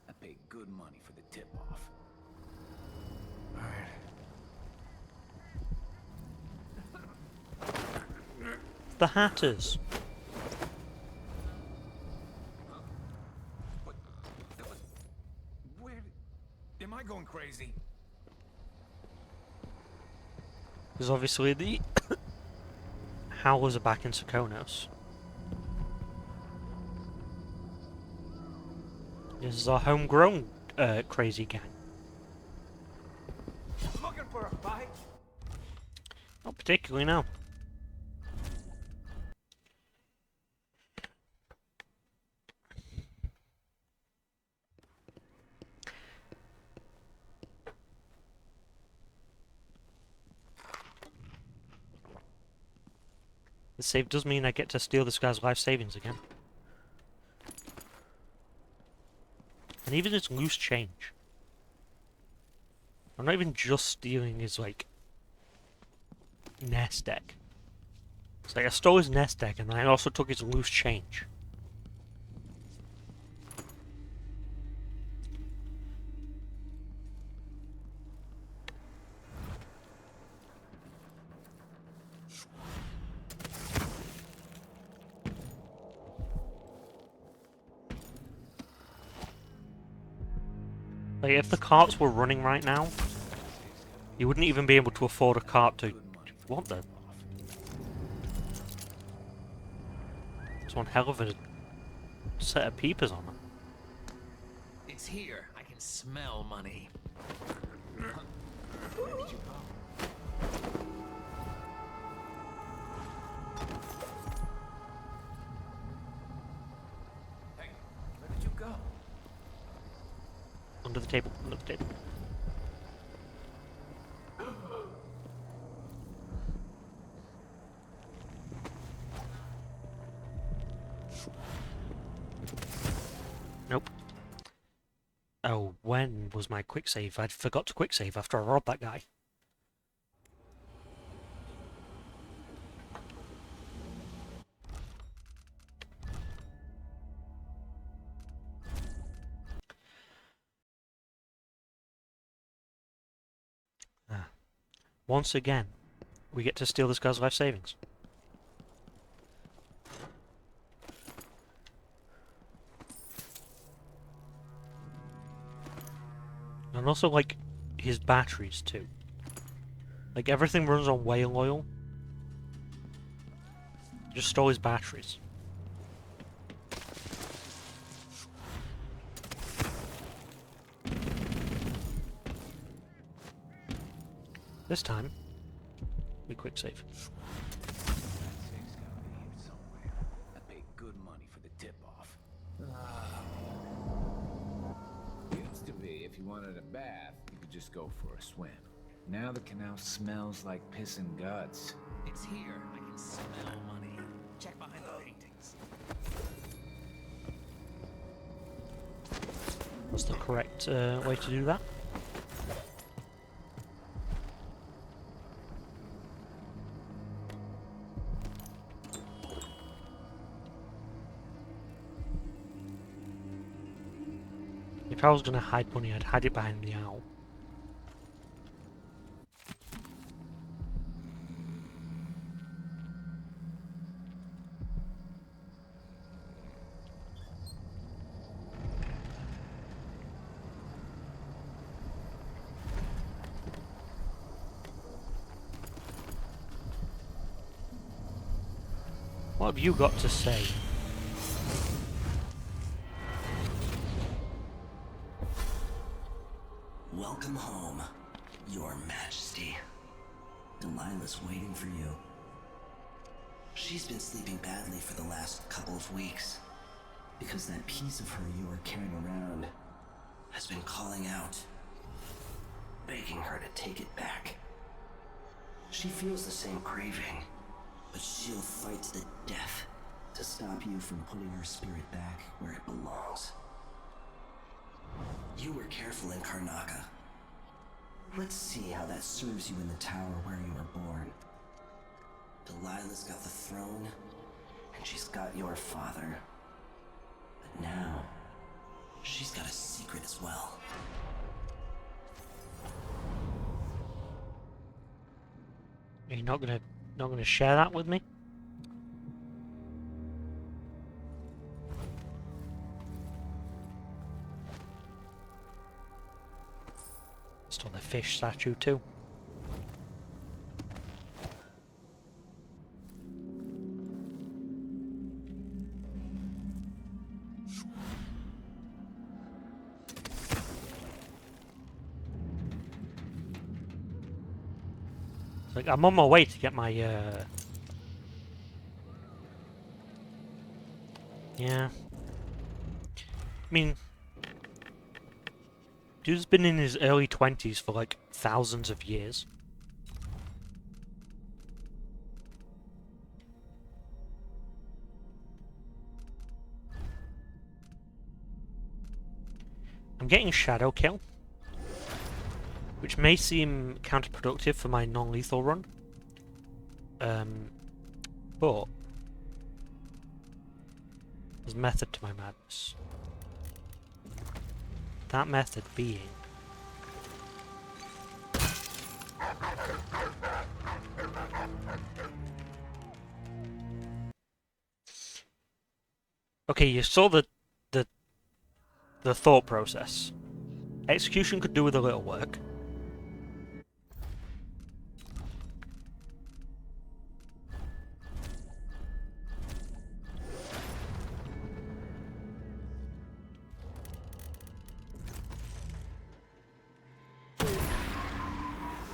I paid good money for the tip-off. The Hatters. Where... Am I going crazy? Because obviously the Howlers are back in Sokonos. This is our homegrown crazy gang. Looking for a fight? Not particularly, no. The save does mean I get to steal this guy's life savings again. And even his loose change. I'm not even just stealing his, like, nest egg. It's like I stole his nest egg and then I also took his loose change. Like, if the carts were running right now, you wouldn't even be able to afford a cart to... What the... There's one hell of a set of peepers on it. It's here. I can smell money. Hey, where did you go? Under the table, under the table. Oh, when was my quick save? I'd forgot to quick save after I robbed that guy. Ah. Once again, we get to steal this guy's life savings. And also, like, his batteries, too. Like, everything runs on whale oil. Just stole his batteries. This time, we quick save. I paid good money for the tip-off. Used to be, if you wanted a bath, you could just go for a swim. Now the canal smells like piss and guts. It's here. I can smell money. Check behind the paintings. What's the correct way to do that? If I was going to hide money, I'd hide it behind the owl. What have you got to say? Welcome home, Your Majesty. Delilah's waiting for you. She's been sleeping badly for the last couple of weeks, because that piece of her you were carrying around has been calling out, begging her to take it back. She feels the same craving, but she'll fight to the death to stop you from putting her spirit back where it belongs. You were careful in Karnaca. Let's see how that serves you in the tower where you were born. Delilah's got the throne, and she's got your father. But now, she's got a secret as well. Are you not gonna share that with me? Stole the fish statue too. Like, I'm on my way to get my, yeah. I mean, dude's been in his early 20s for, like, thousands of years. I'm getting Shadow Kill, which may seem counterproductive for my non-lethal run. But there's method to my madness. That method being okay, you saw the thought process. Execution could do with a little work.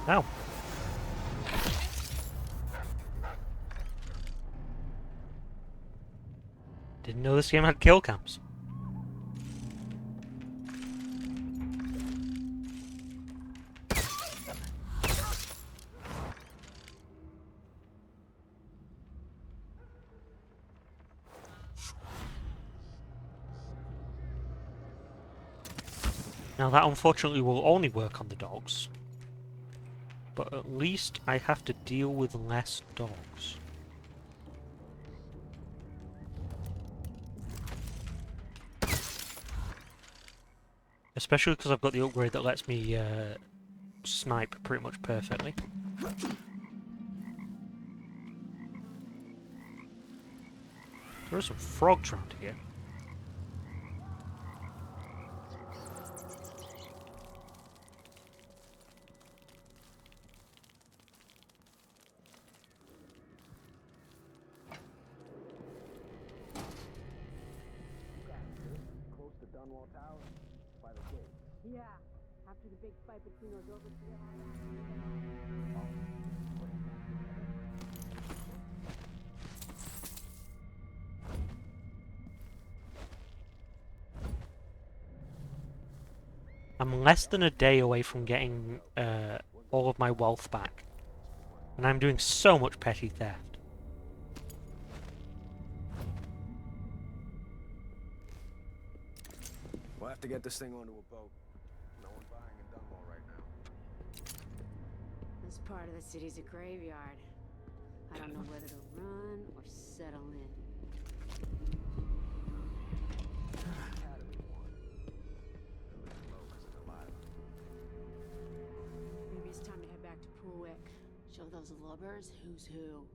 Ow. Didn't know this game had kill cams. Now that unfortunately will only work on the dogs. But at least I have to deal with less dogs. Especially because I've got the upgrade that lets me snipe pretty much perfectly. There are some frogs around here. Yeah, after the big fight between those overseers. I'm less than a day away from getting all of my wealth back. And I'm doing so much petty theft. We'll have to get this thing onto a boat. No one buying in Dunwall right now. This part of the city's a graveyard. I don't know whether to run or settle in. Maybe it's time to head back to Poolwick. Show those lubbers who's who.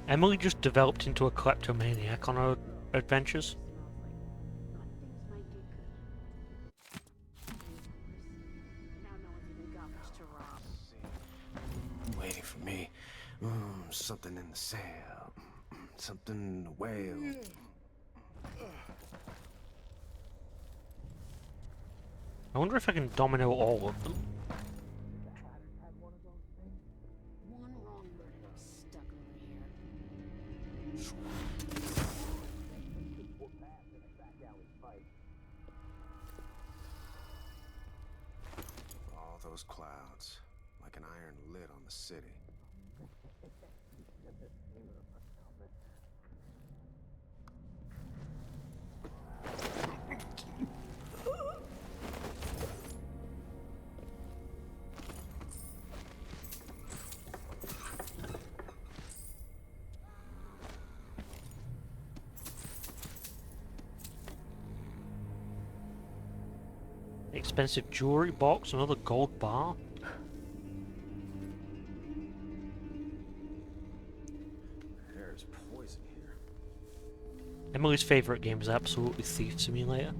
Emily just developed into a kleptomaniac on her adventures. Waiting for me. Something in the sail. Something in the whale. I wonder if I can domino all of them. One wrong move and I'm stuck over here. All those clouds, like an iron lid on the city. Expensive jewelry box, another gold bar. There's poison here. Emily's favorite game is absolutely Thief Simulator.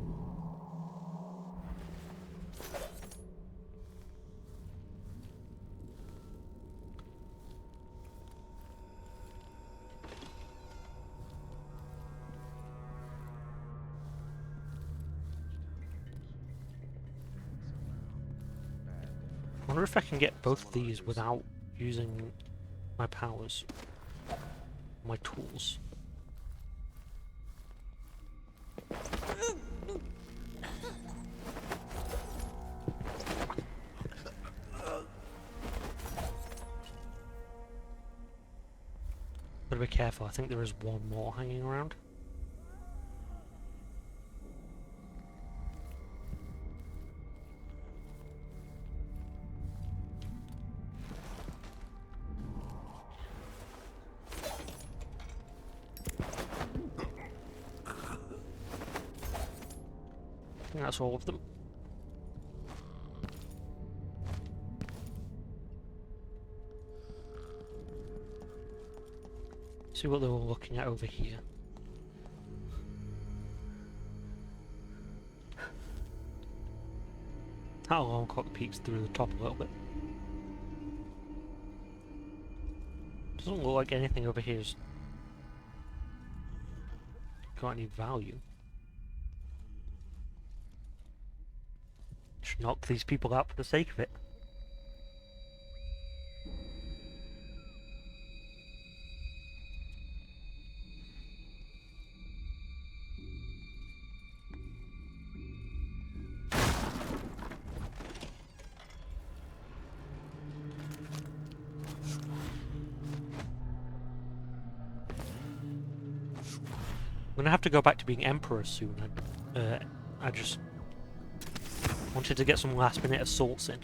I wonder if I can get both these without using my powers, my tools. Gotta be careful, I think there is one more hanging around. I think that's all of them. See what they were looking at over here. That alarm clock peeks through the top a little bit. Doesn't look like anything over here's got any value. Just knock these people out for the sake of it. gonna have to go back to being Emperor soon. I just wanted to get some last minute assaults in.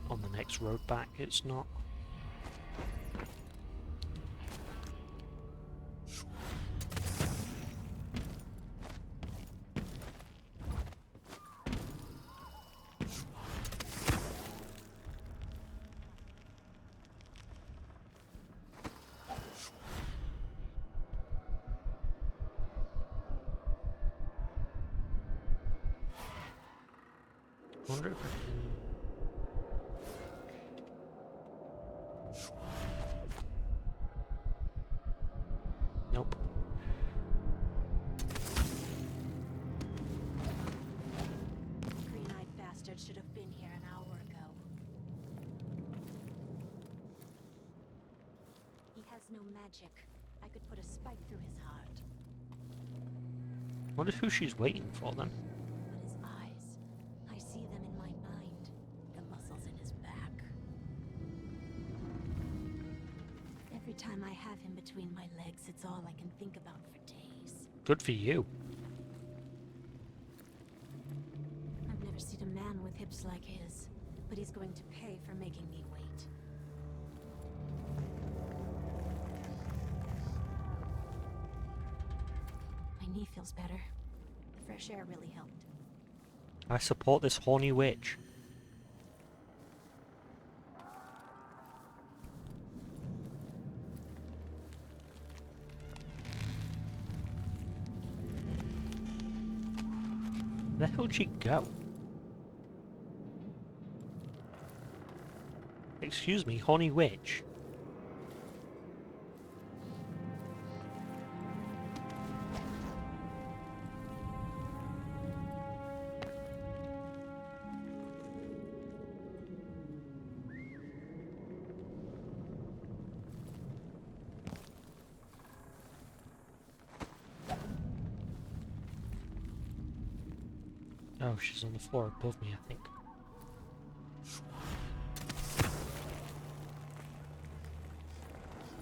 On the next road back, it's not. I wonder if I can... Nope. Green-eyed bastard should have been here an hour ago. He has no magic. I could put a spike through his heart. Wonder who she's waiting for then. But his eyes, I see them in my mind. The muscles in his back. Every time I have him between my legs, it's all I can think about for days. Good for you. I've never seen a man with hips like his, but he's going to pay for making me wait. My knee feels better. The fresh air really helped. I support this horny witch. Where the hell'd she go? Excuse me, horny witch. Oh, she's on the floor above me, I think.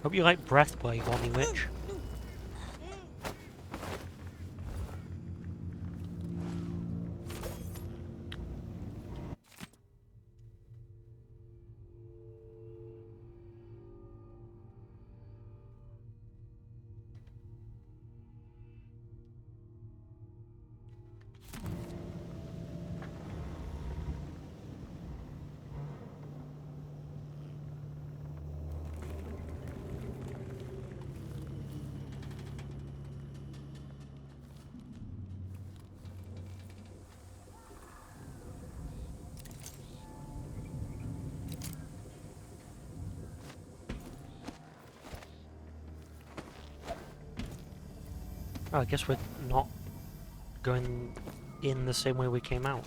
Hope you like breath play, horny witch. Oh, I guess we're not going in the same way we came out.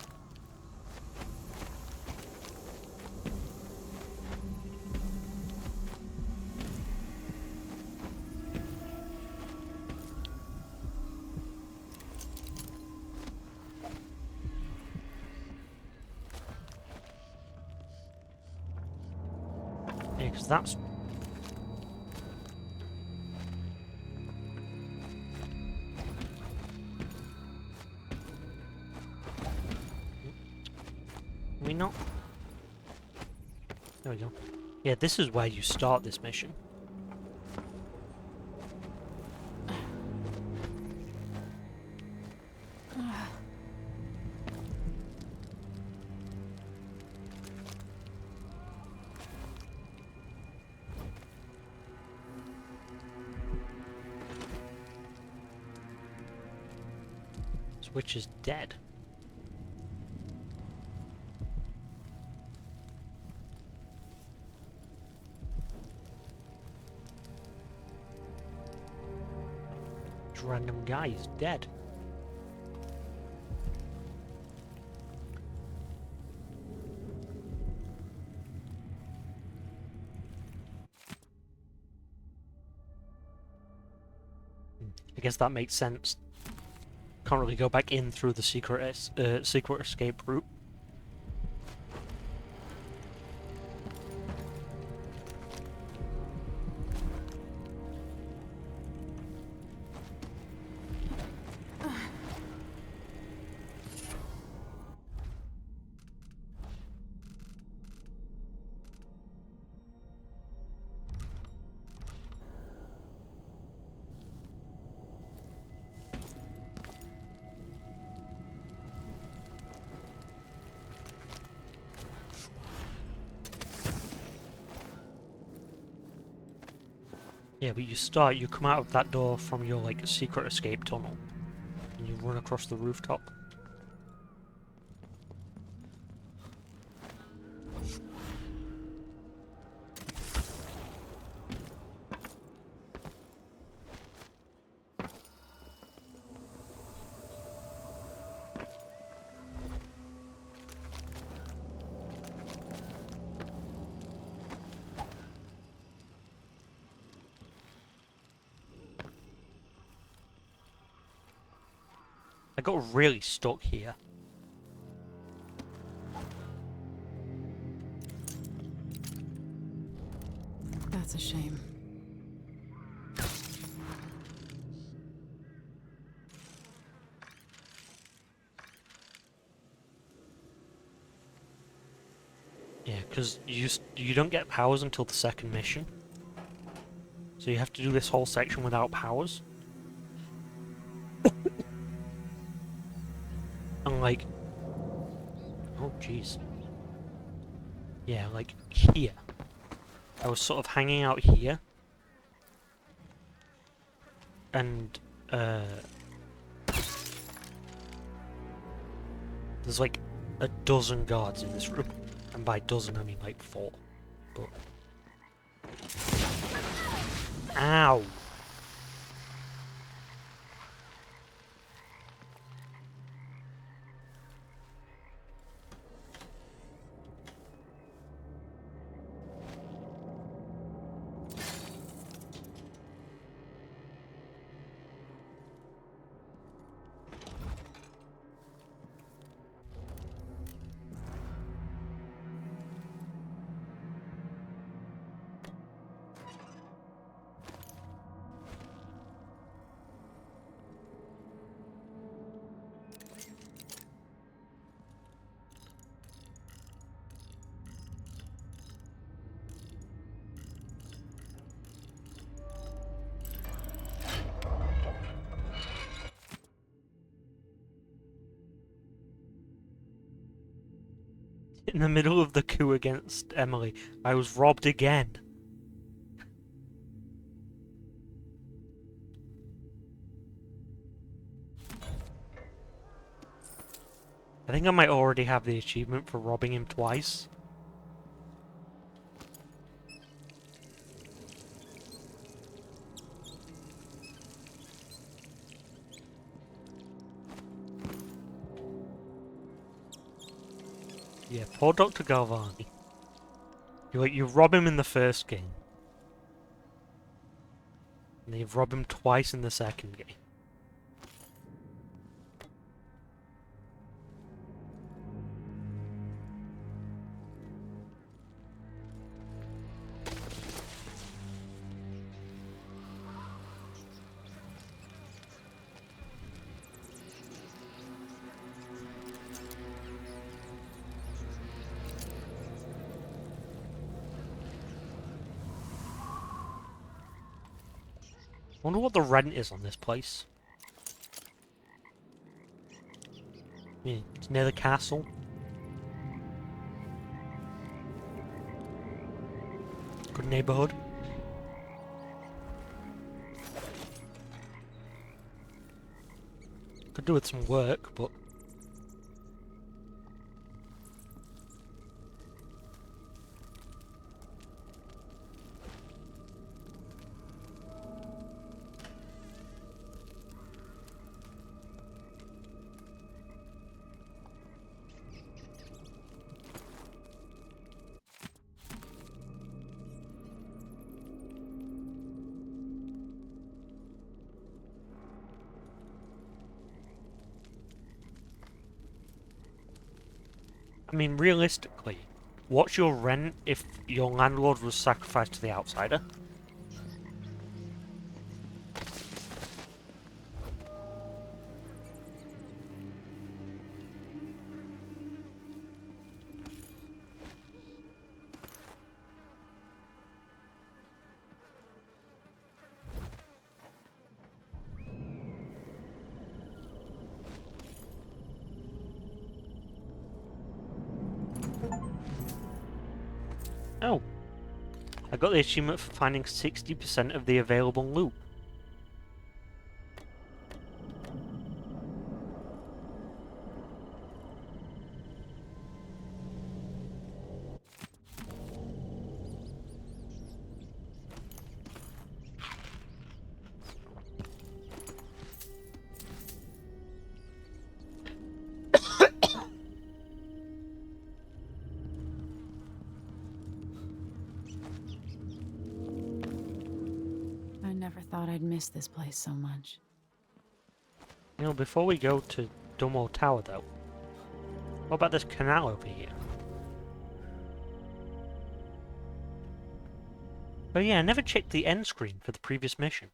Yeah, because that's... we not? There we go. Yeah, this is where you start this mission. This witch is dead. Random guy is dead. guess that makes sense. Can't really go back in through the secret escape route. Yeah, but you come out of that door from your, like, secret escape tunnel, and you run across the rooftop. I got really stuck here. That's a shame. Yeah, because you don't get powers until the second mission. So you have to do this whole section without powers. And like... Oh, jeez. Yeah, like, here. I was sort of hanging out here. And, there's like a dozen guards in this room. And by dozen, I mean like 4. But... Ow! In the middle of the coup against Emily, I was robbed again. I think I might already have the achievement for robbing him twice. Yeah, poor Dr. Galvani. You rob him in the first game. And then you rob him twice in the second game. I wonder what the rent is on this place. Yeah, it's near the castle. Good neighborhood. Could do with some work, but... I mean, realistically, what's your rent if your landlord was sacrificed to the outsider? Oh. I got the achievement for finding 60% of the available loot. I never thought I'd miss this place so much. You know, before we go to Dunwall Tower though, what about this canal over here? Oh yeah, I never checked the end screen for the previous mission.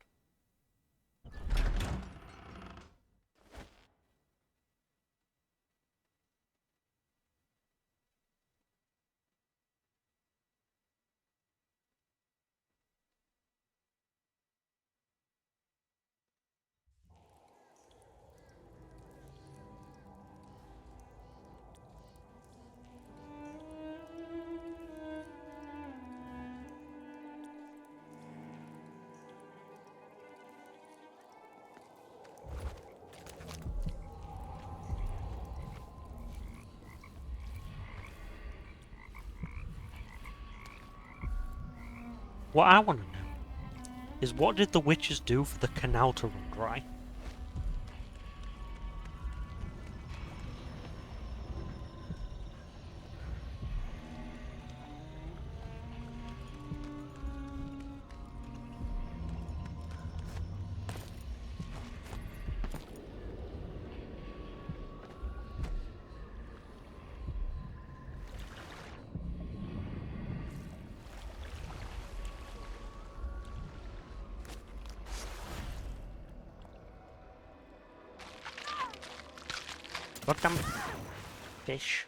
What I want to know is what did the witches do for the canal to run dry? Goddamn fish.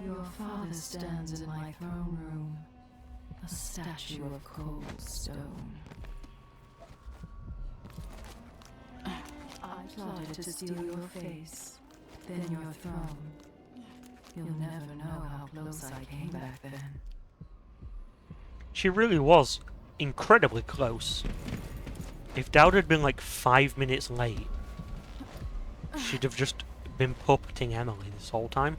Your father stands in my throne room, a statue of cold stone. I plotted to steal your face, then your throne. You'll never know how close I came back then. She really was incredibly close. If Dowd had been like 5 minutes late, she'd have just been puppeting Emily this whole time.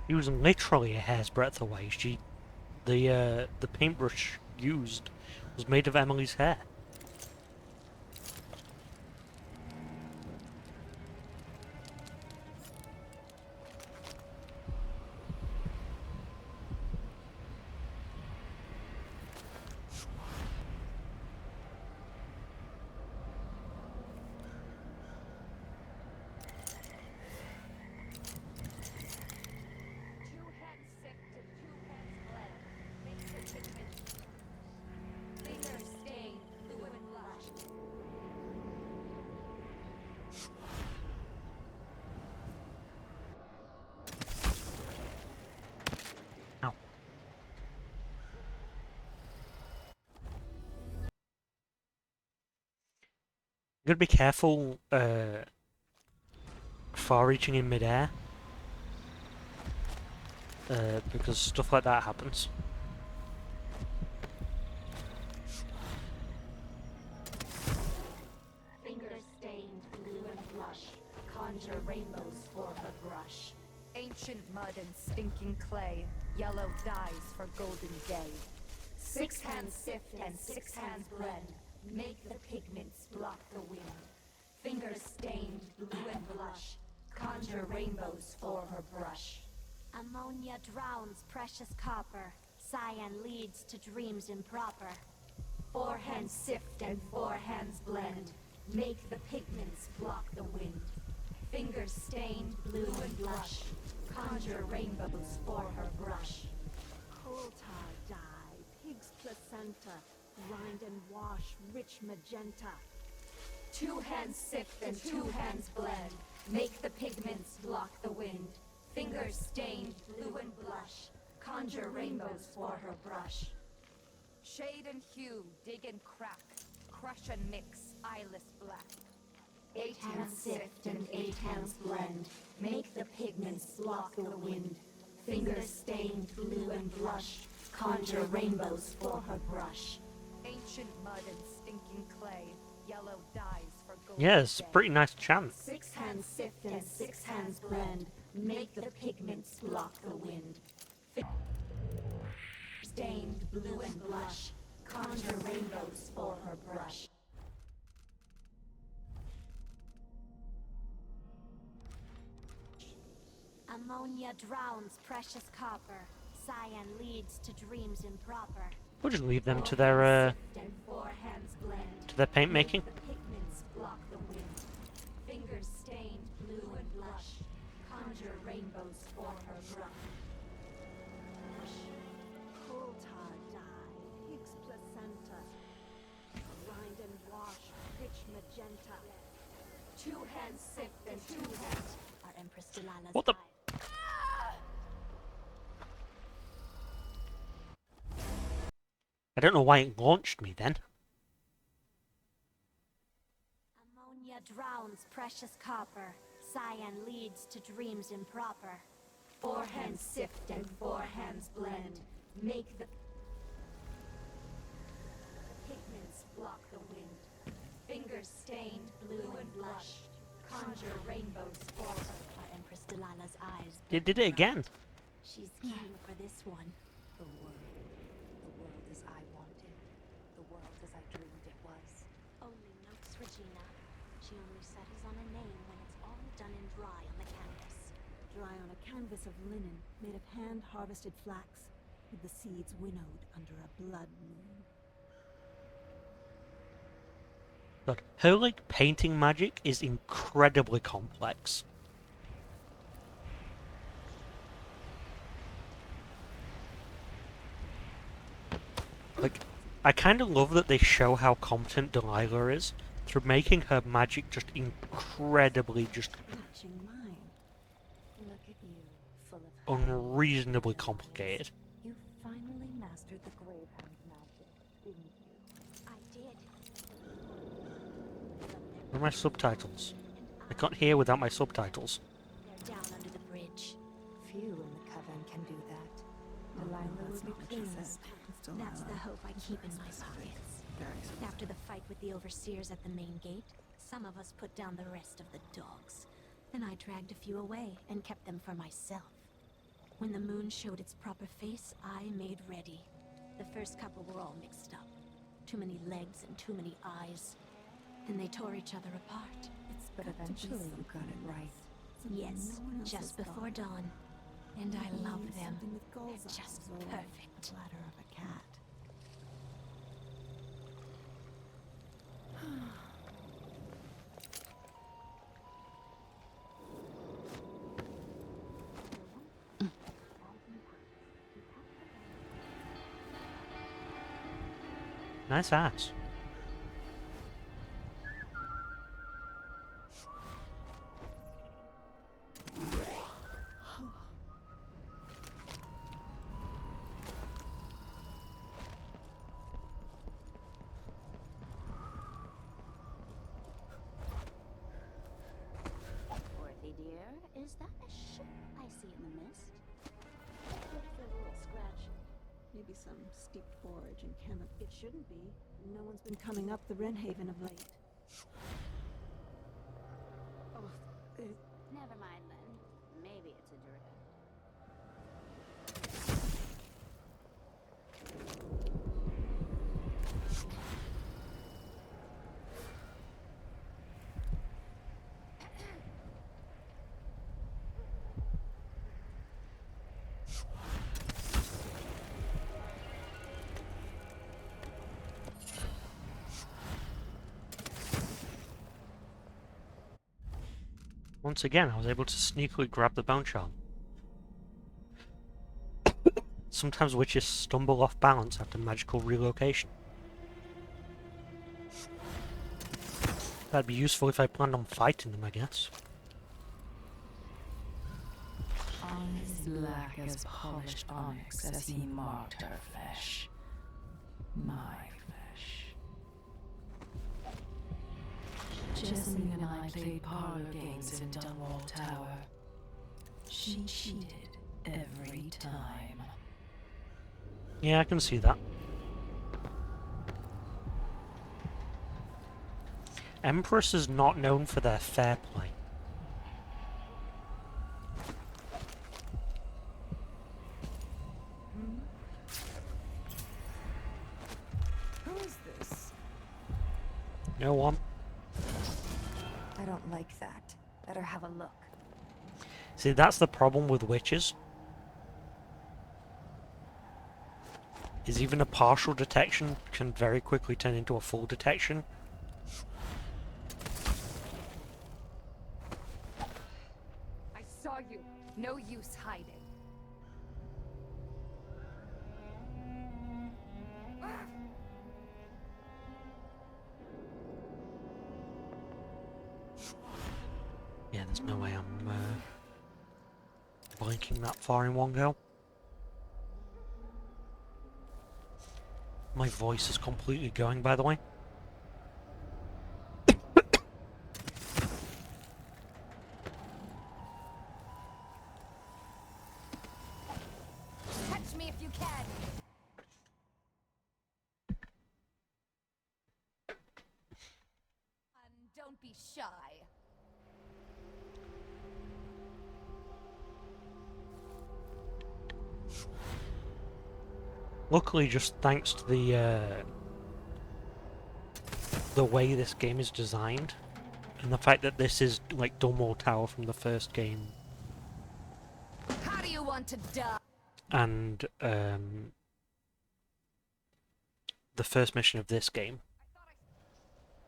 He was literally a hair's breadth away. The paintbrush used was made of Emily's hair. You gotta be careful far reaching in midair. Because stuff like that happens. Fingers stained blue and blush, conjure rainbows for her brush. Ancient mud and stinking clay, yellow dyes for golden day. 6 hands sift and 6 hands blend, make the pigments block the wind. Fingers stained blue and blush, conjure rainbows for her brush. Ammonia drowns precious copper, cyan leads to dreams improper. 4 hands sift and 4 hands blend, make the pigments block the wind. Fingers stained blue and blush, conjure rainbows for her brush. Coal tar dye, pig's placenta, grind and wash rich magenta. 2 hands sift and 2 hands blend, make the pigments block the wind. Fingers stained blue and blush, conjure rainbows for her brush. Shade and hue, dig and crack, crush and mix, eyeless black. 8 hands sift and 8 hands blend, make the pigments block the wind. Fingers stained blue and blush, conjure rainbows for her brush. Ancient mud and stinking clay, yellow dyes for golden Yeah, it's a day. pretty nice chant. 6 hands sift and 6 hands blend, make the pigments block the wind. Stained blue and blush, conjure rainbows for her brush. Ammonia drowns precious copper, cyan leads to dreams improper. We'll just leave them to 4 their hands sift and 4 hands blend, to their paint making. make the pigments block the wind. Fingers stained blue and blush, conjure rainbows for her brush. Coal tar dye, pig's placenta, grind and wash rich magenta. 2 hands sift and 2 hands. Our Empress Delilah's What the? I don't know why it launched me then. Ammonia drowns precious copper, cyan leads to dreams improper. 4 hands sift and 4 hands blend, make the pigments block the wind. Fingers stained blue and blush, conjure rainbows for her. Our Empress Delilah's eyes. It did it again. She's game for this one. The world as I wanted, the world as I dreamed it was. Only notes, Regina. She only settles on a name when it's all done and dry on the canvas. Dry on a canvas of linen made of hand-harvested flax, with the seeds winnowed under a blood moon. But her like painting magic is incredibly complex. Like, I kind of love that they show how competent Delilah is through making her magic just incredibly, just Matching mine. Look at you, full of unreasonably complicated. You finally mastered the grave hand magic, didn't you? I did. Where are my subtitles? I can't hear without my subtitles. They're down under the bridge. Few in the coven can do that. Delilah will be pleased. That's the hope I keep in my pockets. After the fight with the overseers at the main gate, some of us put down the rest of the dogs. Then I dragged a few away and kept them for myself. When the moon showed its proper face, I made ready. The first couple were all mixed up. Too many legs and too many eyes. And they tore each other apart. But eventually you got it right. Yes, just before dawn. And I love them. They're just perfect. Ladder of a cat. Nice ass. Is that a ship I see in the mist? Looks like a little scratch. Maybe some steep forage in Camelot. It shouldn't be. No one's been coming up the Wrenhaven of late. Oh, Never mind then. Maybe it's a druid. Once again, I was able to sneakily grab the bone shard. Sometimes witches stumble off balance after magical relocation. That'd be useful if I planned on fighting them, I guess. As black as polished onyx as he marked her flesh. My flesh. Jessamine and I played parlor games in Dunwall Tower. She cheated every time. Yeah, I can see that. Empress is not known for their fair play. Who is this? No one. I don't like that. Better have a look. See, that's the problem with witches. Is even a partial detection can very quickly turn into a full detection. I saw you. No use hiding. Yeah, there's no way I'm blinking that far in one go. My voice is completely going, by the way. Catch me if you can. And don't be shy. Luckily, just thanks to the way this game is designed, and the fact that this is like Dunwall Tower from the first game, How do you want to die? and the first mission of this game,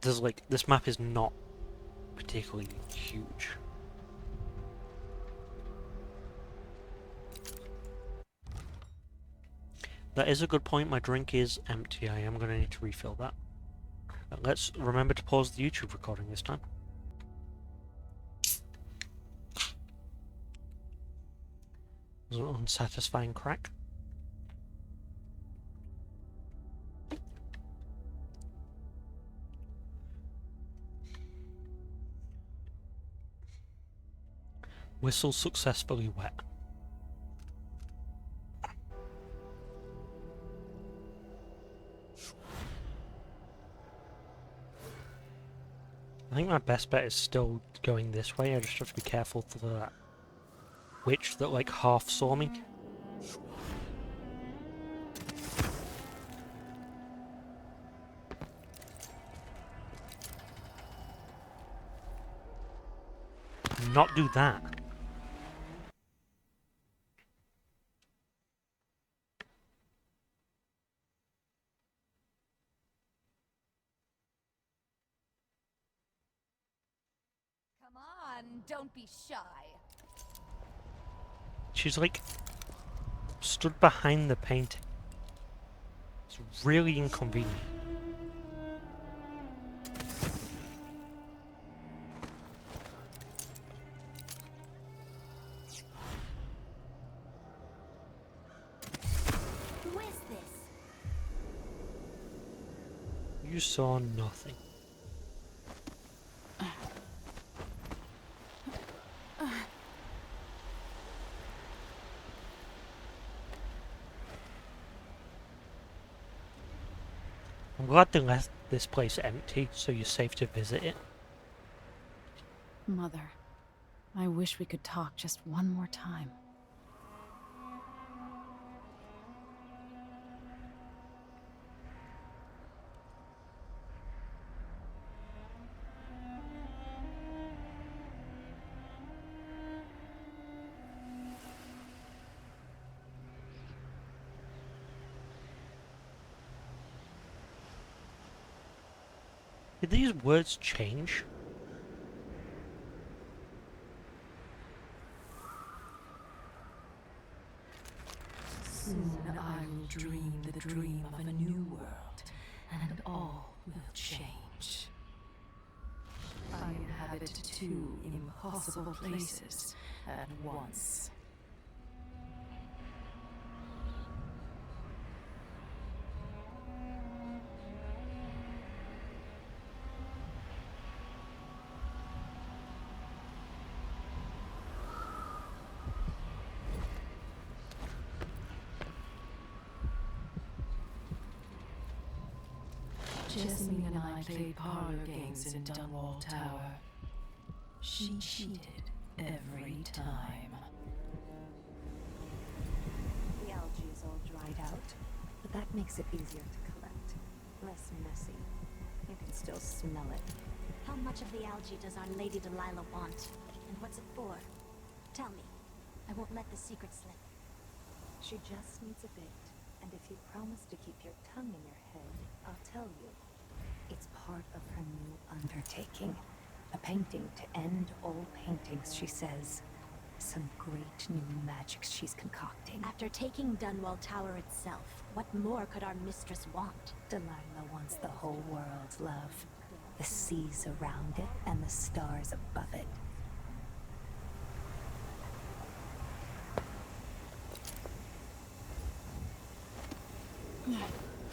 there's like this map is not particularly huge. That is a good point. My drink is empty. I am going to need to refill that. Let's remember to pause the YouTube recording this time. There's an unsatisfying crack. Whistle successfully wet. I think my best bet is still going this way. I just have to be careful for that witch that like half saw me. Not do that. Come on, don't be shy. She's like stood behind the painting. It's really inconvenient. Who is this? You saw nothing. I'm glad they left this place empty, so you're safe to visit it. Mother, I wish we could talk just one more time. Did these words change? Soon I will dream the dream of a new world, and all will change. I inhabit two impossible places at once. Jessamine and I played parlor games in Dunwall Tower. She cheated every time. The algae is all dried out, but that makes it easier to collect. Less messy. You can still smell it. How much of the algae does Our Lady Delilah want? And what's it for? Tell me. I won't let the secret slip. She just needs a bit, and if you promise to keep your tongue in your head, I'll tell you. It's part of her new undertaking. A painting to end all paintings, she says. Some great new magics she's concocting. After taking Dunwall Tower itself, what more could our mistress want? Delilah wants the whole world's love. The seas around it and the stars above it.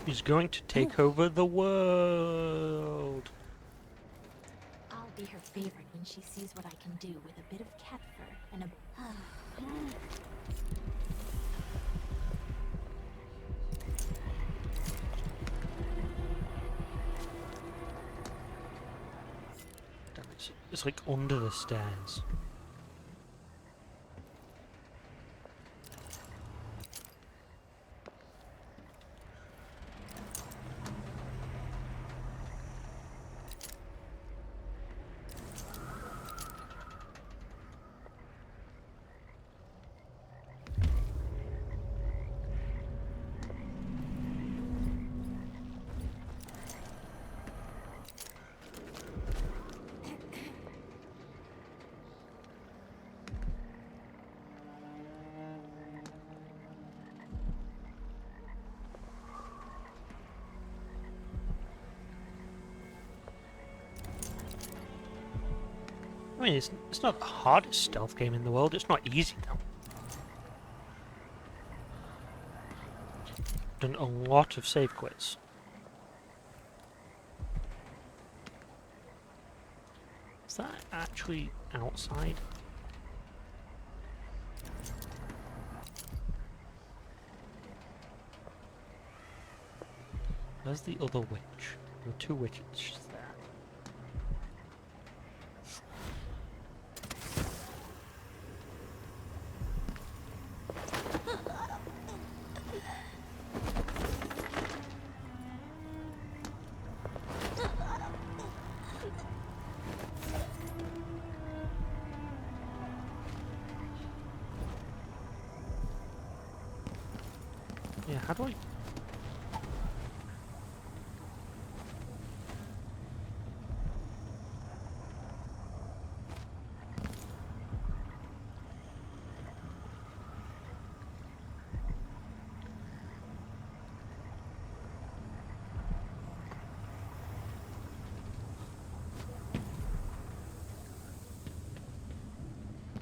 He's going to take over the world. I'll be her favorite when she sees what I can do with a bit of cat fur and a... Damn, it's like under the stairs. I mean, it's not the hardest stealth game in the world. It's not easy, though. Done a lot of save quits. Is that actually outside? Where's the other witch? There are two witches there. Yeah, how do I...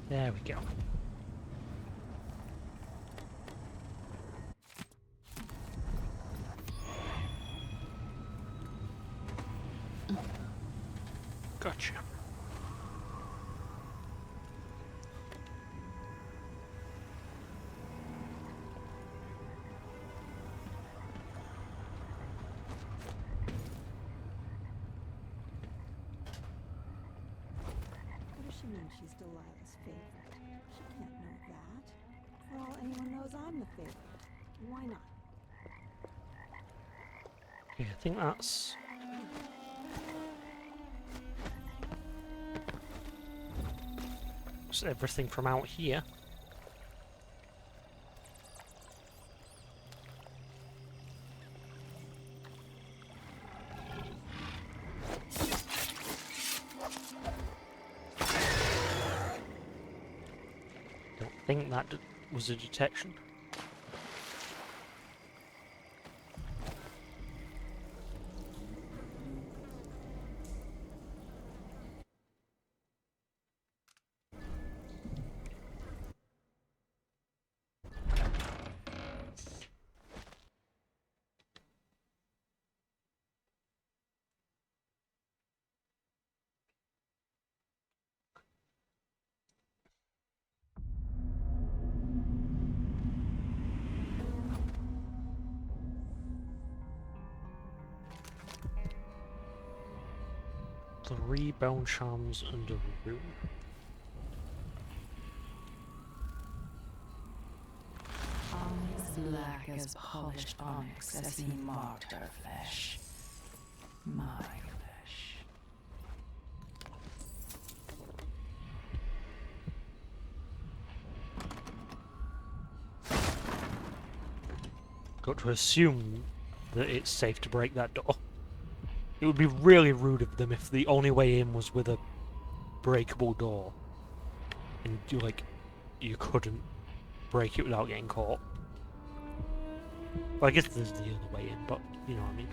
There we go. Gotcha. mean she's Delilah's favorite. She can't know that. For all anyone knows, I'm the favorite. Why not? Okay, I think that's... That's everything from out here. Don't think that was a detection. Three bone charms under the room. As black as polished onyx as he marked her flesh. My flesh. Got to assume that it's safe to break that door. It would be really rude of them if the only way in was with a breakable door. And you couldn't break it without getting caught. Well, I guess there's the other way in, but you know what I mean.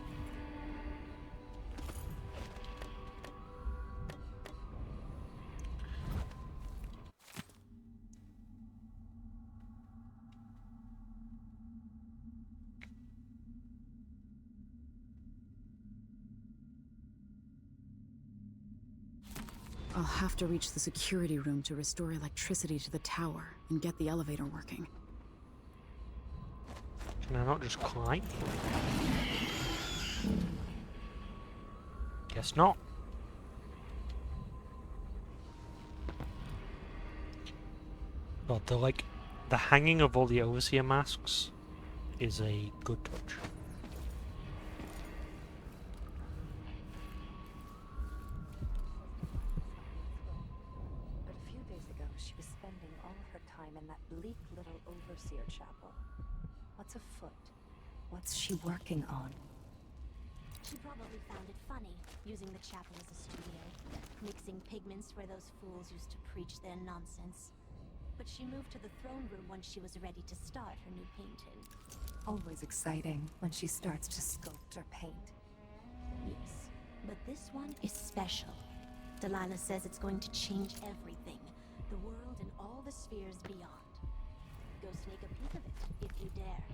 I'll have to reach the security room to restore electricity to the tower and get the elevator working. Can I not just climb? Guess not. God, the hanging of all the overseer masks is a good touch. But a few days ago, she was spending all of her time in that bleak little overseer chapel. What's afoot? What's she working on? She probably found it funny, using the chapel as a studio, mixing pigments where those fools used to preach their nonsense. But she moved to the throne room when she was ready to start her new painting. Always exciting when she starts to sculpt or paint. Yes, but this one is special. Delilah says it's going to change everything, the world and all the spheres beyond. Go sneak a peek of it, if you dare.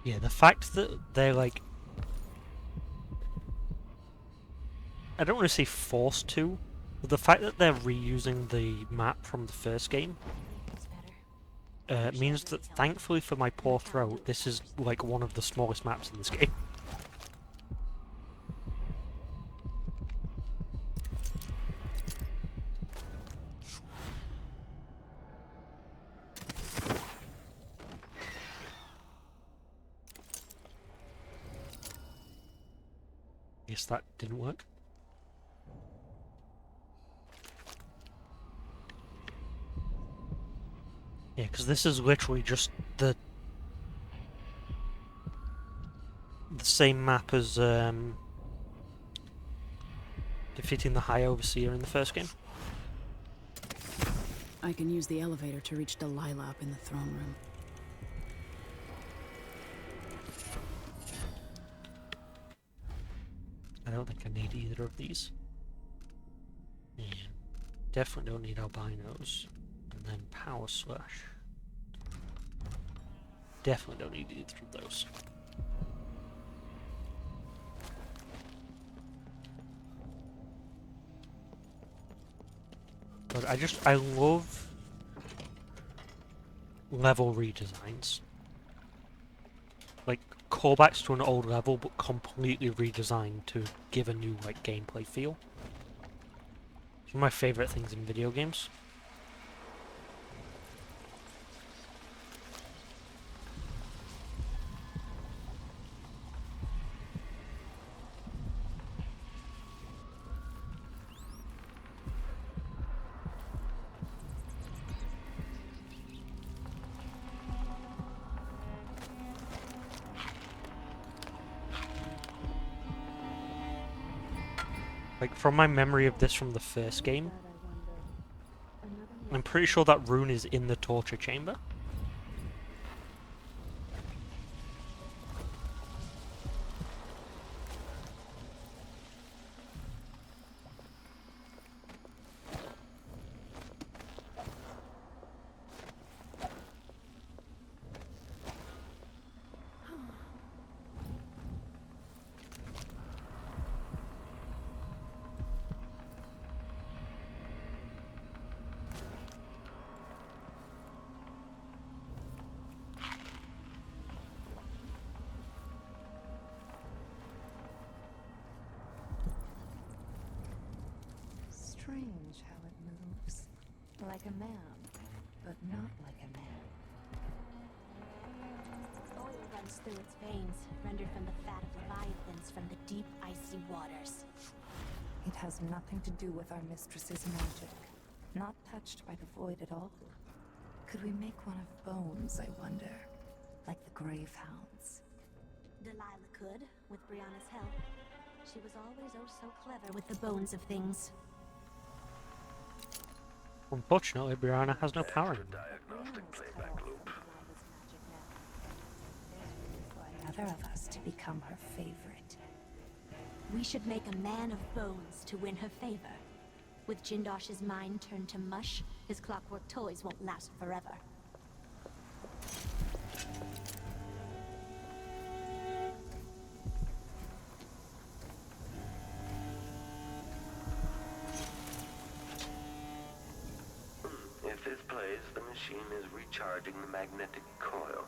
Yeah, the fact that they're I don't want to say forced to, but the fact that they're reusing the map from the first game means that, thankfully for my poor throat, this is one of the smallest maps in this game. Guess that didn't work. Yeah, because this is literally just the same map as defeating the High Overseer in the first game. I can use the elevator to reach Delilah up in the throne room. I don't think I need either of these. Yeah. Definitely don't need albinos. And then power slash. Definitely don't need either of those. But I love level redesigns. callbacks to an old level, but completely redesigned to give a new like gameplay feel. It's one of my favorite things in video games. Like, from my memory of this from the first game, I'm pretty sure that rune is in the torture chamber. Strange how it moves. Like a man, but not like a man. Oil runs through its veins, rendered from the fat of leviathans from the deep, icy waters. It has nothing to do with our mistress's magic. Not touched by the void at all. Could we make one of bones, I wonder? Like the grave hounds. Delilah could, with Brianna's help. She was always oh so clever with the bones of things. Unfortunately, Brianna has no power anymore. Diagnostic playback loop. For another of us to become her favorite. We should make a man of bones to win her favor. With Jindosh's mind turned to mush, his clockwork toys won't last forever. If this plays, the machine is recharging the magnetic coil.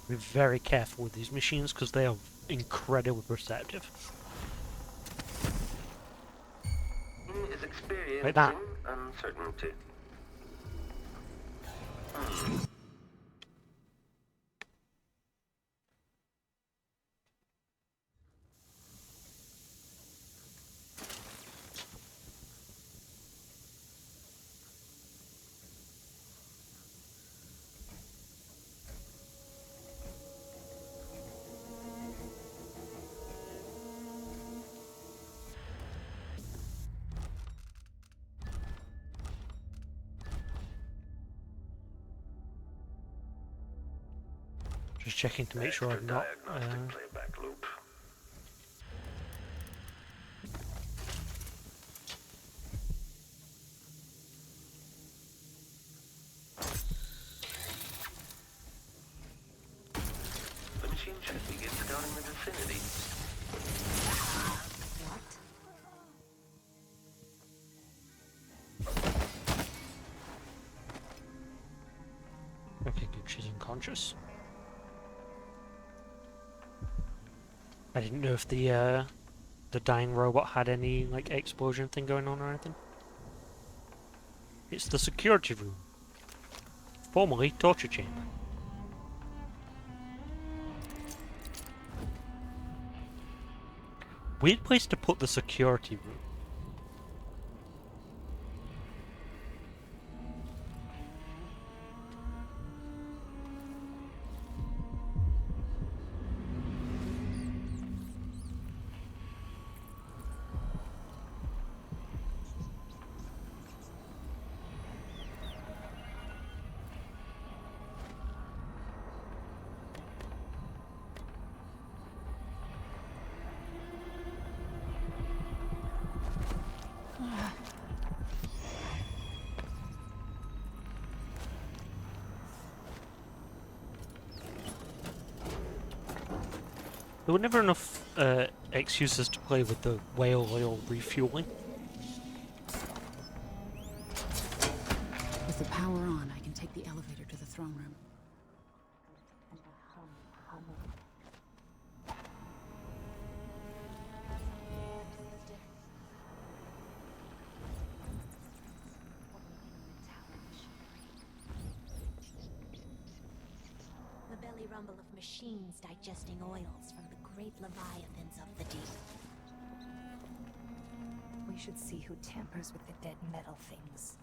Be very careful with these machines because they are incredibly perceptive. Is experiencing Like that. uncertainty. Just checking to make sure I've not. Diagnostic playback loop. The machine should begin scouting the vicinity. Okay, good. She's unconscious. I didn't know if the dying robot had any like explosion thing going on or anything. It's the security room, formerly torture chamber. Weird place to put the security room. There were never enough excuses to play with the whale oil refueling. With the power on, I can take the elevator to the throne room. And a rumble of machines digesting oils from the great leviathans of the deep. We should see who tampers with the dead metal things.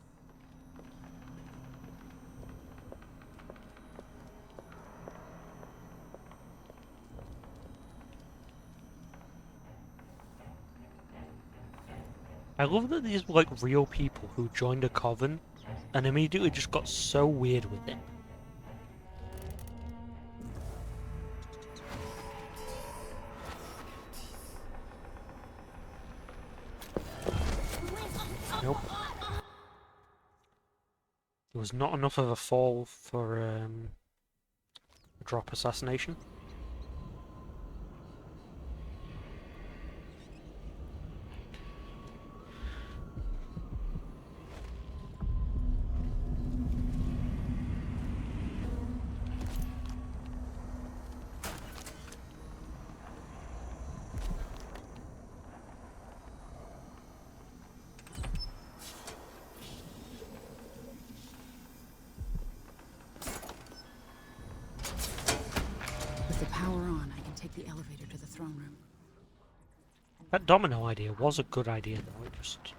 I love that these were like real people who joined a coven and immediately just got so weird with it. Nope. There was not enough of a fall for a drop assassination. With the power on, I can take the elevator to the throne room. That domino idea was a good idea though, it just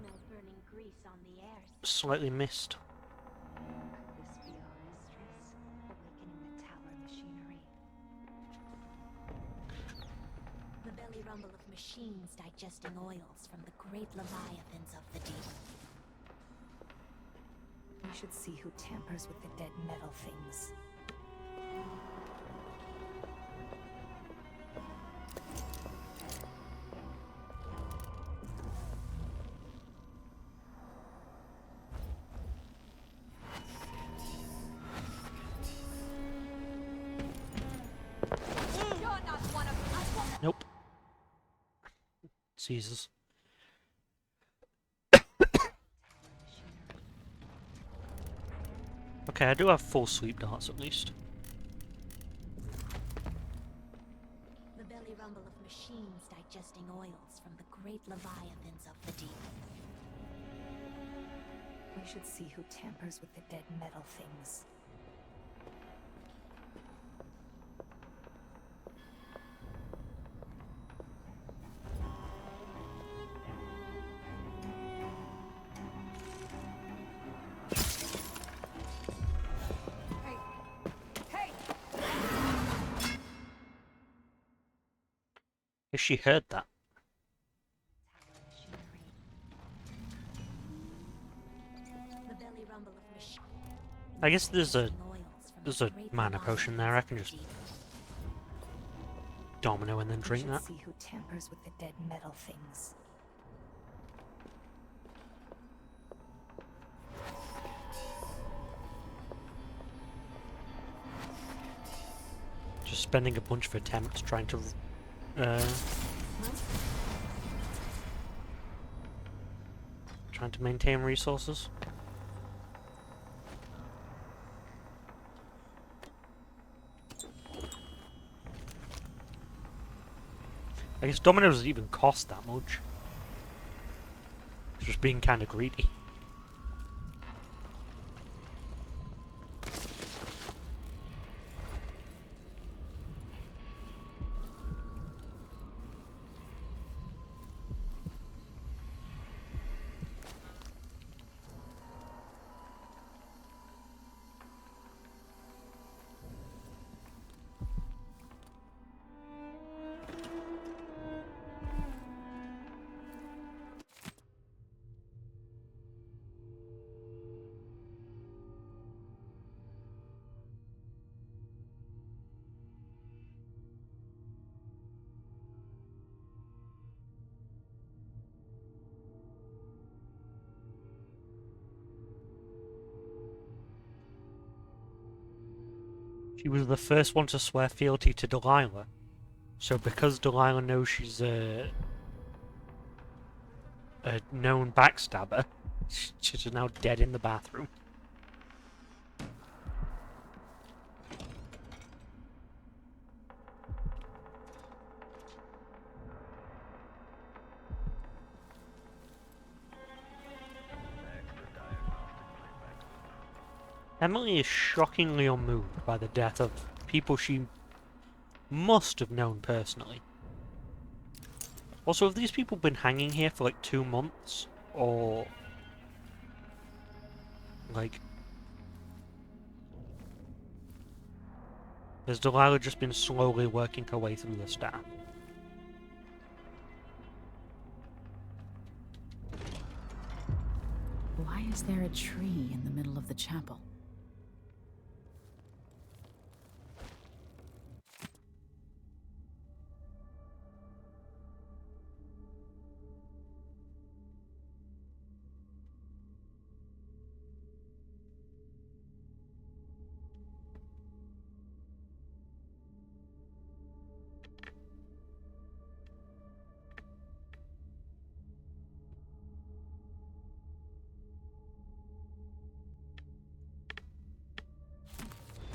No burning grease on the air. slightly missed. Could this be our mistress, awakening the tower machinery? The belly rumble of machines digesting oils from the great leviathans of the deep. We should see who tampers with the dead metal things. Nope. Jesus. Okay, I do have full sleep darts at least. The belly rumble of machines digesting oils from the great leviathans of the deep. We should see who tampers with the dead metal things. If she heard that. The belly rumble of machines. I guess there's a mana potion there, I can just domino and then drink We that. should see who tampers with the dead metal things. Just spending a bunch of attempts trying to trying to maintain resources. I guess dominoes doesn't even cost that much. It's just being kind of greedy. She was the first one to swear fealty to Delilah. So because Delilah knows she's a known backstabber, she's now dead in the bathroom. Emily is shockingly unmoved by the death of people she must have known personally. Also, have these people been hanging here for like 2 months? Or... like... has Delilah just been slowly working her way through the staff? Why is there a tree in the middle of the chapel?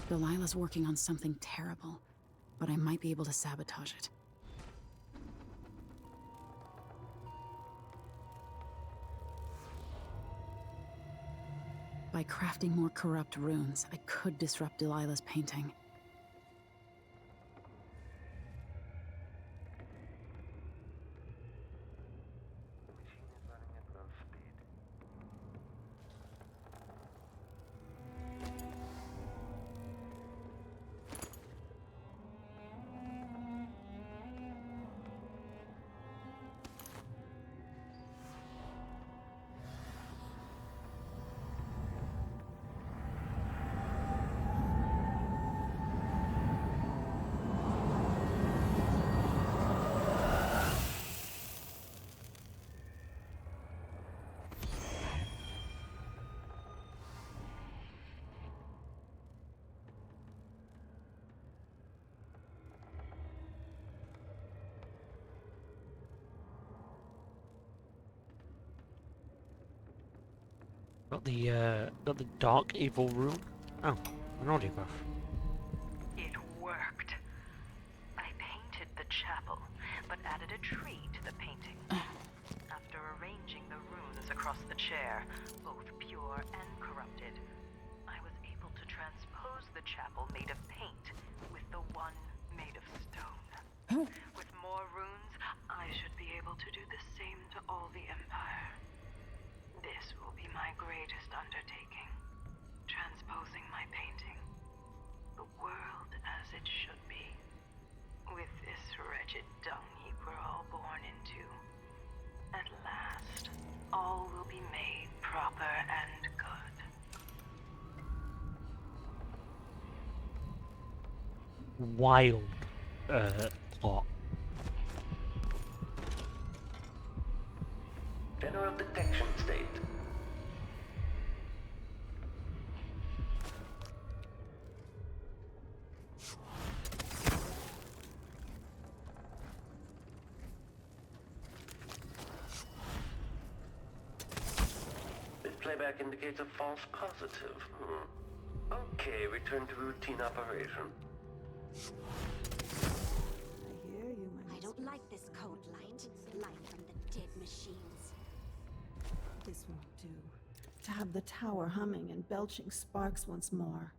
Delilah's working on something terrible, but I might be able to sabotage it. By crafting more corrupt runes, I could disrupt Delilah's painting. Got the dark evil rune. Oh, an audiograph. It worked. I painted the chapel, but added a tree to the painting. After arranging the runes across the chair, both pure and corrupted, I was able to transpose the chapel made of paint with the one made of stone. With more runes, I should be able to do the same to all the Empire. This will be my greatest undertaking, transposing my painting. The world as it should be. With this wretched dung heap we're all born into. At last, all will be made proper and good. Wild, plot. General detection state. This playback indicates a false positive. Okay, return to routine operation. I don't like this code light. Light from the dead machines. This won't do. To have the tower humming and belching sparks once more.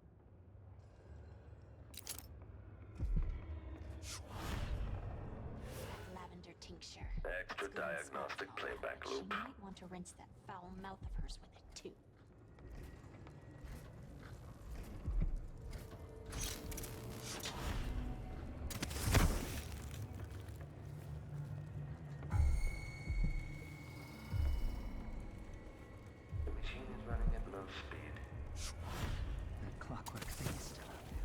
Lavender tincture. Extra diagnostic playback She loop. might want to rinse that foul mouth of hers with it too. The machine is running at low speed. That clockwork thing is still out there.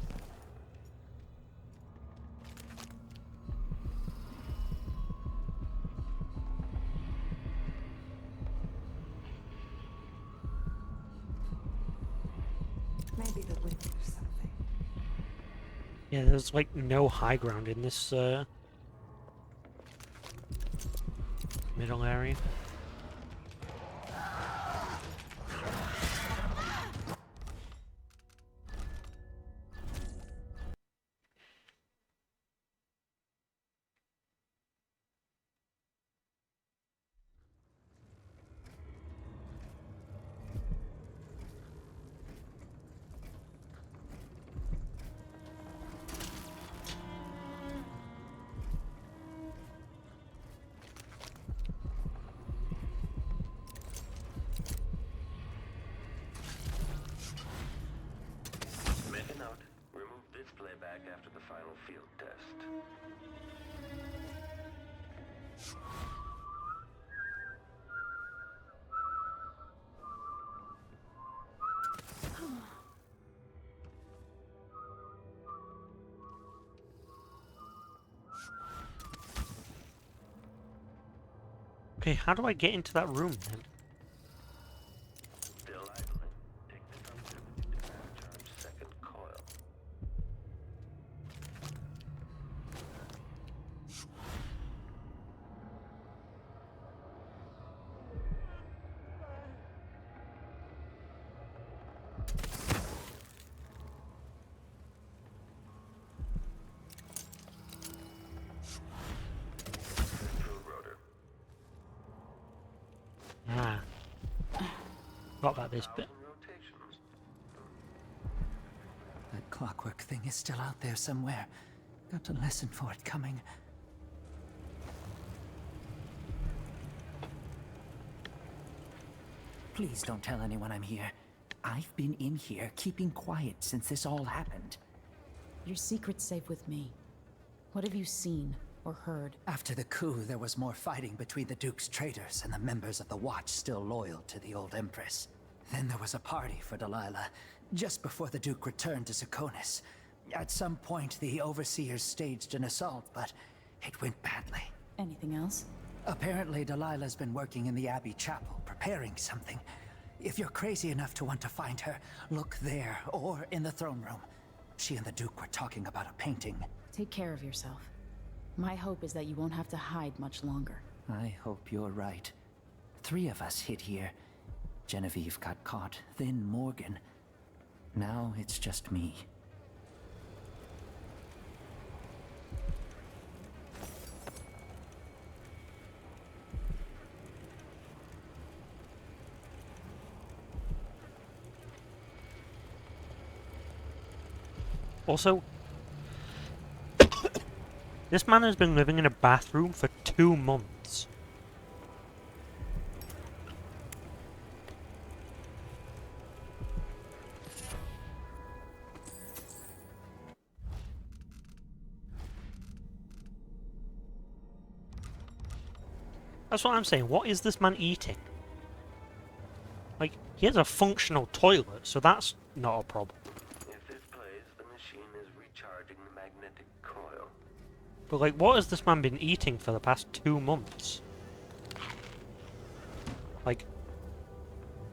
Maybe the wind or something. Yeah, there's like no high ground in this middle area. Okay, how do I get into that room then? Still idling. Take this opportunity to charge second coil. Ah. Forgot about this bit. That clockwork thing is still out there somewhere. Got to listen for it coming. Please don't tell anyone I'm here. I've been in here keeping quiet since this all happened. Your secret's safe with me. What have you seen or heard? After the coup, there was more fighting between the Duke's traitors and the members of the Watch still loyal to the old Empress. Then there was a party for Delilah, just before the Duke returned to Zakonis. At some point, the Overseers staged an assault, but it went badly. Anything else? Apparently, Delilah's been working in the Abbey Chapel, preparing something. If you're crazy enough to want to find her, look there, or in the throne room. She and the Duke were talking about a painting. Take care of yourself. My hope is that you won't have to hide much longer. I hope you're right. 3 of us hid here. Genevieve got caught, then Morgan. Now it's just me. Also, this man has been living in a bathroom for 2 months. That's what I'm saying. What is this man eating? Like, he has a functional toilet, so that's not a problem. If this plays, the machine is recharging the magnetic coil. But, like, what has this man been eating for the past 2 months? Like,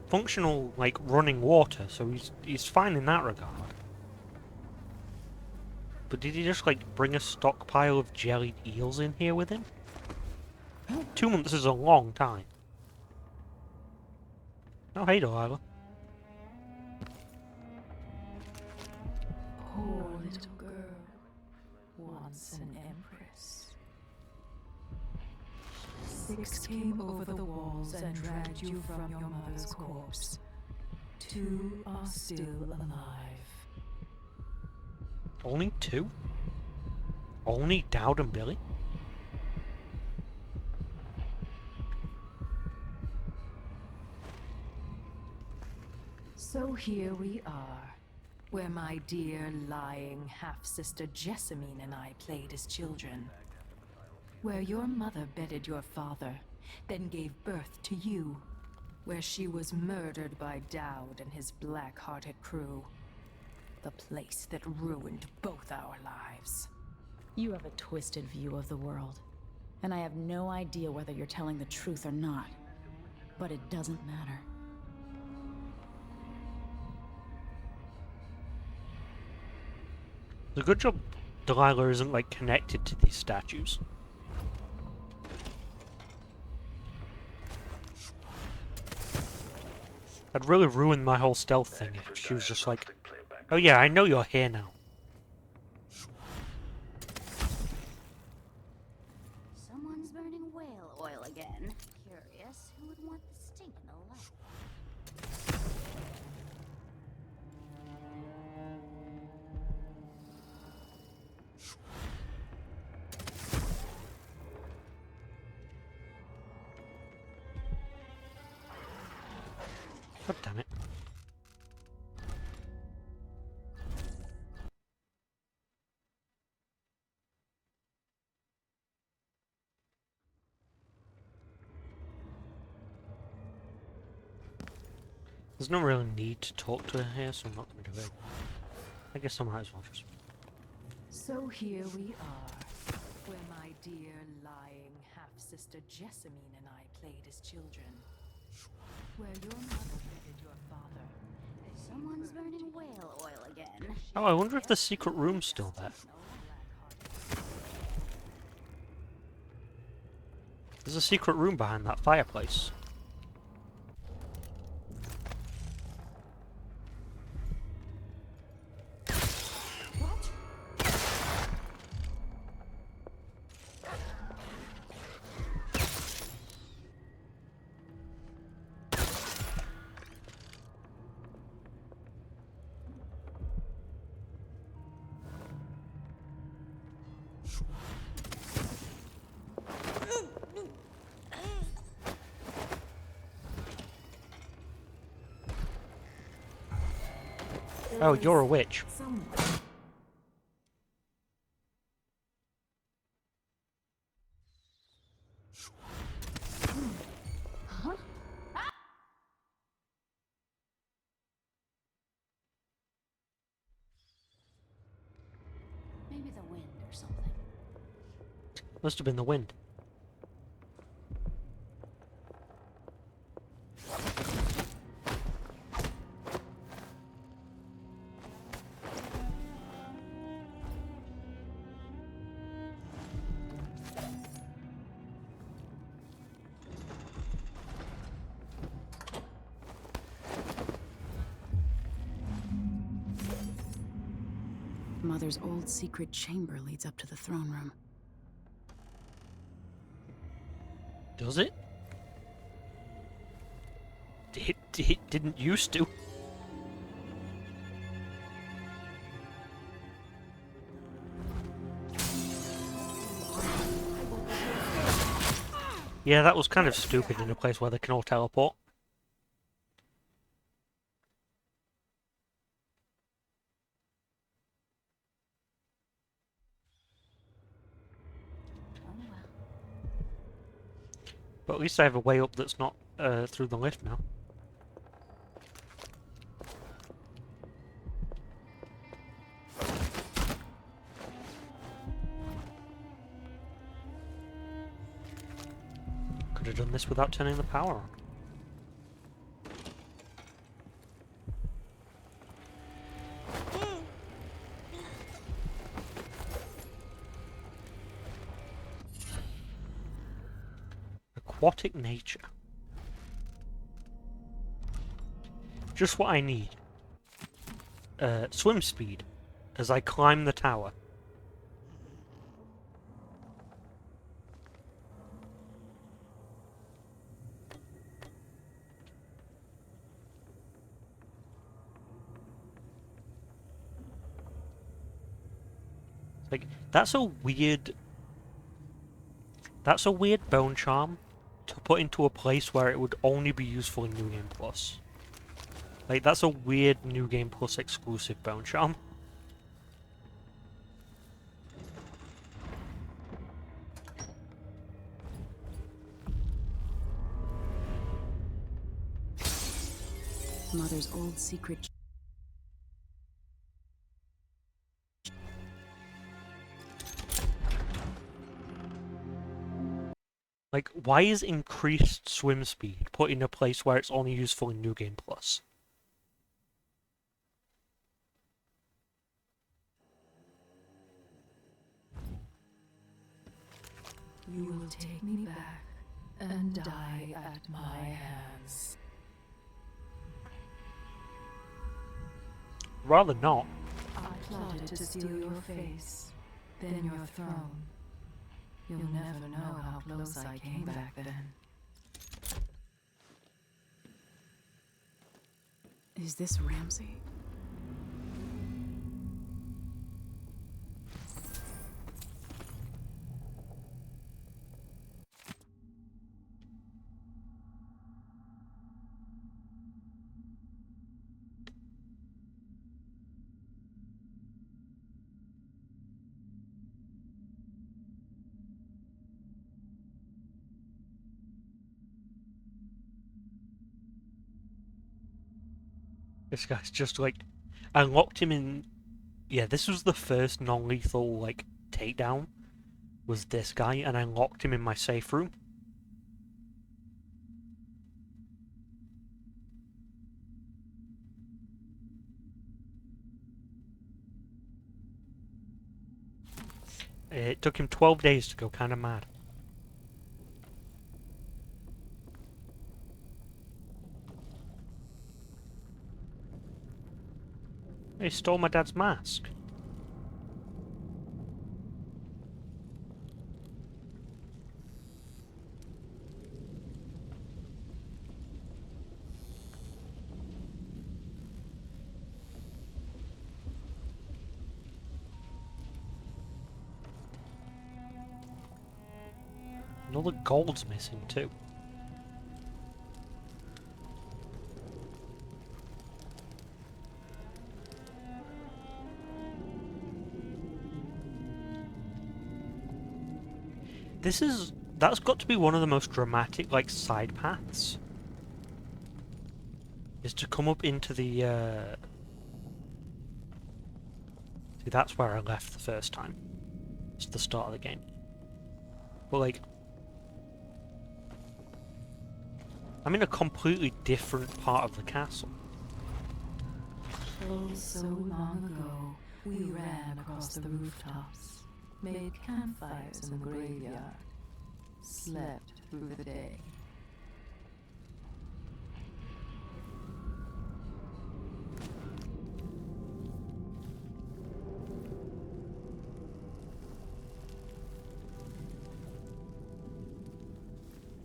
functional, like, running water, so he's fine in that regard. But did he just, like, bring a stockpile of jellied eels in here with him? 2 months is a long time. Oh, hey, Delilah. Poor little girl, once an empress. 6 came over the walls and dragged you from your mother's corpse. 2 are still alive. Only 2? Only Dowd and Billy? So here we are, where my dear lying half-sister Jessamine and I played as children. Where your mother bedded your father, then gave birth to you. Where she was murdered by Dowd and his black-hearted crew. The place that ruined both our lives. You have a twisted view of the world, and I have no idea whether you're telling the truth or not. But it doesn't matter. It's a good job Delilah isn't, like, connected to these statues. That'd really ruin my whole stealth thing if she was just like, oh yeah, I know you're here now. Someone's burning whale oil again. Curious, who would want the sting in the light? God damn it. There's no real need to talk to her here, so I'm not going to do it. I guess I might as well just... So here we are, where my dear lying half-sister sister Jessamine and I played as children. Where your mother petted your father. Someone's burning whale oil again. Oh, I wonder if the secret room's still there. There's a secret room behind that fireplace. Oh, you're a witch. Huh? Maybe the wind or something. Must have been the wind. Mother's old secret chamber leads up to the throne room. Does it? It didn't used to. Yeah, that was kind of stupid in a place where they can all teleport. But at least I have a way up that's not through the lift now. Could have done this without turning the power on. Aquatic nature. Just what I need. Swim speed as I climb the tower. Like, that's a weird bone charm to put into a place where it would only be useful in New Game Plus. Like, that's a weird New Game Plus exclusive bone charm. Mother's old secret. Like, why is increased swim speed put in a place where it's only useful in New Game Plus? You will take me back and die at my hands. Rather not. I plotted to steal your face, then your throne. You'll never know how close I came back then. Is this Ramsey? This guy's just like, I locked him in. Yeah, this was the first non-lethal like takedown. Was this guy, and I locked him in my safe room. It took him 12 days to go kind of mad. He stole my dad's mask. And all the gold's missing too. That's got to be one of the most dramatic, like, side paths. Is to come up into the, See, that's where I left the first time. It's the start of the game. But, like, I'm in a completely different part of the castle. Oh, so long ago, we ran across the rooftops, made campfires in the graveyard, slept through the day.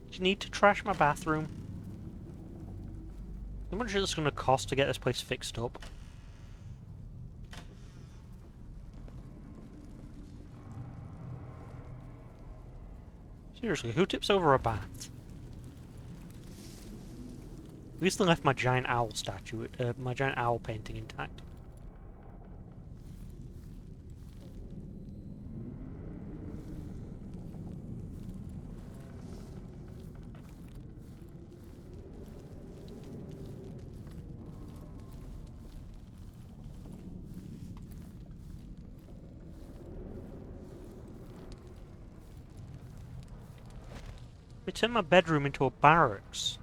Do you need to trash my bathroom? How much is it going to cost to get this place fixed up? Seriously, who tips over a bath? At least they left my giant owl statue, my giant owl painting intact. They turned my bedroom into a barracks.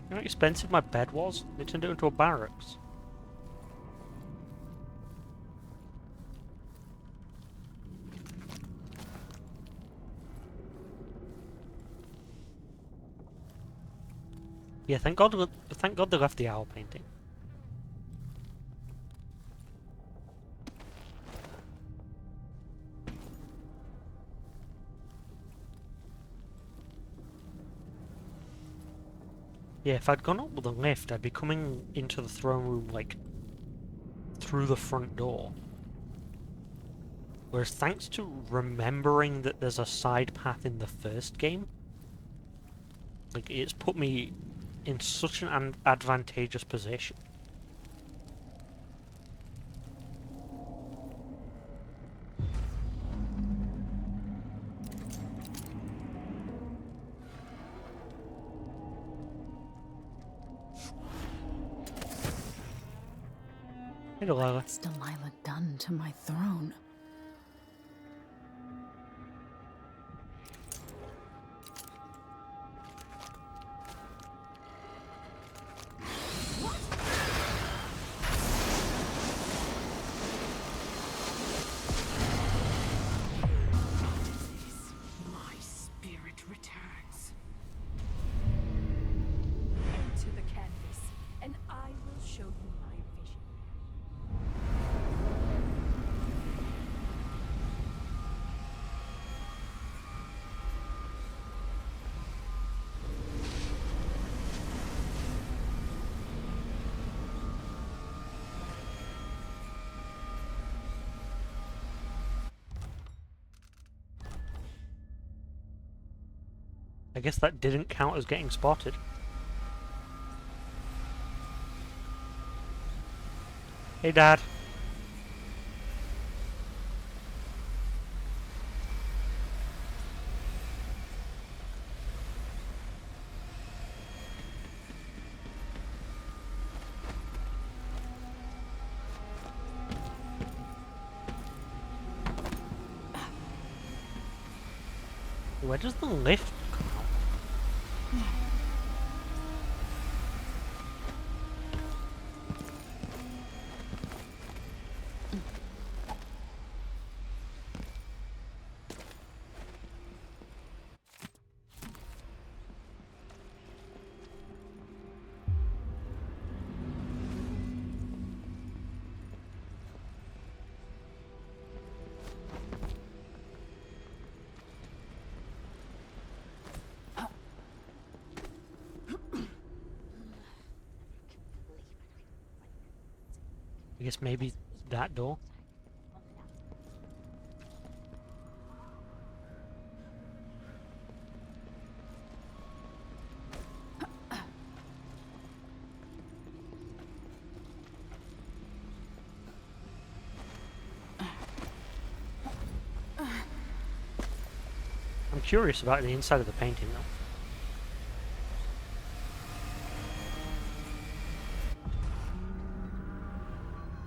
You know how expensive my bed was? They turned it into a barracks. Yeah, thank God they left the owl painting. Yeah, if I'd gone up with the lift, I'd be coming into the throne room, like, through the front door. Whereas thanks to remembering that there's a side path in the first game, like, it's put me in such an advantageous position. Hey, Delilah. What's Delilah done to my throne? My spirit returns. Into the canvas, and I will show you my vision. I guess that didn't count as getting spotted. Hey, Dad. Where does the lift come out? I guess maybe that door? I'm curious about the inside of the painting though.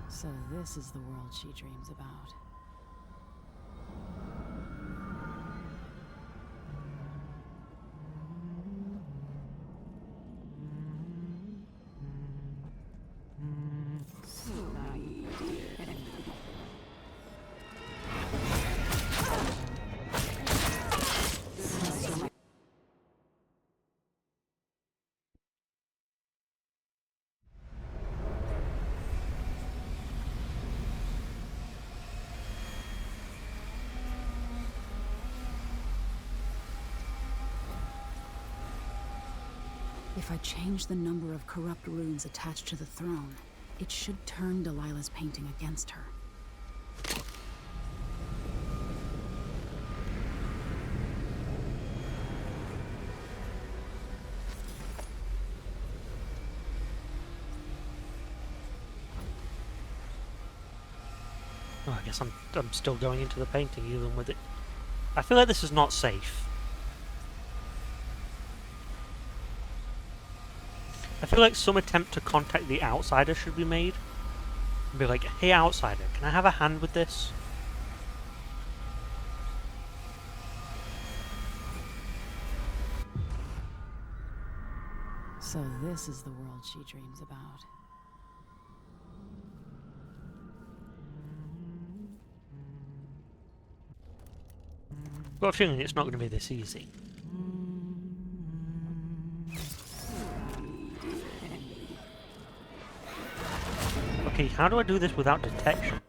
So this is the world she dreams about. If I change the number of corrupt runes attached to the throne, it should turn Delilah's painting against her. Oh, I guess I'm still going into the painting even with it. I feel like this is not safe. I feel like some attempt to contact the outsider should be made. And be like, hey outsider, can I have a hand with this? So this is the world she dreams about. I've got a feeling it's not going to be this easy. Okay, how do I do this without detection?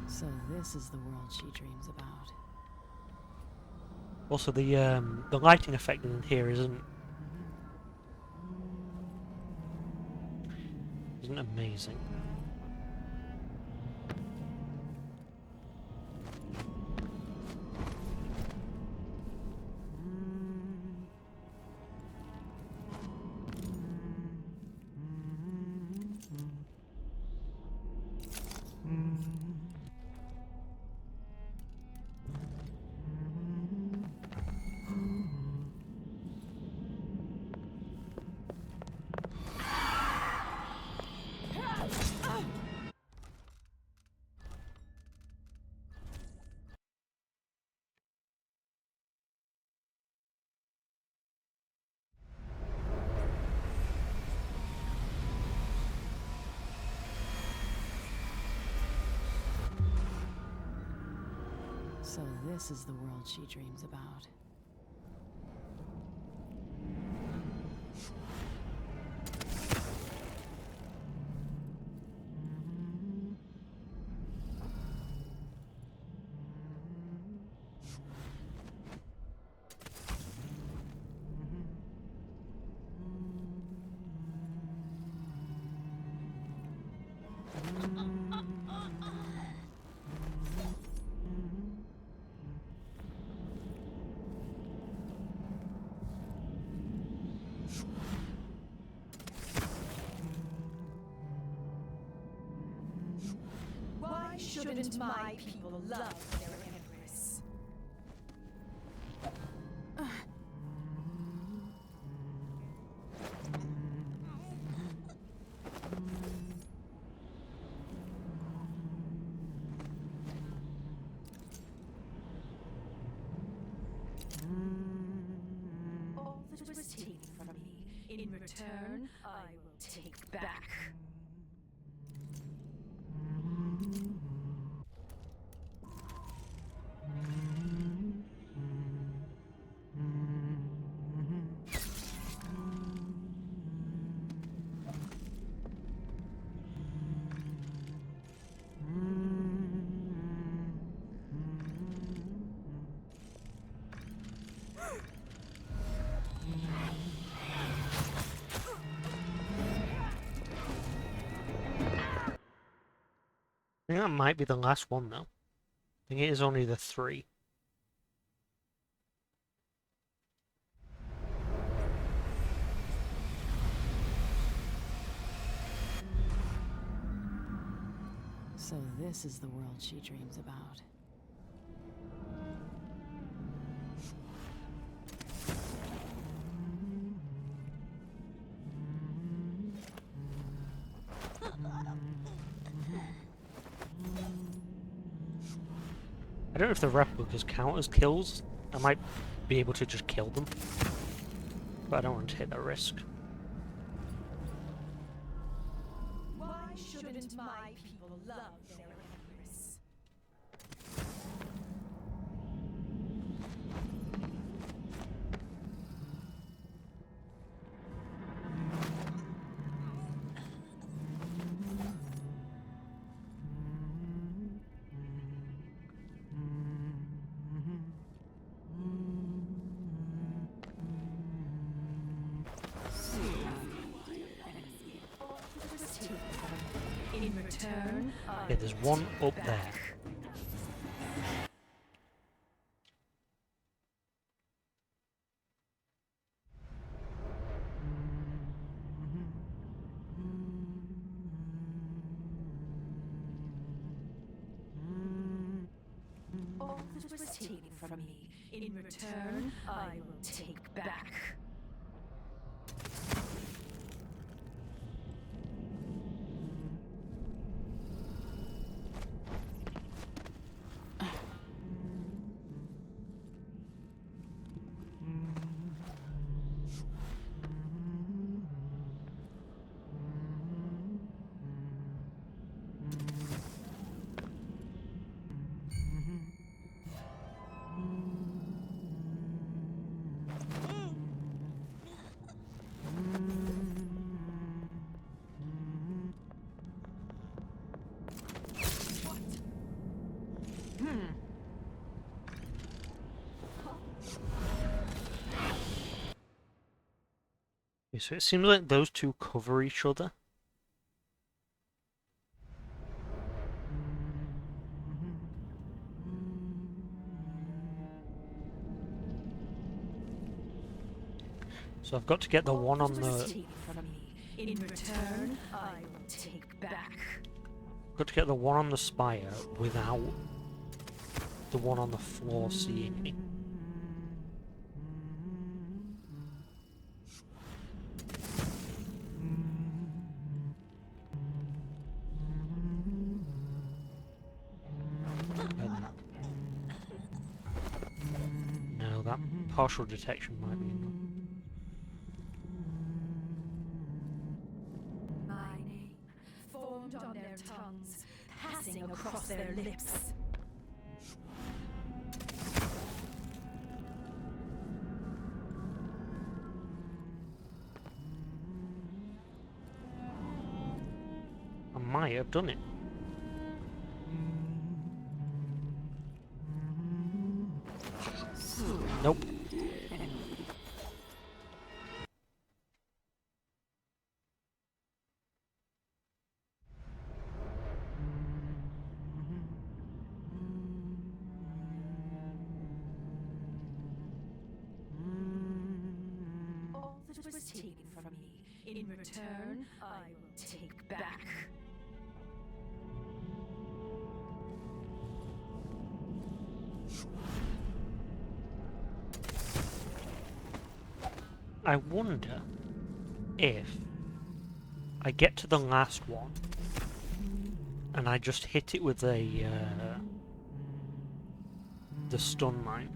So this is the world she dreams about. Also, the lighting effect in here isn't amazing. So this is the world she dreams about. shouldn't my people love their empress? All that was taken from me, in return, I will take back. I think that might be the last one, though. I think it is only the 3. So this is the world she dreams about. I don't know if the replicas count as kills. I might be able to just kill them. But I don't want to take that risk. Why shouldn't my people love their empress? In return, Yeah, there's one up there. all that was taken from me, in return, I will take back. Okay, so it seems like those two cover each other. So I've got to get the one on the... In return, I will take back. Got to get the one on the spire without the one on the floor seeing me. No, that partial detection might be enough. My name, formed on their tongues, passing across their lips. I might have done it. Nope. All that was taken from me, in return, I will take back. I wonder if I get to the last one and I just hit it with a the stun mine.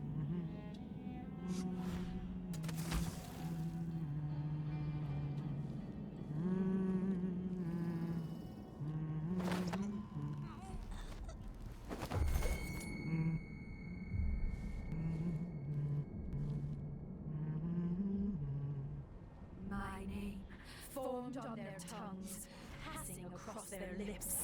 My name formed on their tongues, passing across their lips.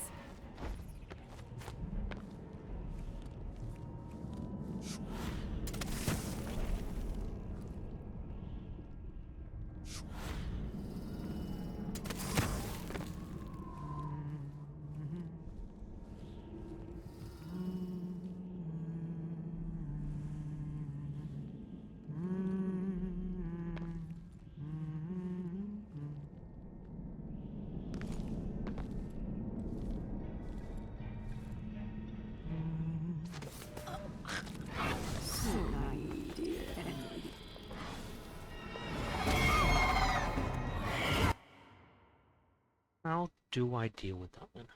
How do I deal with that then?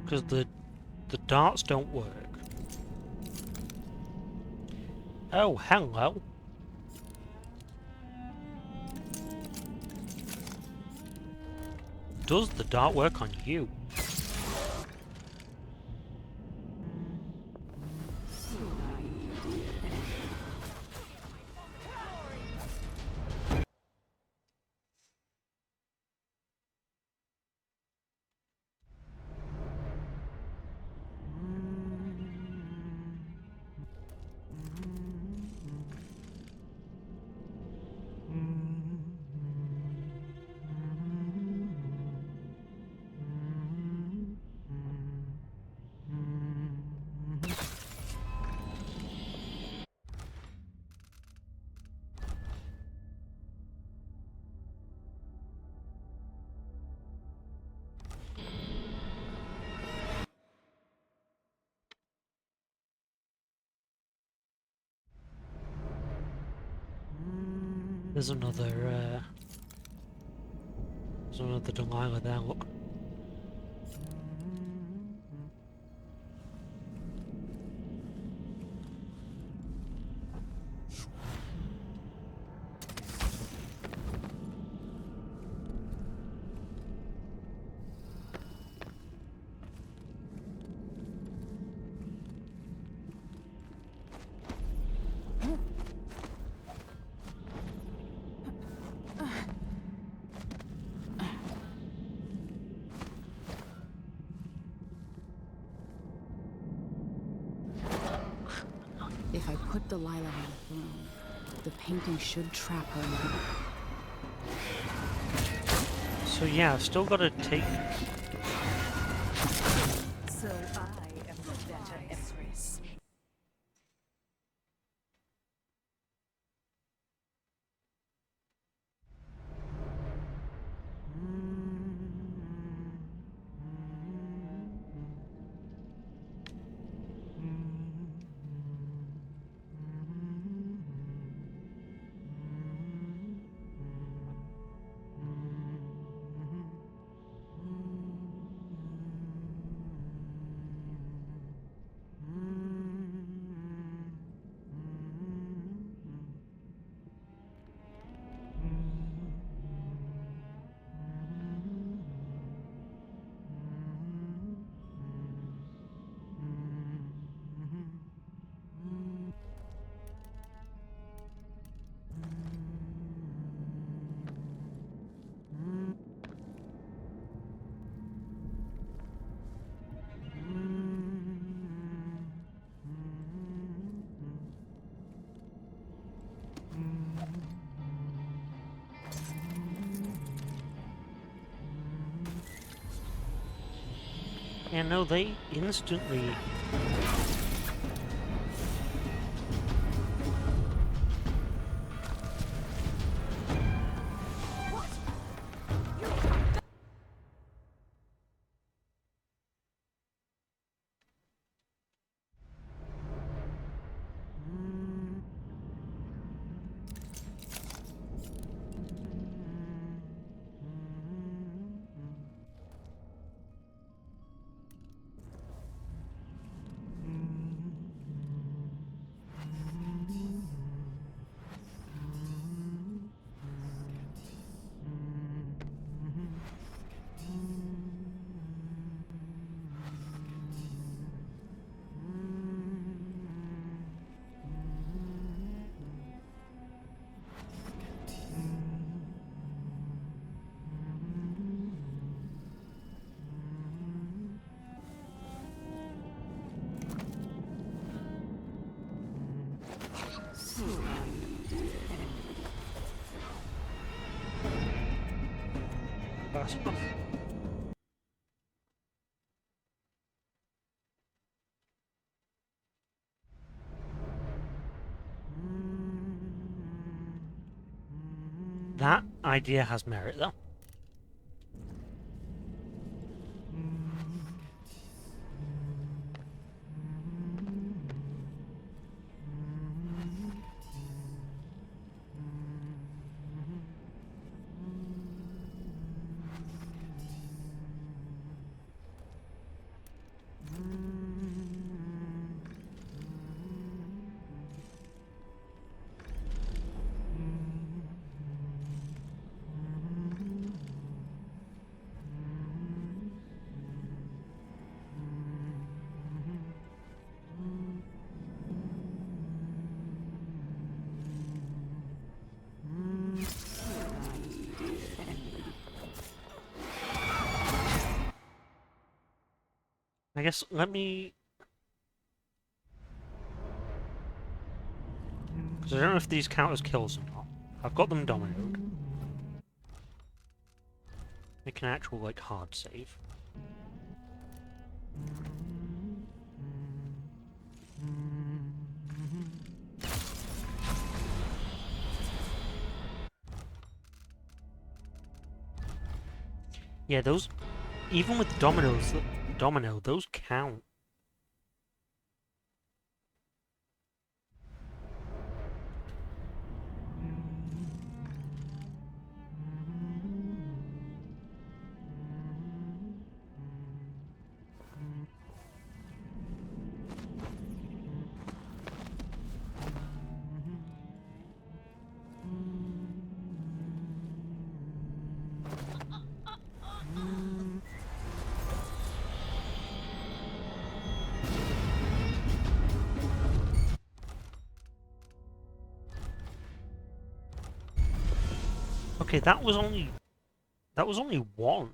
Because the darts don't work. Oh, hello. Does the dart work on you? There's another Delilah there, look. If I put Delilah on the throne, the painting should trap her now. So yeah, I've still got to take... So I am the better empress. Yeah, no, they instantly... That's enough. That idea has merit, though. I guess, let me... Because I don't know if these count as kills or not. I've got them dominoed. Make an actual, like, hard save. Yeah, those... Even with dominoes, those count. Okay, that was only one.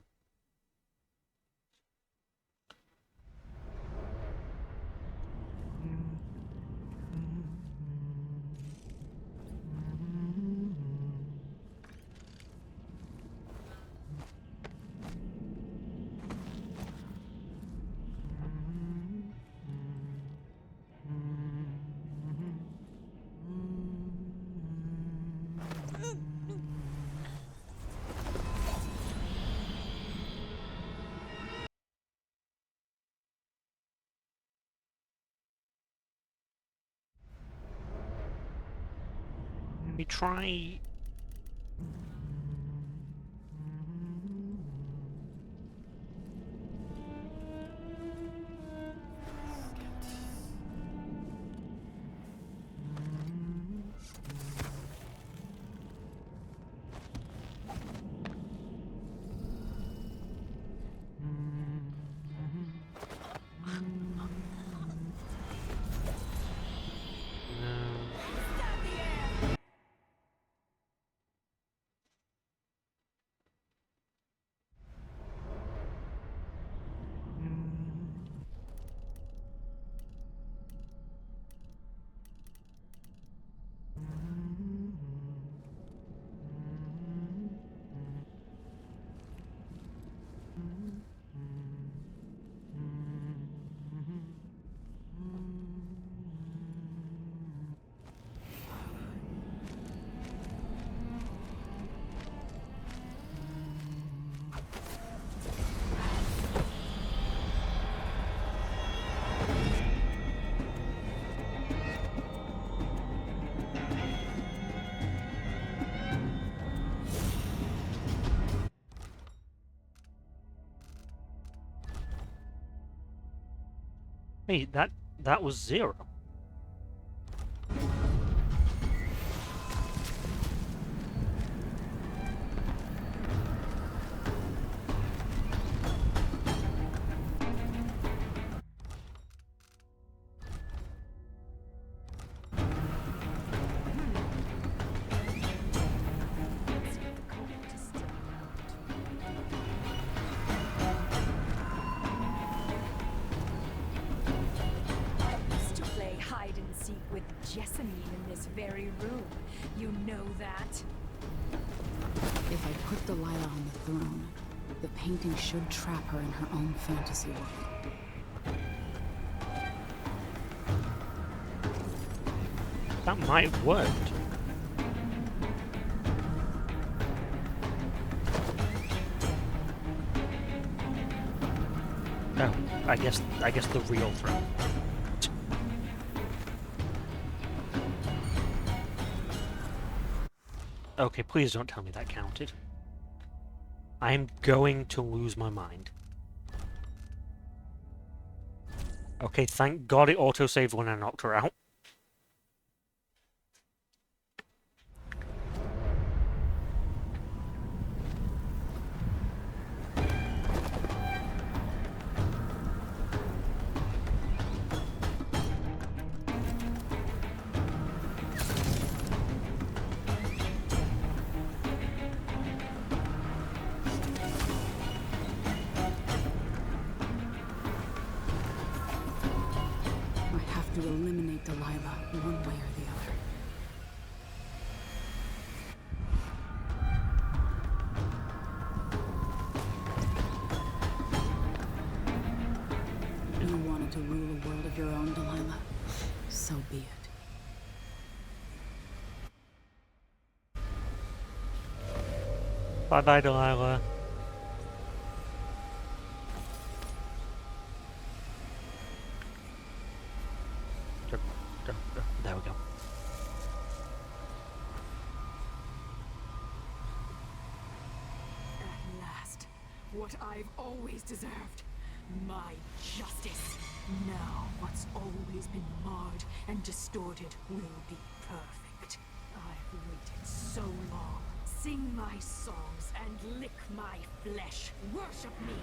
Let me try... Wait, that was 0. To play with Jessamine in this very room. You know that? If I put Delilah on the throne, the painting should trap her in her own fantasy world. That might have worked. Oh, I guess the real throne. Okay, please don't tell me that counted. I'm going to lose my mind. Okay, thank God it autosaved when I knocked her out. To eliminate Delilah one way or the other. You wanted to rule a world of your own, Delilah. So be it. Bye-bye, Delilah. There we go. At last, what I've always deserved. My justice. Now what's always been marred and distorted will be perfect. I've waited so long. Sing my songs and lick my flesh. Worship me.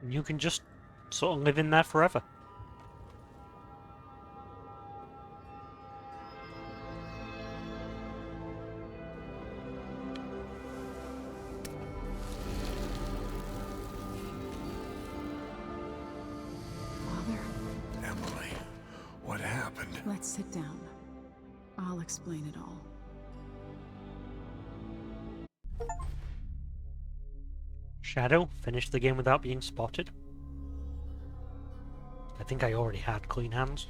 You can just sort of live in there forever. Father? Emily, what happened? Let's sit down. I'll explain it all. Shadow, finished the game without being spotted. I think I already had clean hands.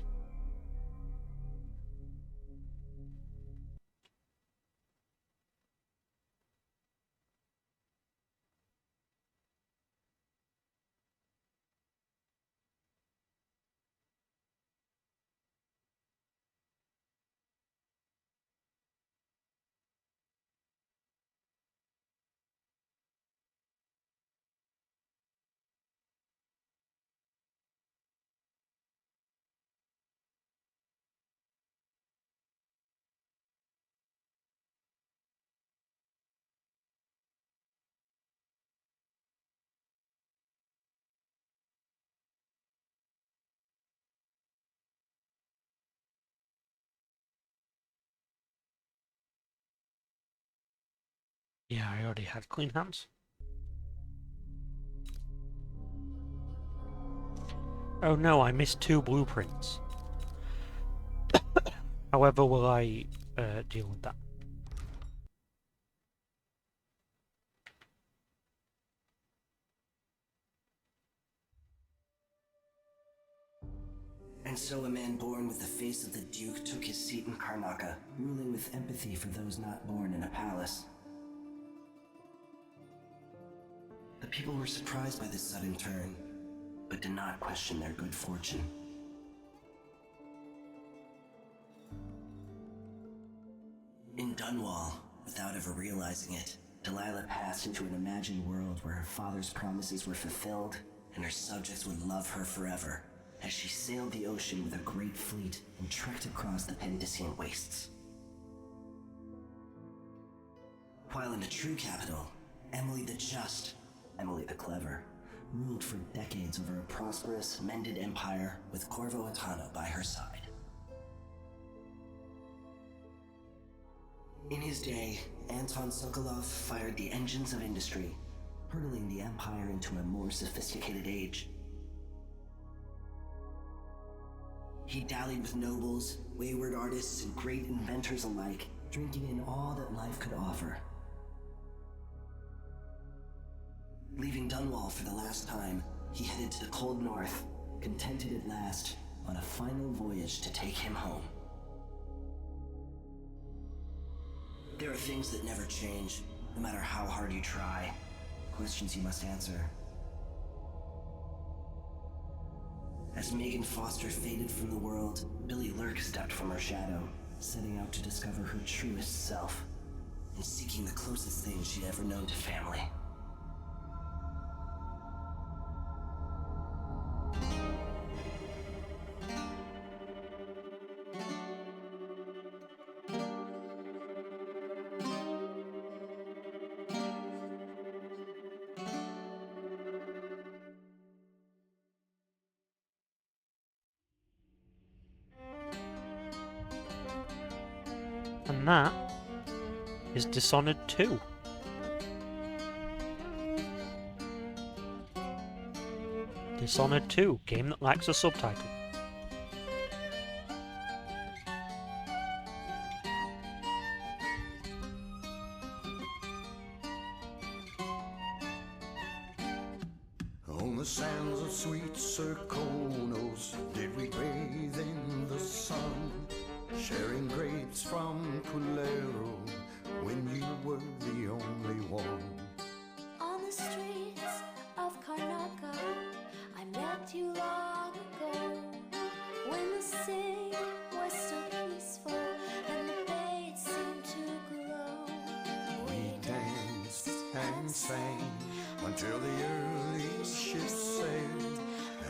Yeah, I already had clean hands. Oh no, I missed 2 blueprints. However, will I deal with that? And so a man born with the face of the Duke took his seat in Karnaca, ruling with empathy for those not born in a palace. The people were surprised by this sudden turn, but did not question their good fortune. In Dunwall, without ever realizing it, Delilah passed into an imagined world where her father's promises were fulfilled and her subjects would love her forever, as she sailed the ocean with a great fleet and trekked across the Pendician wastes. While in the true capital, Emily the Just, Emily the Clever, ruled for decades over a prosperous, mended empire with Corvo Attano by her side. In his day, Anton Sokolov fired the engines of industry, hurtling the empire into a more sophisticated age. He dallied with nobles, wayward artists, and great inventors alike, drinking in all that life could offer. Leaving Dunwall for the last time, he headed to the cold north, contented at last, on a final voyage to take him home. There are things that never change, no matter how hard you try. Questions you must answer. As Megan Foster faded from the world, Billy Lurk stepped from her shadow, setting out to discover her truest self, and seeking the closest thing she'd ever known to family. And that is Dishonored 2. Dishonored 2, game that lacks a subtitle. On the sands of sweet Serkonos did we bathe in the sun, sharing grapes from Pulero when you were the only one. On the streets of Karnaka, I met you long ago, when the city was so peaceful and the bay seemed to glow. We danced and sang until the early ships sailed,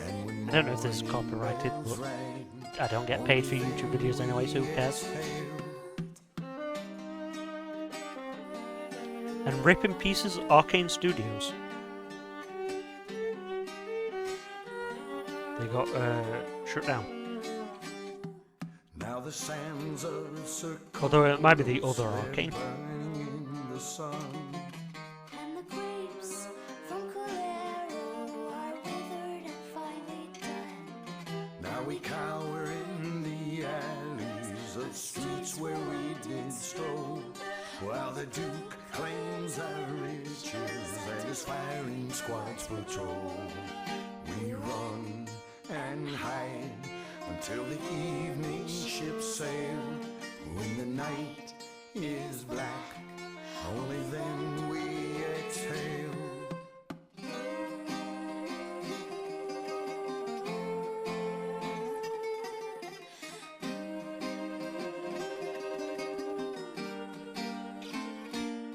and when I don't know if this is copyrighted, but I don't get paid for YouTube videos anyway, so who cares? And rip in pieces Arcane Studios. They got shut down. now the sands of Serkonos, Although it might be the other Arcane. burning in the sun. And the grapes from Culero are withered and finely done. Now we cower in the alleys of streets where we did stroll, while the Duke claims our riches and his firing squads patrol. We run and hide until the evening ships sail. When the night is black, only then we exhale.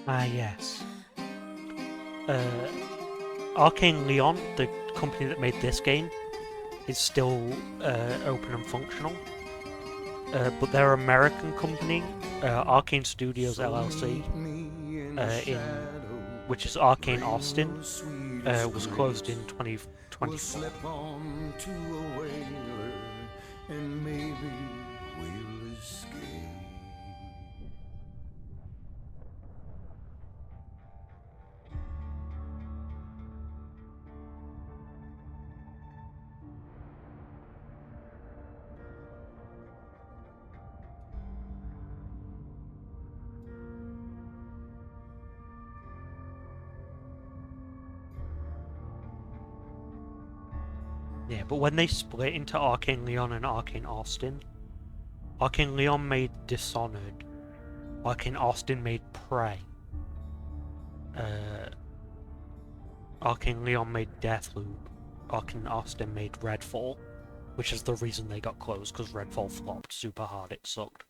Ah, yes. Arcane Leon, the company that made this game, is still open and functional. But their American company, Arcane Studios LLC, which is Arcane Austin, was closed in 2024. We'll slip on to a whaler and maybe we'll escape. Yeah, but when they split into Arcane Leon and Arcane Austin, Arcane Leon made Dishonored, Arcane Austin made Prey, Arcane Leon made Deathloop, Arcane Austin made Redfall, which is the reason they got closed, because Redfall flopped super hard, it sucked.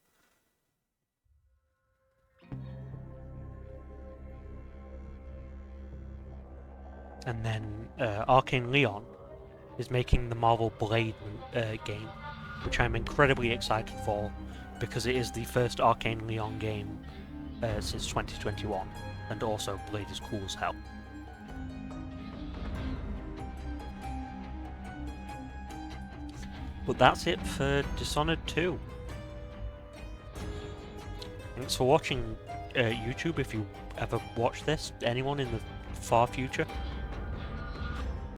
And then Arcane Leon is making the Marvel Blade game, which I'm incredibly excited for, because it is the first Arcane Leon game since 2021. And also, Blade is cool as hell. But that's it for Dishonored 2. Thanks for watching YouTube if you ever watch this, anyone in the far future.